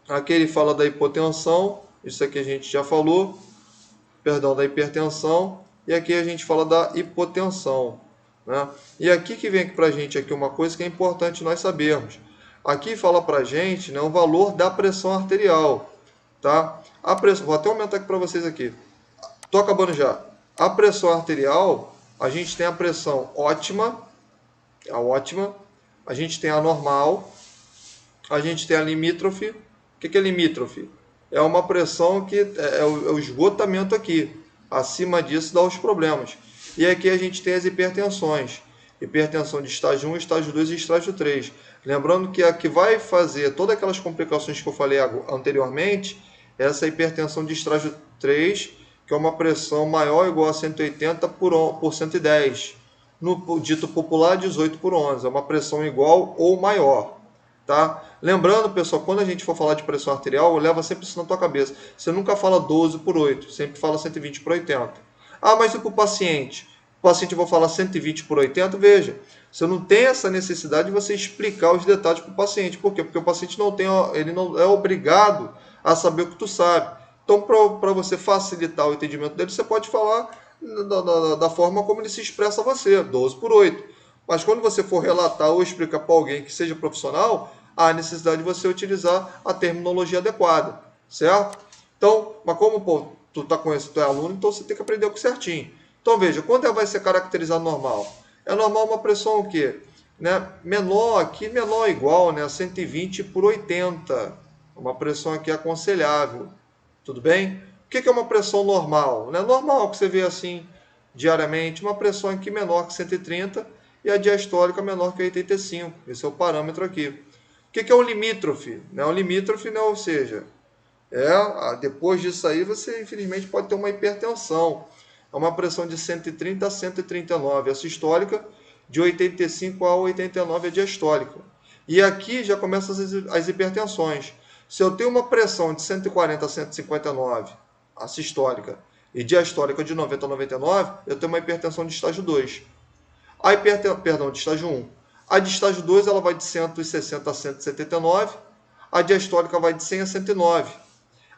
[SPEAKER 1] aqui ele fala da hipotensão, isso aqui a gente já falou, perdão, da hipertensão, e aqui a gente fala da hipotensão, né? E aqui que vem para a gente aqui uma coisa que é importante nós sabermos. Aqui fala para a gente, né, o valor da pressão arterial, tá? A pressão, vou até aumentar aqui para vocês aqui. Tô acabando já. A pressão arterial, a gente tem a pressão ótima, a ótima, a gente tem a normal, a gente tem a limítrofe. O que é limítrofe? É uma pressão que é o esgotamento aqui. Acima disso dá os problemas. E aqui a gente tem as hipertensões. Hipertensão de estágio 1, estágio 2 e estágio 3. Lembrando que a que vai fazer todas aquelas complicações que eu falei anteriormente, é essa hipertensão de estágio 3, que é uma pressão maior ou igual a 180 por 110. No dito popular, 18 por 11. É uma pressão igual ou maior. Tá? Lembrando, pessoal, quando a gente for falar de pressão arterial, leva sempre isso na tua cabeça. Você nunca fala 12 por 8, sempre fala 120 por 80. Ah, mas e para o paciente? O paciente eu vou falar 120 por 80, veja. Você não tem essa necessidade de você explicar os detalhes para o paciente. Por quê? Porque o paciente ele não é obrigado a saber o que tu sabe. Então, para você facilitar o entendimento dele, você pode falar da forma como ele se expressa a você, 12 por 8. Mas quando você for relatar ou explicar para alguém que seja profissional, há a necessidade de você utilizar a terminologia adequada, certo? Então, mas como pô, tu tá com esse, tu é aluno, então você tem que aprender o certinho. Então veja, quando ela vai ser caracterizada normal? É normal uma pressão o quê? Né? Menor aqui, menor ou igual, né? 120 por 80. Uma pressão aqui aconselhável. Tudo bem? O que é uma pressão normal? Não é normal que você vê assim diariamente, uma pressão aqui menor que 130 e a diastólica menor que 85. Esse é o parâmetro aqui. O que é o limítrofe? O limítrofe, né? Ou seja, depois disso aí você infelizmente pode ter uma hipertensão. É uma pressão de 130 a 139 a sistólica, de 85 a 89 a diastólica. E aqui já começam as hipertensões. Se eu tenho uma pressão de 140 a 159 a sistólica e diastólica de 90 a 99, eu tenho uma hipertensão de estágio 2. De estágio 1. A de estágio 2 ela vai de 160 a 179. A diastólica vai de 100 a 109.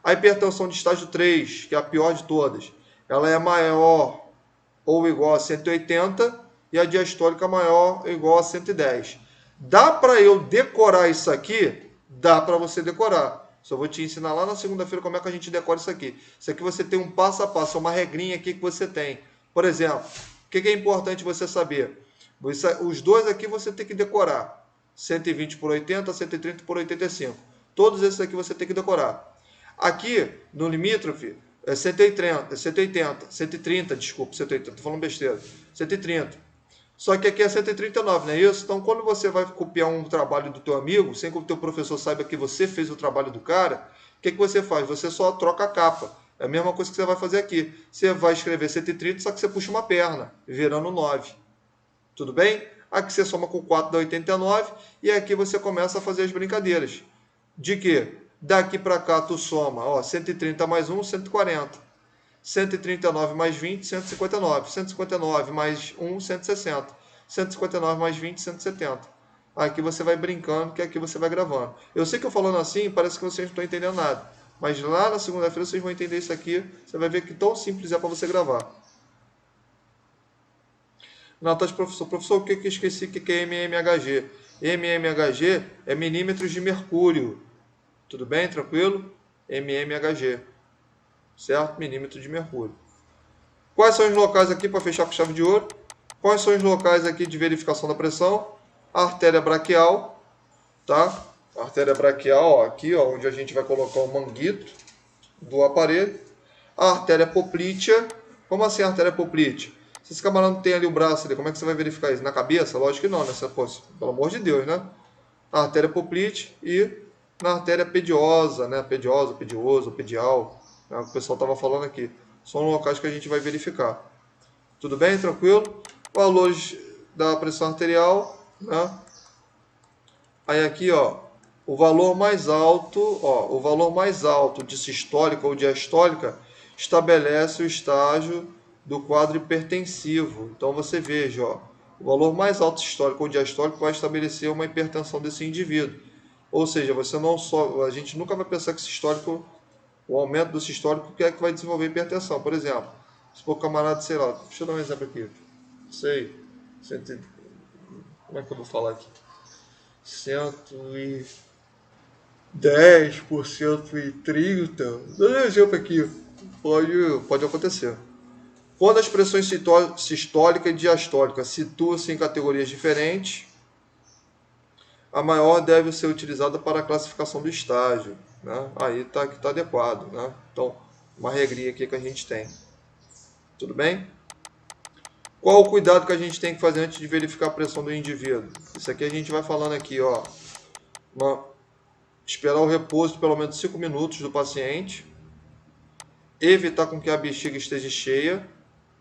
[SPEAKER 1] A hipertensão de estágio 3, que é a pior de todas, ela é maior ou igual a 180 e a diastólica maior ou igual a 110. Dá para eu decorar isso aqui? Dá para você decorar. Só vou te ensinar lá na segunda-feira como é que a gente decora isso aqui. Isso aqui você tem um passo a passo, uma regrinha aqui que você tem. Por exemplo, o que é importante você saber? Os dois aqui você tem que decorar. 120 por 80, 130 por 85. Todos esses aqui você tem que decorar. Aqui, no limítrofe, é 130, 130, desculpa, 180, estou falando besteira. 130. Só que aqui é 139, não é isso? Então, quando você vai copiar um trabalho do teu amigo, sem que o teu professor saiba que você fez o trabalho do cara, o que você faz? Você só troca a capa. É a mesma coisa que você vai fazer aqui. Você vai escrever 130, só que você puxa uma perna, virando 9. Tudo bem? Aqui você soma com 4 dá 89, e aqui você começa a fazer as brincadeiras. De que? Daqui para cá tu soma, ó, 130 mais 1, 140. 139 mais 20, 159. 159 mais 1, 160. 159 mais 20, 170. Aqui você vai brincando, que aqui você vai gravando. Eu sei que eu falando assim, parece que vocês não estão entendendo nada. Mas lá na segunda-feira vocês vão entender isso aqui. Você vai ver que tão simples é para você gravar. Notas, professor, o que eu esqueci? O que é mmHg? mmHg é milímetros de mercúrio. Tudo bem? Tranquilo? mmHg. Certo? Milímetro de mercúrio. Quais são os locais aqui para fechar com chave de ouro? Quais são os locais aqui de verificação da pressão? A artéria braquial, tá? A artéria braquial, ó, aqui, ó, onde a gente vai colocar o manguito do aparelho. A artéria poplítea. Como assim a artéria poplítea? Se esse camarada não tem ali o braço ali, como é que você vai verificar isso? Na cabeça? Lógico que não, né? Pelo amor de Deus, né? A artéria poplítea e na artéria pediosa, né? Pediosa, pedioso, pedial, né? O pessoal estava falando aqui. São locais que a gente vai verificar. Tudo bem? Tranquilo? Valores da pressão arterial, né? Aí aqui, ó, o valor mais alto de sistólica ou diastólica estabelece o estágio do quadro hipertensivo. Então você veja, ó, o valor mais alto sistólico ou diastólico vai estabelecer uma hipertensão desse indivíduo. Ou seja, a gente nunca vai pensar que sistólico, o aumento do sistólico que vai desenvolver hipertensão. Por exemplo, se for camarada, sei lá, deixa eu dar um exemplo aqui. Como é que eu vou falar aqui? 110 por 130. Dá um exemplo aqui. Pode acontecer. Quando as pressões sistólica e diastólica situam-se em categorias diferentes, a maior deve ser utilizada para a classificação do estágio. Né? Aí está adequado. Né? Então, uma regrinha aqui que a gente tem. Tudo bem? Qual o cuidado que a gente tem que fazer antes de verificar a pressão do indivíduo? Isso aqui a gente vai falando aqui, ó. Esperar o repouso de pelo menos 5 minutos do paciente. Evitar com que a bexiga esteja cheia,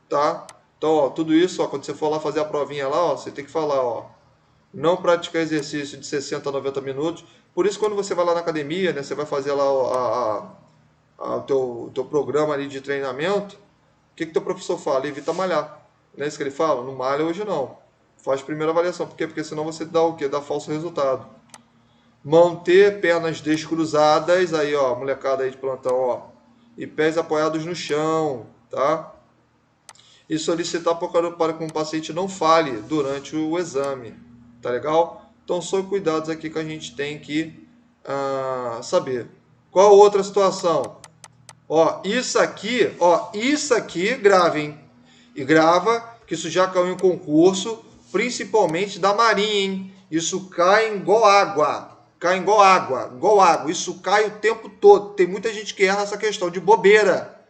[SPEAKER 1] tá? Então, ó, tudo isso, ó, quando você for lá fazer a provinha lá, ó, você tem que falar, ó, não praticar exercício de 60 a 90 minutos. Por isso, quando você vai lá na academia, né, você vai fazer lá o teu programa ali de treinamento, o que teu professor fala? Evita malhar. Não é isso que ele fala? Não malha hoje não. Faz primeira avaliação. Por quê? Porque senão você dá o quê? Dá falso resultado. Manter pernas descruzadas, aí ó, molecada aí de plantão, ó, e pés apoiados no chão, tá? E solicitar para que o paciente não fale durante o exame, tá legal? Então são cuidados aqui que a gente tem que saber. Qual outra situação? Ó, isso aqui, grave, hein? E grava, que isso já caiu em concurso, principalmente da Marinha, hein? Isso cai igual água. Cai igual água, igual água. Isso cai o tempo todo. Tem muita gente que erra essa questão de bobeira.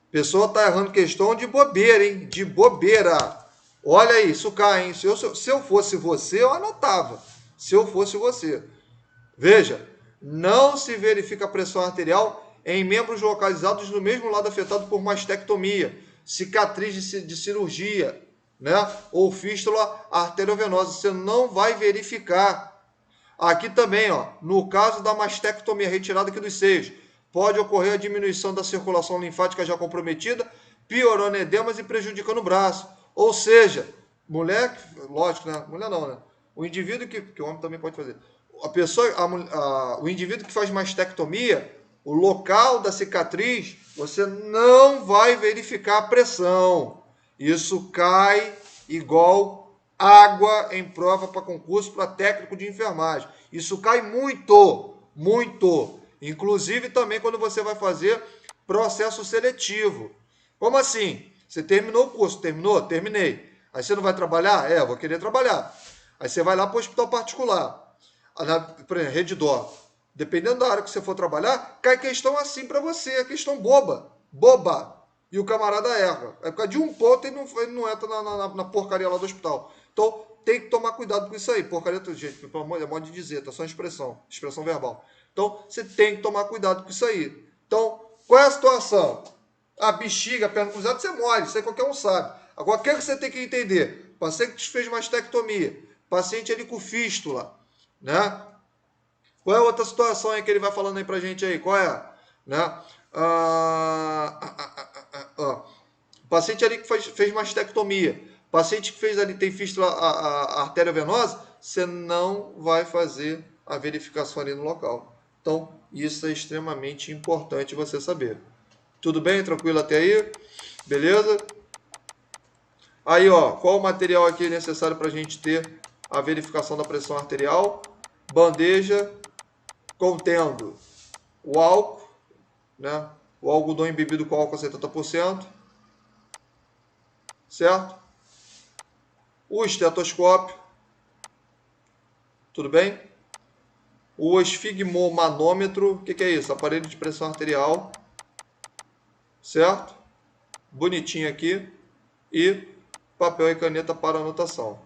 [SPEAKER 1] A pessoa está errando questão de bobeira, hein? De bobeira. Olha aí, isso cai, hein? Se eu fosse você, eu anotava. Se eu fosse você. Veja, não se verifica a pressão arterial em membros localizados no mesmo lado afetado por mastectomia, cicatriz de cirurgia, né? Ou fístula arteriovenosa. Você não vai verificar. Aqui também, ó, no caso da mastectomia, retirada aqui dos seios, pode ocorrer a diminuição da circulação linfática já comprometida, piorando edemas e prejudicando o braço. Ou seja, mulher, lógico, né? Mulher não, né? O indivíduo que o homem também pode fazer. O indivíduo que faz mastectomia o local da cicatriz, você não vai verificar a pressão. Isso cai igual água em prova para concurso para técnico de enfermagem. Isso cai muito, muito. Inclusive também quando você vai fazer processo seletivo. Como assim? Você terminou o curso, terminou? Terminei. Aí você não vai trabalhar? Eu vou querer trabalhar. Aí você vai lá para o hospital particular, por exemplo, Redditor. Dependendo da área que você for trabalhar, cai questão assim para você, questão boba. Boba. E o camarada erra. É por causa de um ponto ele não entra na porcaria lá do hospital. Então, tem que tomar cuidado com isso aí. Porcaria, gente, pelo amor, é modo de dizer, tá só expressão verbal. Então, você tem que tomar cuidado com isso aí. Então, qual é a situação? A bexiga, a perna cruzada, você mole, isso aí qualquer um sabe. Agora, o que você tem que entender? Paciente que fez mastectomia, paciente ali com fístula, né? Qual é a outra situação aí que ele vai falando aí pra gente aí? Qual é? Né? Paciente ali que fez mastectomia, paciente que fez ali, tem fístula a artéria venosa, você não vai fazer a verificação ali no local. Então, isso é extremamente importante você saber. Tudo bem? Tranquilo até aí? Beleza? Aí, ó, qual o material aqui necessário para a gente ter a verificação da pressão arterial? Bandeja contendo o álcool, né? O algodão embebido com álcool a 70%, certo? O estetoscópio, tudo bem? O esfigmomanômetro, o que é isso? Aparelho de pressão arterial, certo? Bonitinho aqui. E papel e caneta para anotação.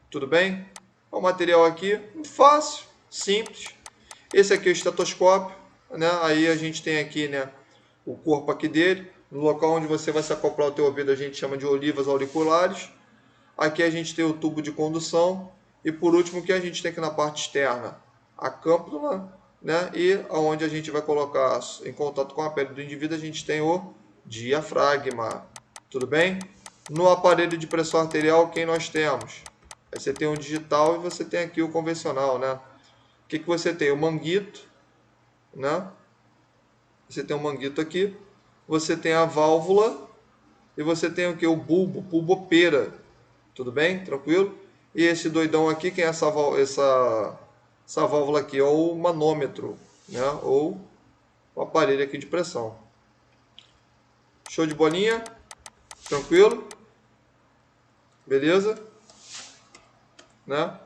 [SPEAKER 1] Tudo bem? O material aqui, fácil, simples. Esse aqui é o estetoscópio, né? Aí a gente tem aqui, né, o corpo aqui dele. No local onde você vai se acoplar o teu ouvido, a gente chama de olivas auriculares. Aqui a gente tem o tubo de condução. E por último, o que a gente tem aqui na parte externa? A câpsula, né? E onde a gente vai colocar em contato com a pele do indivíduo, a gente tem o diafragma. Tudo bem? No aparelho de pressão arterial, quem nós temos? Aí você tem o digital e você tem aqui o convencional, né? O que você tem? O manguito, né? Você tem o manguito aqui. Você tem a válvula. E você tem o que? O bulbo, pulbopeira. Tudo bem? Tranquilo? E esse doidão aqui, quem é essa válvula aqui? É o manômetro, né? Ou o aparelho aqui de pressão. Show de bolinha? Tranquilo? Beleza? Né?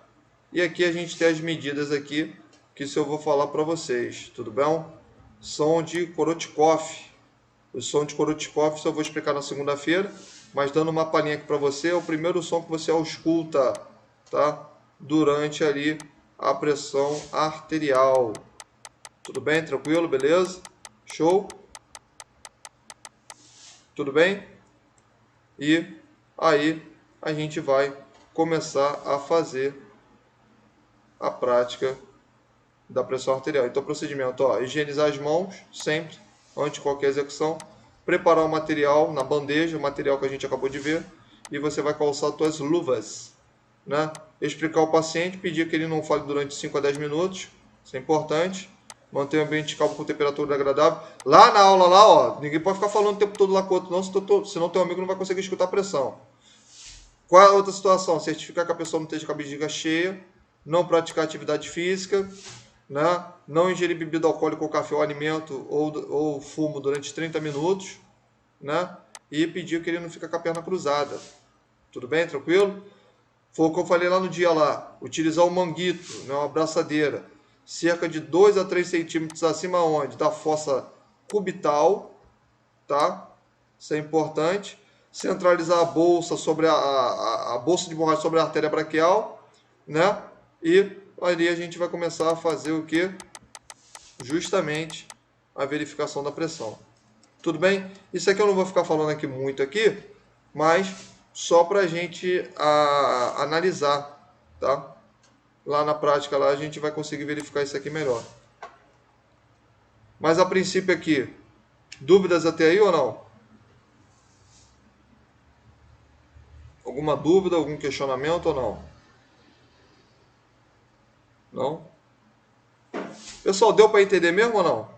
[SPEAKER 1] E aqui a gente tem as medidas aqui, que isso eu vou falar para vocês, tudo bem? Som de Korotkoff. O som de Korotkoff isso eu vou explicar na segunda-feira, mas dando uma palhinha aqui para você, é o primeiro som que você ausculta, tá? Durante ali a pressão arterial. Tudo bem? Tranquilo? Beleza? Show? Tudo bem? E aí a gente vai começar a fazer a prática da pressão arterial. Então, procedimento, ó, higienizar as mãos sempre, antes de qualquer execução, preparar o material na bandeja, o material que a gente acabou de ver, e você vai calçar as suas luvas, né? Explicar ao paciente, pedir que ele não fale durante 5 a 10 minutos, isso é importante. Manter o ambiente calmo com temperatura agradável. Lá na aula, lá, ó, ninguém pode ficar falando o tempo todo lá com o outro, não, senão teu amigo não vai conseguir escutar a pressão. Qual é a outra situação? Certificar que a pessoa não esteja com a bexiga cheia, não praticar atividade física, né? Não ingerir bebida alcoólica ou café ou alimento ou fumo durante 30 minutos, né? E pedir que ele não fique com a perna cruzada. Tudo bem? Tranquilo? Foi o que eu falei lá no dia lá. Utilizar o manguito, né? Uma abraçadeira. Cerca de 2 a 3 centímetros acima onde? Da fossa cubital, tá? Isso é importante. Centralizar a bolsa sobre a bolsa de borracha sobre a artéria braquial, né? E ali a gente vai começar a fazer o que? Justamente a verificação da pressão. Tudo bem? Isso aqui eu não vou ficar falando aqui muito aqui, mas só para a gente analisar, tá? Lá na prática lá a gente vai conseguir verificar isso aqui melhor. Mas a princípio aqui, dúvidas até aí ou não? Alguma dúvida, algum questionamento ou não? Não? Pessoal, deu para entender mesmo ou não?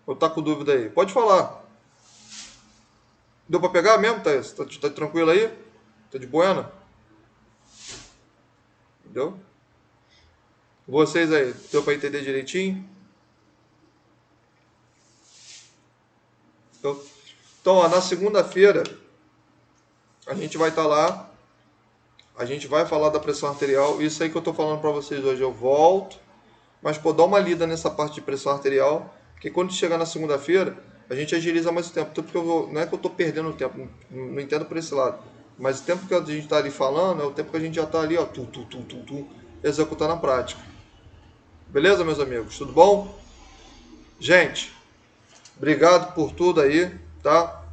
[SPEAKER 1] Ou tá com dúvida aí? Pode falar. Deu para pegar mesmo, Thaís? Tá tranquilo aí? Tá de buena? Entendeu? Vocês aí, deu para entender direitinho? Então, ó, na segunda-feira, a gente vai estar lá, a gente vai falar da pressão arterial. Isso aí que eu estou falando para vocês hoje, eu volto, mas pô, dá uma lida nessa parte de pressão arterial, porque quando chegar na segunda-feira, a gente agiliza mais o tempo. Tanto que não é que eu estou perdendo o tempo, não entendo por esse lado, mas o tempo que a gente está ali falando é o tempo que a gente já está ali, ó, executando a prática. Beleza, meus amigos? Tudo bom? Gente, obrigado por tudo aí, tá?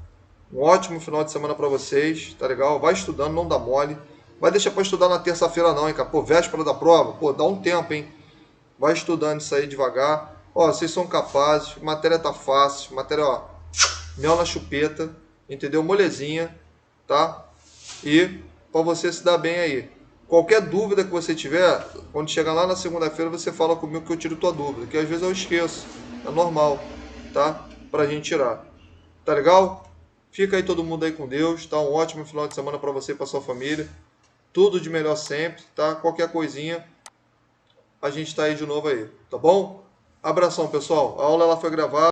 [SPEAKER 1] Um ótimo final de semana para vocês, tá legal? Vai estudando, não dá mole. Vai deixar para estudar na terça-feira não, hein, cara? Pô, véspera da prova, pô, dá um tempo, hein? Vai estudando isso aí devagar. Ó, vocês são capazes, matéria tá fácil, matéria, ó, mel na chupeta, entendeu? Molezinha, tá? E para você se dar bem aí. Qualquer dúvida que você tiver, quando chegar lá na segunda-feira, você fala comigo que eu tiro tua dúvida, que às vezes eu esqueço, é normal, tá? Pra gente tirar. Tá legal? Fica aí todo mundo aí com Deus, tá? Um ótimo final de semana para você e para sua família. Tudo de melhor sempre, tá? Qualquer coisinha, a gente tá aí de novo aí, tá bom? Abração, pessoal. A aula ela foi gravada.